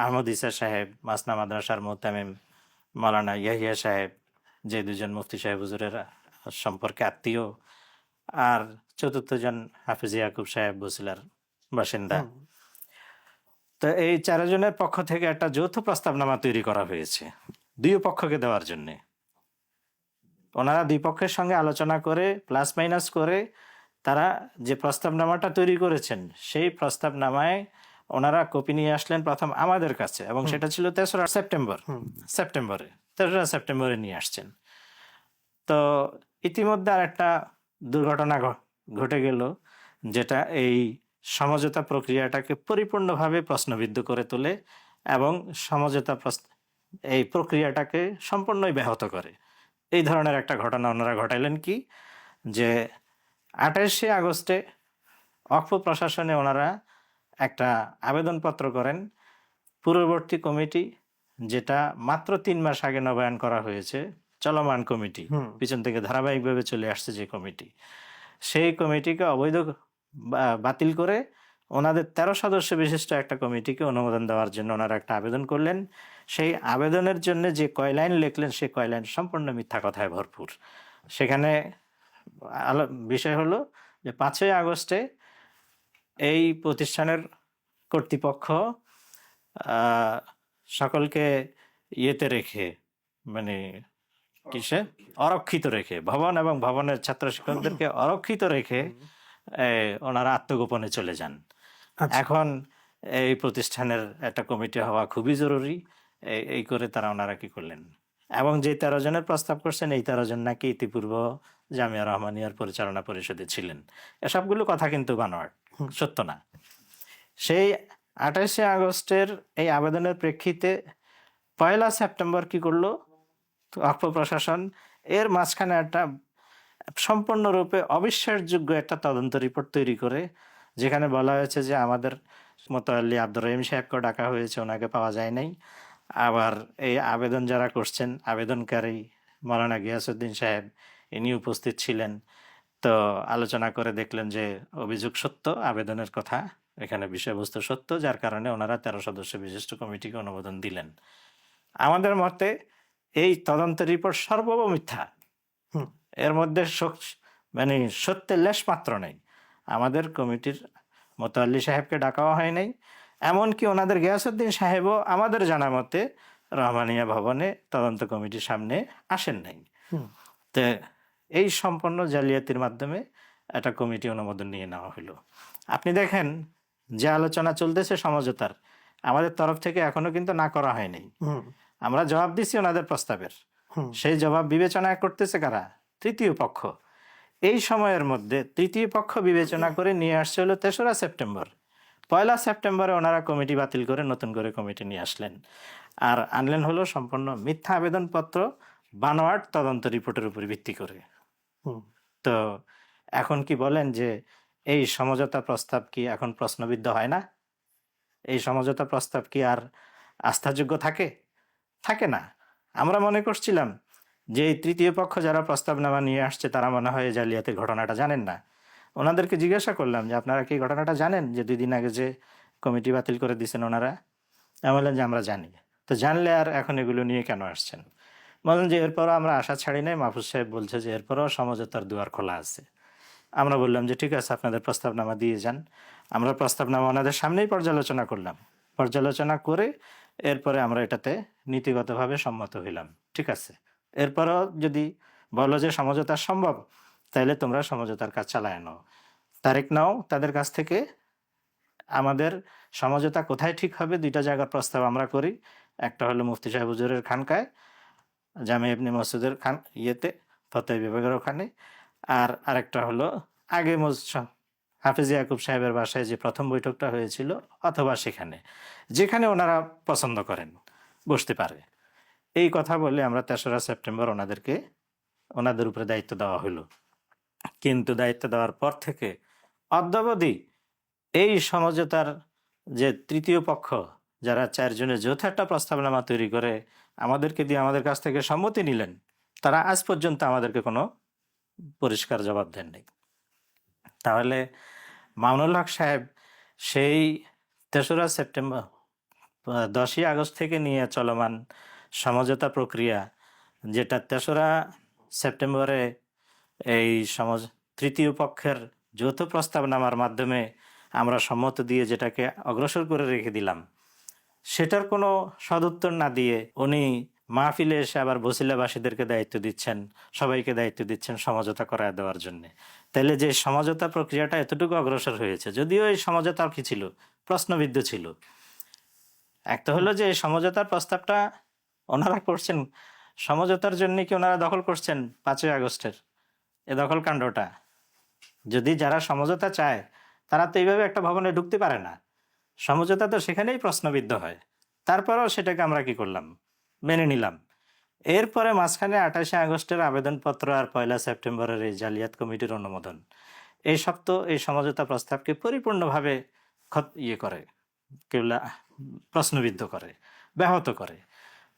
আহমদ ঈসা সাহেব, মাসনা মাদ্রাসার মুহতামিম মাওলানা ইয়াহিয়া সাহেব, যে 2 জন মুফতি সাহেব হুজুরের সম্পর্কে আত্মীয়, আর চতুর্থ জন হাফিজ ইয়াকুব সাহেব বসিলার বাসিন্দা। তো এই 4 জনের পক্ষ থেকে একটা যৌথ প্রস্তাবনামা তৈরি করা হয়েছে 2 পক্ষকে দেওয়ার জন্য। ওনারা 2 পক্ষের সঙ্গে আলোচনা করে প্লাস মাইনাস করে তারা যে প্রস্তাবনামাটা তৈরি করেছেন, সেই প্রস্তাবনামায় ওনারা কপি নিয়ে আসলেন প্রথম আমাদের কাছে, এবং সেটা ছিল 3রা সেপ্টেম্বরে নিয়ে আসছেন। তো ইতিমধ্যে আর একটা দুর্ঘটনা ঘটে গেল, যেটা এই সমঝোতা প্রক্রিয়াটাকে পরিপূর্ণভাবে প্রশ্নবিদ্ধ করে তোলে এবং এই প্রক্রিয়াটাকে সম্পূর্ণই ব্যাহত করে। এই ধরনের একটা ঘটনা ওনারা ঘটাইলেন কি, যে 28শে আগস্টে ওয়াকফ প্রশাসনে ওনারা একটা আবেদনপত্র করেন, পূর্ববর্তী কমিটি, যেটা মাত্র 3 মাস আগে নবায়ন করা হয়েছে, চলমান কমিটি, পিছন থেকে ধারাবাহিকভাবে চলে আসছে যে কমিটি, সেই কমিটিকে অবৈধ বাতিল করে ওনাদের 13 সদস্য বিশিষ্ট একটা কমিটিকে অনুমোদন দেওয়ার জন্য ওনারা একটা আবেদন করলেন। সেই আবেদনের জন্য যে কয় লাইন লিখলেন, সেই কয় লাইন সম্পূর্ণ মিথ্যা কথায় ভরপুর। সেখানে বিষয় হলো যে 5ই আগস্টে এই প্রতিষ্ঠানের কর্তৃপক্ষ সকলকে ইয়েতে রেখে, মানে কিসে অরক্ষিত রেখে, ভবন এবং ভবনের ছাত্র শিক্ষকদেরকে অরক্ষিত রেখে ওনারা আত্মগোপনে চলে যান। এখন এই প্রতিষ্ঠানের একটা কমিটি হওয়া খুবই জরুরি, এই করে তারা ওনারা কি করলেন, এবং যে 13 জনের প্রস্তাব করছেন, এই 13 জন নাকি ইতিপূর্ব জামিয়া রহমানিয়ার পরিচালনা পরিষদে ছিলেন। এসবগুলো কথা কিন্তু বানোয়াট, সত্য না। সেই 28শে আগস্টের এই আবেদনের প্রেক্ষিতে 1 সেপ্টেম্বর কি করলো ওয়াকফ প্রশাসন, এর মাঝখানে একটা সম্পূর্ণরূপে অবিশ্বাসযোগ্য একটা তদন্ত রিপোর্ট তৈরি করে, যেখানে বলা হয়েছে যে আমাদের মোতাল্লি আব্দুর রহিম সাহেবকে ডাকা হয়েছে, ওনাকে পাওয়া যায় নাই। আবার এই আবেদন যারা করছেন, আবেদনকারী মাওলানা গিয়াসউদ্দিন সাহেব, ইনি উপস্থিত ছিলেন। তো আলোচনা করে দেখলেন যে অভিযোগ সত্য, আবেদনের কথা, এখানে বিষয়বস্তু সত্য, যার কারণে ওনারা 13 সদস্য বিশিষ্ট কমিটিকে অনুমোদন দিলেন। আমাদের মতে এই তদন্ত রিপোর্ট সর্বব মিথ্যা। হুম। এর মধ্যে মানে সত্যের লেশ মাত্র নেই। আমাদের কমিটির মোতাল্লি সাহেবকে ডাকাও হয় নাই, এমনকি ওনাদের গিয়াসউদ্দিন সাহেবও আমাদের জানা মতে রহমানিয়া ভবনে তদন্ত কমিটির সামনে আসেন নাই। হুম। তো এই সম্পন্ন জালিয়াতির মাধ্যমে একটা কমিটি অনুমোদন নিয়ে নেওয়া হলো। আপনি দেখেন যে আলোচনা চলতেছে সমঝোতার, আমাদের তরফ থেকে এখনো কিন্তু না করা হয়নি। হুম। আমরা জবাব দিচ্ছি ওনাদের প্রস্তাবের, হুম। সেই জবাব বিবেচনা করতেছে কারা? তৃতীয় পক্ষ। এই সময়ের মধ্যে তৃতীয় পক্ষ বিবেচনা করে নিয়ে আসছে হলো 3রা সেপ্টেম্বর। 1লা সেপ্টেম্বরে ওনারা কমিটি বাতিল করে নতুন করে কমিটি নিয়ে আসলেন, আর আনলেন হলো সম্পূর্ণ মিথ্যা আবেদনপত্র, বানোয়াট তদন্ত রিপোর্টের উপর ভিত্তি করে। হুম। তো এখন কি বলেন যে এই সমঝোতা প্রস্তাব কি এখন প্রশ্নবিদ্ধ হয় না? এই সমঝোতা প্রস্তাব কি আর আস্থাযোগ্য থাকে? থাকে না। আমরা মনে করছিলাম যে এই তৃতীয় পক্ষ যারা প্রস্তাবনামা নিয়ে আসছে তারা মনে হয় এই জালিয়াতির ঘটনাটা জানেন না। ওনাদেরকে জিজ্ঞাসা করলাম যে আপনারা কি এই ঘটনাটা জানেন, যে 2 দিন আগে যে কমিটি বাতিল করে দিয়েছেন ওনারা? আমি বললেন যে আমরা জানি। তো জানলে আর এখন এগুলো নিয়ে কেন আসছেন? বললেন যে এরপরও আমরা আশা ছাড়ি নাই, মাহফুজ সাহেব বলছে যে এরপরও সমঝোতার দুয়ার খোলা আছে। আমরা বললাম যে ঠিক আছে, আপনাদের প্রস্তাবনামা দিয়ে যান। আমরা প্রস্তাবনামা ওনাদের সামনেই পর্যালোচনা করলাম। পর্যালোচনা করে এরপরে আমরা এটাতে নীতিগতভাবে সম্মত হইলাম। ঠিক আছে, এরপরও যদি বলো যে সমঝোতা সম্ভব, তাহলে তোমরা সমঝোতার কাজ চালায় নাও, তারিখ নাও তাদের কাছ থেকে। আমাদের সমঝোতা কোথায় ঠিক হবে, 2টা জায়গার প্রস্তাব আমরা করি। একটা হলো মুফতি সাহেব হুজুরের খানকায়, জামে ইবনে মসুদের ইয়েতে, ফতোয়া বিভাগের ওখানে। আর আরেকটা হলো আগে হাফেজ ইয়াকুব সাহেবের বাসায় যে প্রথম বৈঠকটা হয়েছিল, অথবা সেখানে, যেখানে ওনারা পছন্দ করেন বসতে পারে। এই কথা বলে আমরা 3রা সেপ্টেম্বর ওনাদের উপরে দায়িত্ব দেওয়া হলো। কিন্তু দায়িত্ব দেওয়ার পর থেকে অদ্যাবধি এই সমঝোতার যে তৃতীয় পক্ষ, যারা 4 জনের যৌথ একটা প্রস্তাবনামা তৈরি করে আমাদেরকে দিয়ে আমাদের কাছ থেকে সম্মতি নিলেন, তারা আজ পর্যন্ত আমাদেরকে কোনো পরিষ্কার জবাব দেননি। তাহলে মামুনুল হক সাহেব সেই 3রা সেপ্টেম্বর 10ই আগস্ট থেকে নিয়ে চলমান সমঝোতা প্রক্রিয়া, যেটা 3রা সেপ্টেম্বরে এই তৃতীয় পক্ষের যৌথ প্রস্তাবনামার মাধ্যমে আমরা সম্মত দিয়ে যেটাকে অগ্রসর করে রেখে দিলাম, সেটার কোনো সদুত্তর না দিয়ে উনি মাহফিলে এসে আবার বসিলাবাসীদেরকে দায়িত্ব দিচ্ছেন, সবাইকে দায়িত্ব দিচ্ছেন সমঝোতা করায় দেওয়ার জন্য। তাইলে যে সমঝোতা প্রক্রিয়াটা এতটুকু অগ্রসর হয়েছে, যদিও এই সমঝোতা কি ছিল, প্রশ্নবিদ্ধ ছিল। একটা হলো যে এই সমঝোতার প্রস্তাবটা ওনারা করছেন, সমঝোতার জন্য কি ওনারা দখল করছেন 5ই আগস্টের এ দখল কাণ্ডটা? যদি যারা সমঝোতা চায় তারা তো এইভাবে একটা ভবনে ঢুকতে পারে না, সমঝোতা তো সেখানেই প্রশ্নবিদ্ধ হয়। তারপরেও সেটাকে আমরা কি করলাম, মেনে নিলাম। এরপরে মাঝখানে 28শে আগস্টের আবেদনপত্র আর 1লা সেপ্টেম্বরের এই জালিয়াত কমিটির অনুমোদন, এই সব তো এই সমঝোতা প্রস্তাবকে পরিপূর্ণভাবে করে, কেবলা প্রশ্নবিদ্ধ করে, ব্যাহত করে।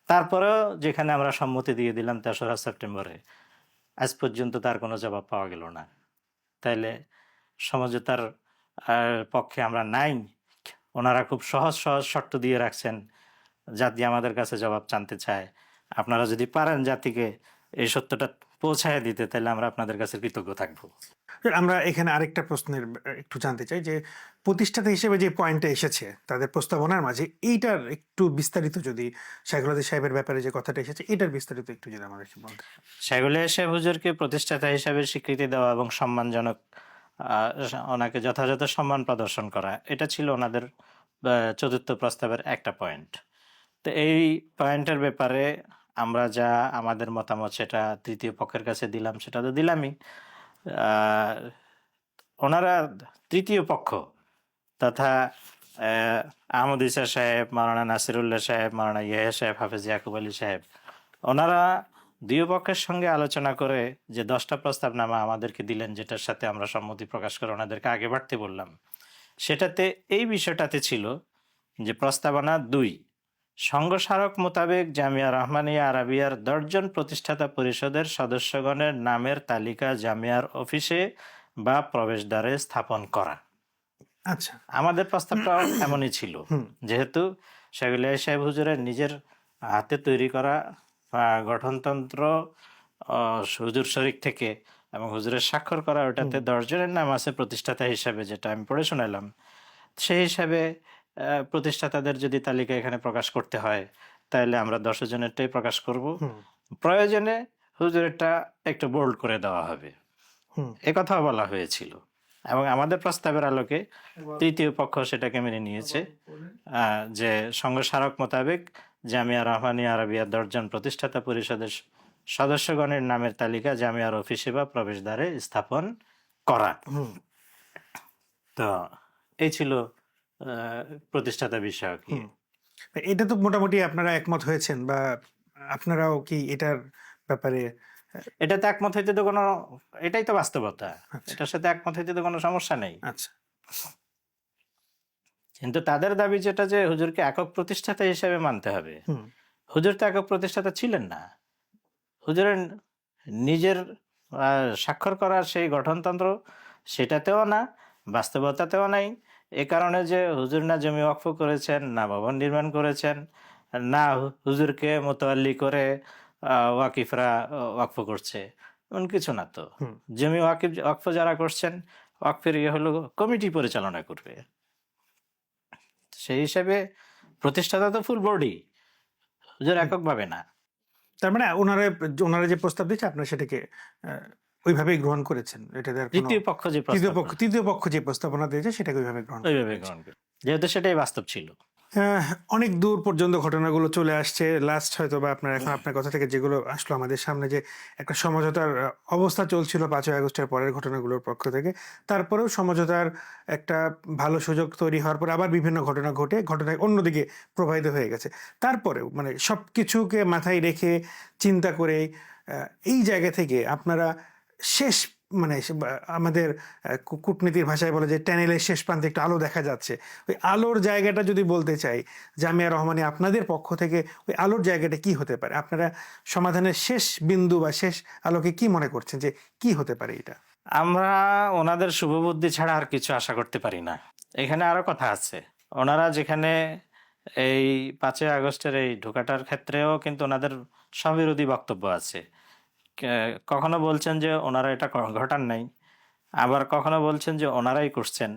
তারপরেও যেখানে আমরা সম্মতি দিয়ে দিলাম 3রা সেপ্টেম্বরে, আজ পর্যন্ত তার কোনো জবাব পাওয়া গেল না। তাইলে সমঝোতার পক্ষে আমরা নাই। ওনারা খুব সহজ সহজ শর্ত দিয়ে রাখছেন, জাতি আমাদের কাছে জবাব জানতে চায়। আপনারা যদি পারেন জাতিকে এই সত্যটা পৌঁছায় দিতে, তাহলে আমরা আপনাদের কাছে কৃতজ্ঞ থাকবো। আমরা এখানে আরেকটা প্রশ্নের একটু জানতে চাই যে প্রতিষ্ঠাতা হিসেবে যে পয়েন্টটা এসেছে তাদের প্রস্তাবনার মাঝে, এইটার একটু বিস্তারিত যদি শাইখুল হাদিস সাহেবের ব্যাপারে যে কথাটা এসেছে এটার বিস্তারিত একটু যদি আমরা একটু বলতে। শাইখুল হাদিস সাহেব হুজুরকে প্রতিষ্ঠাতা হিসাবে স্বীকৃতি দেওয়া এবং সম্মানজনক ওনাকে যথাযথ সম্মান প্রদর্শন করা, এটা ছিল ওনাদের 4র্থ প্রস্তাবের একটা পয়েন্ট। তো এই পয়েন্টের ব্যাপারে আমরা যা আমাদের মতামত সেটা তৃতীয় পক্ষের কাছে দিলাম, সেটা তো দিলামই। ওনারা তৃতীয় পক্ষ তথা আহমদ ইসা সাহেব, মাওলানা নাসিরুল্লাহ সাহেব, মাওলানা ইয়াহিয়া সাহেব, হাফেজ ইয়াকুব আলী সাহেব, ওনারা দুই পক্ষের সঙ্গে আলোচনা করে যে 10টা প্রস্তাবনামা আমাদেরকে দিলেন, যেটার সাথে আমরা সম্মতি প্রকাশ করে ওনাদেরকে আগে বাড়তে বললাম, সেটাতে এই বিষয়টাতে ছিল যে প্রস্তাবনা 2, সংঘ স্মারক মোতাবেক জামিয়া রহমানিয়া আরাবিয়ার 10 জন প্রতিষ্ঠাতা পরিষদের সদস্যগণের নামের তালিকা জামিয়ার অফিসে বা প্রবেশদ্বারে স্থাপন করা। আচ্ছা। আমাদের প্রস্তাবটাও এমনই ছিল, হুম। যেহেতু শাহুল সাহেব হুজুরের নিজের হাতে তৈরি করা গঠনতন্ত্র হুজুর শরীক থেকে এবং হুজুরের স্বাক্ষর করা, ওটাতে 10 জনের নাম আছে প্রতিষ্ঠাতা হিসাবে, যেটা আমি পড়ে শোনালাম। সেই হিসাবে প্রতিষ্ঠাতাদের যদি তালিকা এখানে প্রকাশ করতে হয়, তাহলে আমরা 10 জনেরটাই প্রকাশ করব। হুম। প্রয়োজনে হুজুরেরটা একটু বোল্ড করে দেওয়া হবে, হুম। একথাও বলা হয়েছিল। এবং আমাদের প্রস্তাবের আলোকে তৃতীয় পক্ষ সেটাকে মেনে নিয়েছে, যে সংঘ স্মারক মোতাবেক জামিয়া রহমানিয়া আরাবিয়ার 10 জন প্রতিষ্ঠাতা পরিষদের সদস্যগণের নামের তালিকা জামিয়ার অফিসে বা প্রবেশদ্বারে স্থাপন করা। হুম। তো এই ছিল প্রতিষ্ঠাতা বিষয়ক ইয়ে। হুম। এটা তো মোটামুটি আপনারা একমত হয়েছেন, বা আপনারাও কি এটার ব্যাপারে? এটাতে একমত হইতে তো কোনো, এটাই তো বাস্তবতা, আচ্ছা। এটার সাথে একমত হইতে তো কোনো সমস্যা নেই। আচ্ছা। কিন্তু তাদের দাবি যেটা, যে হুজুরকে একক প্রতিষ্ঠাতা হিসেবে মানতে হবে। হুম। হুজুর তো একক প্রতিষ্ঠাতা ছিলেন না। হুজুরের নিজের স্বাক্ষর করার সেই গঠনতন্ত্র, সেটাতেও না, বাস্তবতাতেও নাই। এ কারণে যে হুজুর না জমি ওয়াকফ করেছেন, না ভবন নির্মাণ করেছেন, না হুজুরকে মোতাল্লি করে ওয়াকিফরা ওয়াকফ করছে, এমন কিছু না তো। হুম। জমি ওয়াকফ যারা করছেন, ওয়াকফের ইয়ে হলো কমিটি পরিচালনা করবে। সেই হিসাবে প্রতিষ্ঠাতা তো ফুল বডি, হুজুর এককভাবে না। তার মানে ওনারা যে প্রস্তাব দিচ্ছে আপনারা সেটাকে ওইভাবেই গ্রহণ করেছেন? এটাতে আর কোনো তৃতীয় পক্ষ যে প্রস্তাব, তৃতীয় পক্ষ যে প্রস্তাবনা দিয়েছে সেটাকে ওইভাবে গ্রহণ ওইভাবে করেছেন। গ্রহণ করে, যেহেতু সেটাই বাস্তব ছিল। অনেক দূর পর্যন্ত ঘটনাগুলো চলে আসছে। লাস্ট হয়তো বা আপনার কথা থেকে যেগুলো আসলো আমাদের সামনে, যে একটা সমঝোতার অবস্থা চলছিল 5ই আগস্টের পরের ঘটনাগুলোর পক্ষ থেকে, তারপরেও সমঝোতার একটা ভালো সুযোগ তৈরি হওয়ার পর আবার বিভিন্ন ঘটনা ঘটনায় অন্যদিকে প্রবাহিত হয়ে গেছে। তারপরেও মানে সব কিছুকে মাথায় রেখে চিন্তা করে এই জায়গা থেকে আপনারা শেষ মানে আমাদের কূটনীতির ভাষায় বলে যে টানেলের শেষ প্রান্তে একটু আলো দেখা যাচ্ছে, ওই আলোর জায়গাটা যদি বলতে চাই জামিয়া রহমানিয়া, আপনাদের পক্ষ থেকে ওই আলোর জায়গাটা কি হতে পারে? আপনারা সমাধানের শেষ বিন্দু বা শেষ আলোকে কি মনে করছেন যে কি হতে পারে এটা? আমরা ওনাদের শুভবুদ্ধি ছাড়া আর কিছু আশা করতে পারি না। এখানে আরো কথা আছে। ওনারা যেখানে এই 5ই আগস্টের এই ঢোকাটার ক্ষেত্রেও কিন্তু ওনাদের স্ববিরোধী বক্তব্য আছে। কখনো বলছেন যে ওনারা এটা ঘটান নাই, আবার কখনো বলছেন যে ওনারাই করছেন,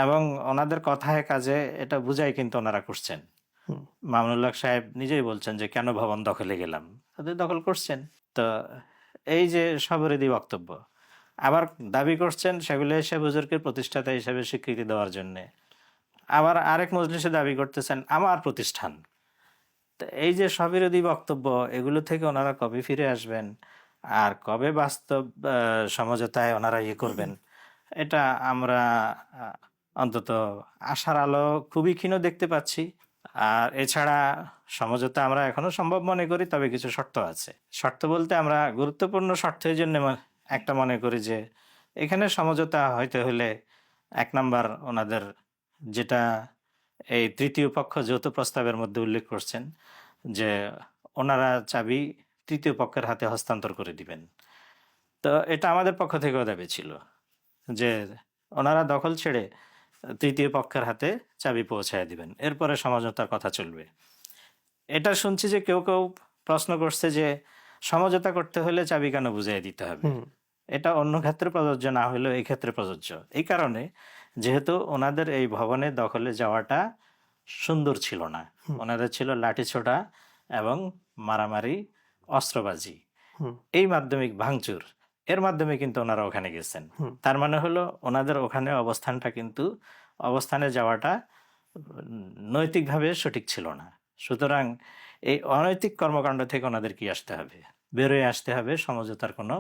এবং ওনাদের কথায় কাজে এটা বুঝাই কিন্তু ওনারা করছেন। মামুনুল হক সাহেব নিজেই বলছেন যে কেন ভবন দখলে গেলাম, তাদের দখল করছেন। তো এই যে স্ববিরোধী বক্তব্য, আবার দাবি করছেন শাহুল সাহেব হুজুরকে প্রতিষ্ঠাতা হিসেবে স্বীকৃতি দেওয়ার জন্য, আবার আরেক মজলিসে দাবি করতেছেন আমার প্রতিষ্ঠান। তো এই যে স্ববিরোধী বক্তব্য, এগুলো থেকে ওনারা কবে ফিরে আসবেন আর কবে বাস্তব সমঝোতায় ওনারা ইয়ে করবেন, এটা আমরা অন্তত আশার আলো খুবই ক্ষীণ দেখতে পাচ্ছি। আর এছাড়া সমঝোতা আমরা এখনো সম্ভব মনে করি, তবে কিছু শর্ত আছে। শর্ত বলতে আমরা গুরুত্বপূর্ণ শর্ত এই জন্য একটা মনে করি যে এখানে সমঝোতা হইতে হলে 1 নাম্বার ওনাদের যেটা এই তৃতীয় পক্ষ যৌথ প্রস্তাবের মধ্যে উল্লেখ করছেন, যে ওনারা চাবি তৃতীয় পক্ষের হাতে হস্তান্তর করে দিবেন। তো এটা আমাদের পক্ষ থেকেও দাবি ছিল যে ওনারা দখল ছেড়ে তৃতীয় পক্ষের হাতে চাবি পৌঁছায় দিবেন, এরপরে সমঝোতার কথা চলবে। এটা শুনছি যে কেউ কেউ প্রশ্ন করছে যে সমঝোতা করতে হলে চাবি কেন বুঝিয়ে দিতে হবে। এটা অন্য ক্ষেত্রে প্রযোজ্য না হলেও এই ক্ষেত্রে প্রযোজ্য। এই কারণে, যেহেতু ওনাদের এই ভবনে দখলে যাওয়াটা সুন্দর ছিল না, ওনাদের ছিল লাঠিছোড়া এবং মারামারি, অস্ত্রবাজি, এই মাধ্যমিক ভাঙচুর, এর মাধ্যমে কিন্তু ওনারা ওখানে গেছেন। তার মানে হলো ওনাদের ওখানে অবস্থানটা কিন্তু, অবস্থানে যাওয়াটা নৈতিকভাবে সঠিক ছিল না। সুতরাং এই অনৈতিক কর্মকাণ্ড থেকে ওনাদের কি আসতে হবে, বেরোয় আসতে হবে। সমঝোতার কোনো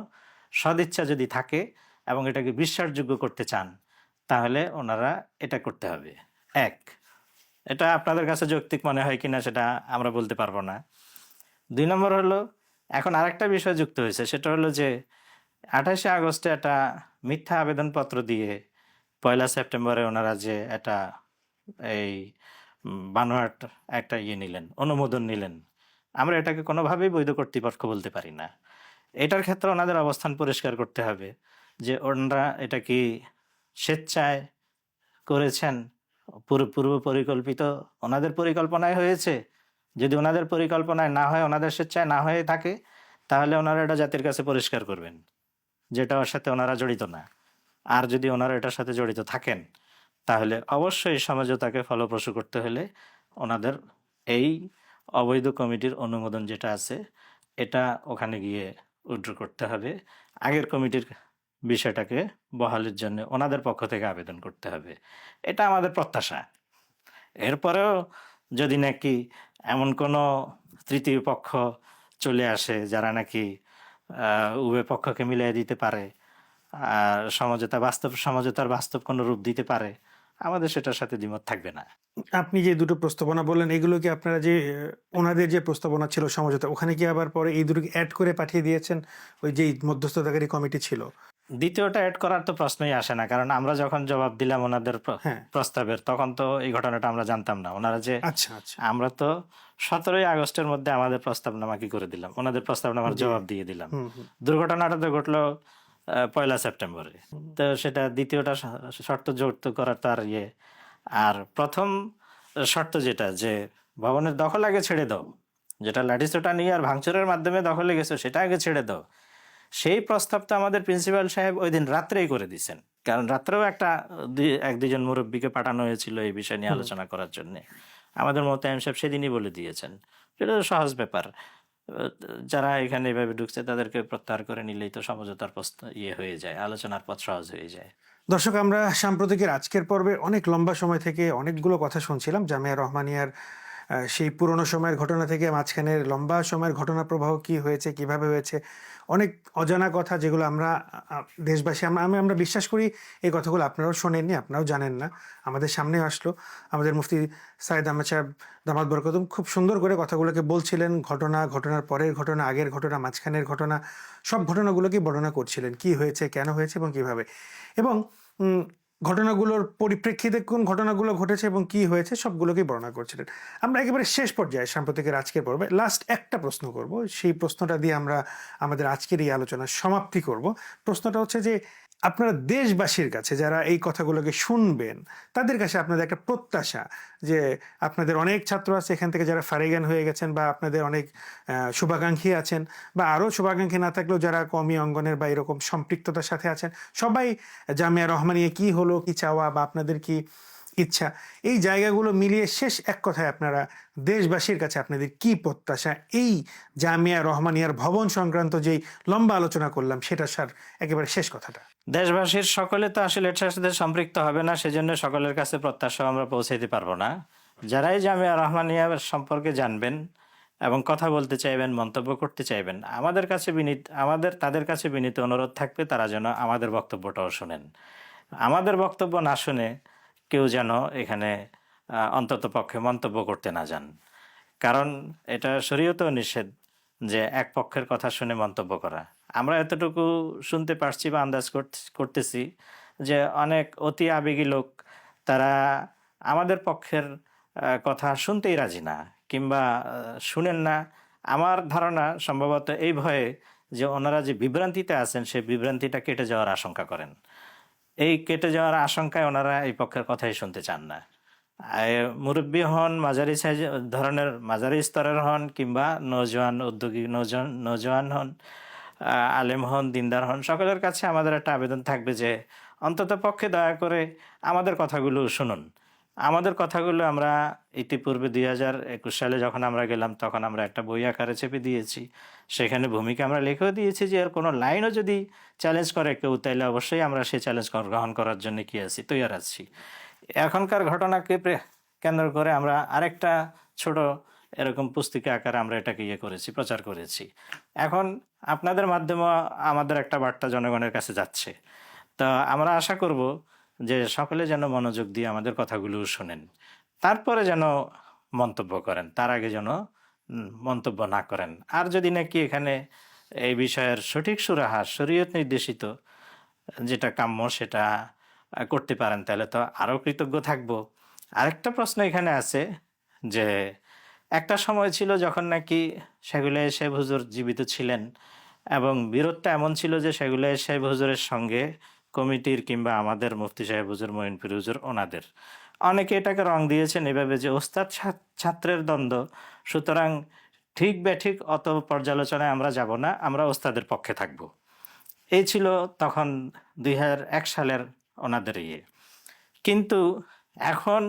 সদিচ্ছা যদি থাকে এবং এটাকে বিশ্বাসযোগ্য করতে চান, তাহলে ওনারা এটা করতে হবে। এটা আপনাদের কাছে যৌক্তিক মনে হয় কিনা সেটা আমরা বলতে পারবো না। 2 নম্বর হলো এখন আরেকটা বিষয় যুক্ত হয়েছে, সেটা হলো যে 28শে আগস্টে একটা মিথ্যা আবেদনপত্র দিয়ে 1লা সেপ্টেম্বরে ওনারা যে একটা এই বানোয়াট একটা নিলেন, অনুমোদন নিলেন, আমরা এটাকে কোনোভাবেই বৈধ কর্তৃপক্ষ বলতে পারি না। এটার ক্ষেত্রে ওনাদের অবস্থান পরিষ্কার করতে হবে যে ওনারা এটা কি স্বেচ্ছায় করেছেন, পূর্ব পরিকল্পিত ওনাদের পরিকল্পনায় হয়েছে। যদি ওনাদের পরিকল্পনায় না হয়, ওনাদের স্বেচ্ছায় না হয়ে থাকে, তাহলে ওনারা এটা জাতির কাছে পরিষ্কার করবেন যেটা ওর সাথে ওনারা জড়িত না। আর যদি ওনারা এটার সাথে জড়িত থাকেন, তাহলে অবশ্যই সমঝোতাকে ফলপ্রসূ করতে হলে ওনাদের এই অবৈধ কমিটির অনুমোদন যেটা আছে এটা ওখানে গিয়ে উইথড্র করতে হবে। আগের কমিটির বিষয়টাকে বহালের জন্য ওনাদের পক্ষ থেকে আবেদন করতে হবে, এটা আমাদের প্রত্যাশা। এরপরেও যদি নাকি এমন কোনো তৃতীয় পক্ষ চলে আসে যারা নাকি উভয় পক্ষকে মিলিয়ে দিতে পারে, আর সমঝোতার বাস্তব কোনো রূপ দিতে পারে, আমাদের সেটার সাথে দ্বিমত থাকবে না। আপনি যে দুটো প্রস্তাবনা বললেন, এগুলো কি আপনারা যে ওনাদের যে প্রস্তাবনা ছিল সমঝোতা, ওখানে কি আবার পরে এই দুটোকে অ্যাড করে পাঠিয়ে দিয়েছেন ওই যেই মধ্যস্থতাকারী কমিটি ছিল? দ্বিতীয়টা অ্যাড করার তো প্রশ্নই আসে না, কারণ আমরা যখন জবাব দিলাম ওনাদের হ্যাঁ। প্রস্তাবের, তখন তো এই ঘটনাটা আমরা জানতাম না। ওনারা যে আচ্ছা আচ্ছা। আমরা তো 17ই আগস্টের মধ্যে আমাদের প্রস্তাবনামা কি করে দিলাম, ওনাদের প্রস্তাবনামার জি। জবাব দিয়ে দিলাম। হুম হুম। দুর্ঘটনাটা তো ঘটলো 1লা সেপ্টেম্বরে। তো সেটা দ্বিতীয়টা শর্ত যুক্ত করার তো আর আর প্রথম শর্ত যেটা, যে ভবনের দখল আগে ছেড়ে দাও, যেটা লাঠিসোঁটা নিয়ে আর ভাঙচুরের মাধ্যমে দখলে গেছো সেটা আগে ছেড়ে দাও, সেই প্রস্তাবটা আমাদের প্রিন্সিপাল সাহেব ওই দিন রাত্রেই করে দিয়েছেন। কারণ রাত্রেও একটা এক দুজন মুরব্বীকে পাঠানো হয়েছিল এই বিষয় নিয়ে আলোচনা করার জন্য। আমাদের মোতায়েম সাহেব সেদিনই বলে দিয়েছেন। এটা তো সহজ ব্যাপার, যারা এখানে এভাবে ঢুকছে তাদেরকে প্রত্যাহার করে নিলেই তো সমঝোতার হয়ে যায়, আলোচনার পথ সহজ হয়ে যায়। দর্শক, আমরা সাম্প্রতিকের আজকের পর্বে অনেক লম্বা সময় থেকে অনেকগুলো কথা শুনছিলাম জামিয়া রহমানিয়ার সেই পুরনো সময়ের ঘটনা থেকে মাঝখানের লম্বা সময়ের ঘটনা প্রবাহ কি হয়েছে, কিভাবে হয়েছে, অনেক অজানা কথা যেগুলো আমরা দেশবাসী আমরা বিশ্বাস করি এই কথাগুলো আপনারাও শোনেননি, আপনারাও জানেন না। আমাদের সামনে আসলো আমাদের মুফতি সাইদ আহমেদ সাহেব দামাত বরকতুম খুব সুন্দর করে কথাগুলোকে বলছিলেন, ঘটনার পরের ঘটনা, আগের ঘটনা, মাঝখানের ঘটনা, সব ঘটনাগুলোকে বর্ণনা করছিলেন, কি হয়েছে, কেন হয়েছে এবং কিভাবে, এবং ঘটনাগুলোর পরিপ্রেক্ষিতে কোন ঘটনাগুলো ঘটেছে এবং কি হয়েছে সবগুলোকেই বর্ণনা করছিলেন। আমরা একেবারে শেষ পর্যায়ে সাম্প্রতিকের আজকের পর্বে লাস্ট একটা প্রশ্ন করব, সেই প্রশ্নটা দিয়ে আমরা আমাদের আজকের এই আলোচনার সমাপ্তি করব। প্রশ্নটা হচ্ছে যে আপনারা দেশবাসীর কাছে যারা এই কথাগুলোকে শুনবেন তাদের কাছে আপনাদের একটা প্রত্যাশা, যে আপনাদের অনেক ছাত্র আছে এখান থেকে যারা ফারিগান হয়ে গেছেন, বা আপনাদের অনেক শুভাকাঙ্ক্ষী আছেন, বা আরও শুভাকাঙ্ক্ষী না থাকলেও যারা কওমি অঙ্গনের বা এরকম সম্পৃক্ততার সাথে আছেন, সবাই জামিয়া রহমানিয়া কি হলো, কি চাওয়া বা আপনাদের কি ইচ্ছা, এই জায়গাগুলো মিলিয়ে শেষ এক কথায় আপনারা দেশবাসীর কাছে আপনাদের কি প্রত্যাশা, এই জামিয়া রহমানিয়ার ভবন সংক্রান্ত যেই লম্বা আলোচনা করলাম সেটা স্যার একেবারে শেষ কথাটা। দেশবাসীর সকলে তো আসলে এটার সাথে সম্পৃক্ত হবে না, সেজন্য সকলের কাছে প্রত্যাশা আমরা পৌঁছে দিতে পারবো না। যারাই জামিয়া রহমানিয়া সম্পর্কে জানবেন এবং কথা বলতে চাইবেন, মন্তব্য করতে চাইবেন, তাদের কাছে বিনীত অনুরোধ থাকবে তারা যেন আমাদের বক্তব্যটাও শোনেন। আমাদের বক্তব্য না শুনে কেউ যেন এখানে অন্তত পক্ষে মন্তব্য করতে না যান, কারণ এটা শরীয়তেও নিষেধ যে এক পক্ষের কথা শুনে মন্তব্য করা। আমরা এতটুকু শুনতে পারছি বা আন্দাজ করতেছি যে অনেক অতি আবেগী লোক তারা আমাদের পক্ষের কথা শুনতেই রাজি না, কিংবা শুনেন না। আমার ধারণা সম্ভবত এই ভয়ে যে ওনারা যে বিভ্রান্তিতে আছেন সেই বিভ্রান্তিটা কেটে যাওয়ার আশঙ্কা করেন। এই কেটে যাওয়ার আশঙ্কায় ওনারা এই পক্ষের কথাই শুনতে চান না। মুরব্বী হন, মাঝারি সাইজ ধরনের মাঝারি স্তরের হন, কিংবা নৌজওয়ান উদ্যোগী নৌজওয়ান হন, আলেম হন, দিনদার হন, সকলের কাছে আমাদের একটা আবেদন থাকবে যে অন্তত পক্ষে দয়া করে আমাদের কথাগুলো শুনুন। আমাদের কথাগুলো আমরা ইতিপূর্বে 2021 সালে যখন আমরা গেলাম তখন আমরা একটা বই আকারে চেপে দিয়েছি, সেখানে ভূমিকা আমরা লিখেও দিয়েছি যে এর কোনো লাইনও যদি চ্যালেঞ্জ করে কেউ, তাইলে অবশ্যই আমরা সেই চ্যালেঞ্জ গ্রহণ করার জন্য তৈরি আছি। এখনকার ঘটনাকে কেন্দ্র করে আমরা আরেকটা ছোট এরকম পুস্তিকা আকারে আমরা এটাকে করেছি, প্রচার করেছি। এখন আপনাদের মাধ্যমে আমাদের একটা বার্তা জনগণের কাছে যাচ্ছে। তা আমরা আশা করব যে সকলে যেন মনোযোগ দিয়ে আমাদের কথাগুলো শোনেন, তারপরে যেন মন্তব্য করেন, তার আগে যেন মন্তব্য না করেন। আর যদি নাকি এখানে এই বিষয়ের সঠিক সুরাহা শরীয়ত নির্দেশিত যেটা কাম্য সেটা করতে পারেন, তাহলে তো আরও কৃতজ্ঞ থাকব। আরেকটা প্রশ্ন এখানে আছে যে একটা সময় ছিল যখন নাকি সেগুলাই সাহেব হুজুর জীবিত ছিলেন এবং বিরোধটা এমন ছিল যে সেগুলাই সাহেব হুজুরের সঙ্গে কমিটির কিংবা আমাদের মুফতি সাহেব হুজুর, মঈনপুর হুজুর, ওনাদের অনেকে এটাকে রং দিয়েছেন এভাবে যে ওস্তাদ ছাত্রের দ্বন্দ্ব, সুতরাং ঠিক বেঠিক অত পর্যালোচনায় আমরা যাব না, আমরা ওস্তাদের পক্ষে থাকব। এই ছিল তখন 2001 সালের ওনাদের ইয়ে। কিন্তু এখন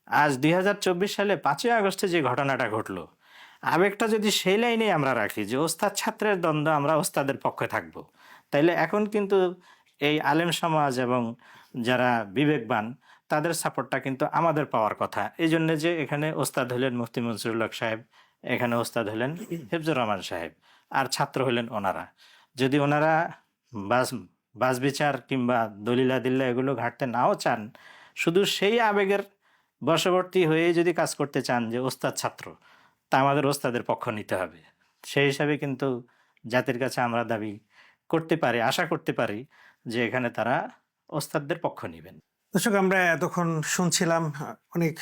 আজ 2024 সালে 5ই আগস্টে যে ঘটনাটা ঘটলো, আবেগটা যদি সেই লাইনে আমরা রাখি যে ওস্তাদ ছাত্রের দ্বন্দ্ব, আমরা ওস্তাদের পক্ষে থাকব, তাইলে এখন কিন্তু এই আলেম সমাজ এবং যারা বিবেকবান তাদের সাপোর্টটা কিন্তু আমাদের পাওয়ার কথা। এই জন্য যে এখানে ওস্তাদ হলেন মুফতি মনসুরুল হক সাহেব, এখানে ওস্তাদ হলেন হিফজুর রহমান সাহেব, আর ছাত্র হলেন ওনারা। যদি ওনারা বাস বাস বিচার কিংবা দলিলাদিল্লা এগুলো ঘাটতে নাও চান, শুধু সেই আবেগের বশবর্তী হয়ে যদি কাজ করতে চান যে ওস্তাদ ছাত্র, তা আমাদের ওস্তাদের পক্ষ নিতে হবে। সেই হিসাবে কিন্তু জাতির কাছে আমরা দাবি করতে পারি, আশা করতে পারি যে এখানে তারা ওস্তাদদের পক্ষ নেবেন। দর্শক, আমরা এতক্ষণ শুনছিলাম, অনেক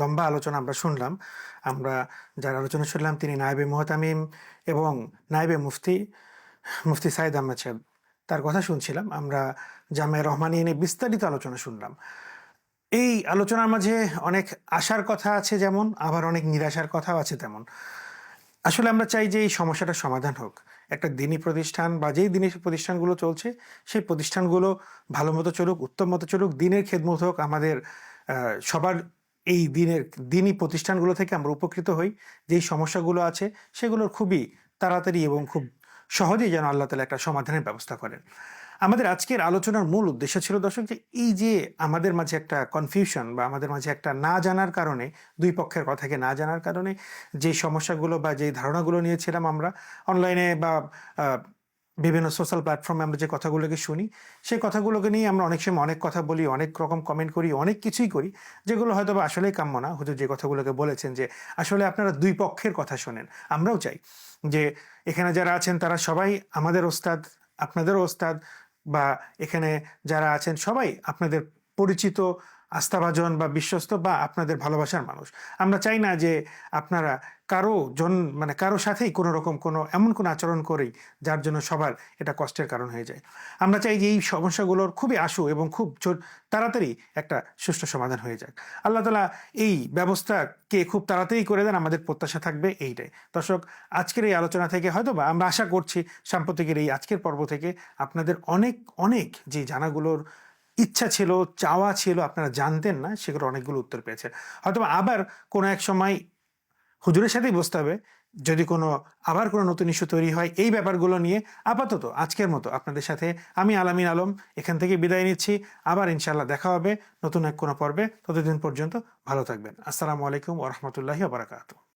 লম্বা আলোচনা আমরা শুনলাম। আমরা যার আলোচনা শুনলাম তিনি নায়েবে মুহতামিম এবং নায়েবে মুফতি সাইদ আহমেদ সাহেব, তার কথা শুনছিলাম। আমরা জামে রহমানিয়া নিয়ে বিস্তারিত আলোচনা শুনলাম। এই আলোচনার মাঝে অনেক আশার কথা আছে যেমন, আবার অনেক নিরাশার কথাও আছে তেমন। আসলে আমরা চাই যে এই সমস্যাটার সমাধান হোক। একটা দিনী প্রতিষ্ঠান বা যেই দিনী প্রতিষ্ঠানগুলো চলছে সেই প্রতিষ্ঠানগুলো ভালো মতো চলুক, উত্তম মতো চলুক, দিনের খেদমত হোক, আমাদের সবার এই দিনী প্রতিষ্ঠানগুলো থেকে আমরা উপকৃত হই। যেই সমস্যাগুলো আছে সেগুলোর খুবই তাড়াতাড়ি এবং খুব সহজেই যেন আল্লাহ তাআলা একটা সমাধানের ব্যবস্থা করেন। আমাদের আজকের আলোচনার মূল উদ্দেশ্য ছিল দর্শক যে এই যে আমাদের মাঝে একটা কনফিউশন বা আমাদের মাঝে একটা না জানার কারণে, দুই পক্ষের কথাকে না জানার কারণে যে সমস্যাগুলো বা যে ধারণাগুলো নিয়েছিলাম আমরা অনলাইনে বা বিভিন্ন সোশ্যাল প্ল্যাটফর্মে আমরা যে কথাগুলোকে শুনি, সেই কথাগুলোকে নিয়ে আমরা অনেক সময় অনেক কথা বলি, অনেক রকম কমেন্ট করি, অনেক কিছুই করি, যেগুলো হয়তো বা আসলেই কাম্য না। হুজুর যে কথাগুলোকে বলেছেন যে আসলে আপনারা দুই পক্ষের কথা শোনেন। আমরাও চাই যে এখানে যারা আছেন তারা সবাই আমাদের ওস্তাদ, আপনাদেরও ওস্তাদ, বা এখানে যারা আছেন সবাই আপনাদের পরিচিত, আস্থাভাজন বা বিশ্বস্ত বা আপনাদের ভালোবাসার মানুষ। আমরা চাই না যে আপনারা কারো সাথেই কোনো রকম এমন কোনো আচরণ করেই যার জন্য সবার এটা কষ্টের কারণ হয়ে যায়। আমরা চাই যে এই সমস্যাগুলোর খুবই আশু এবং খুব তাড়াতাড়ি একটা সুষ্ঠু সমাধান হয়ে যাক। আল্লাহ তাআলা এই ব্যবস্থাকে খুব তাড়াতাড়ি করে দেন, আমাদের প্রত্যাশা থাকবে এইটাই। দর্শক, আজকের এই আলোচনা থেকে হয়তোবা আমরা আশা করছি সাম্প্রতিকের এই আজকের পর্ব থেকে আপনাদের অনেক অনেক যে জানাগুলোর ইচ্ছা ছিল, চাওয়া ছিল, আপনারা জানতেন না, সেগুলো অনেকগুলো উত্তর পেয়েছেন। হয়তো আবার কোনো এক সময় হুজুরের সাথেই বসতে হবে যদি আবার কোনো নতুন ইস্যু তৈরি হয় এই ব্যাপারগুলো নিয়ে। আপাতত আজকের মতো আপনাদের সাথে আমি আলামিন আলম এখান থেকে বিদায় নিচ্ছি। আবার ইনশাল্লাহ দেখা হবে নতুন এক কোনো পর্বে। ততদিন পর্যন্ত ভালো থাকবেন। আসসালামু আলাইকুম ওয়া রাহমাতুল্লাহি ওয়া বারাকাতুহু।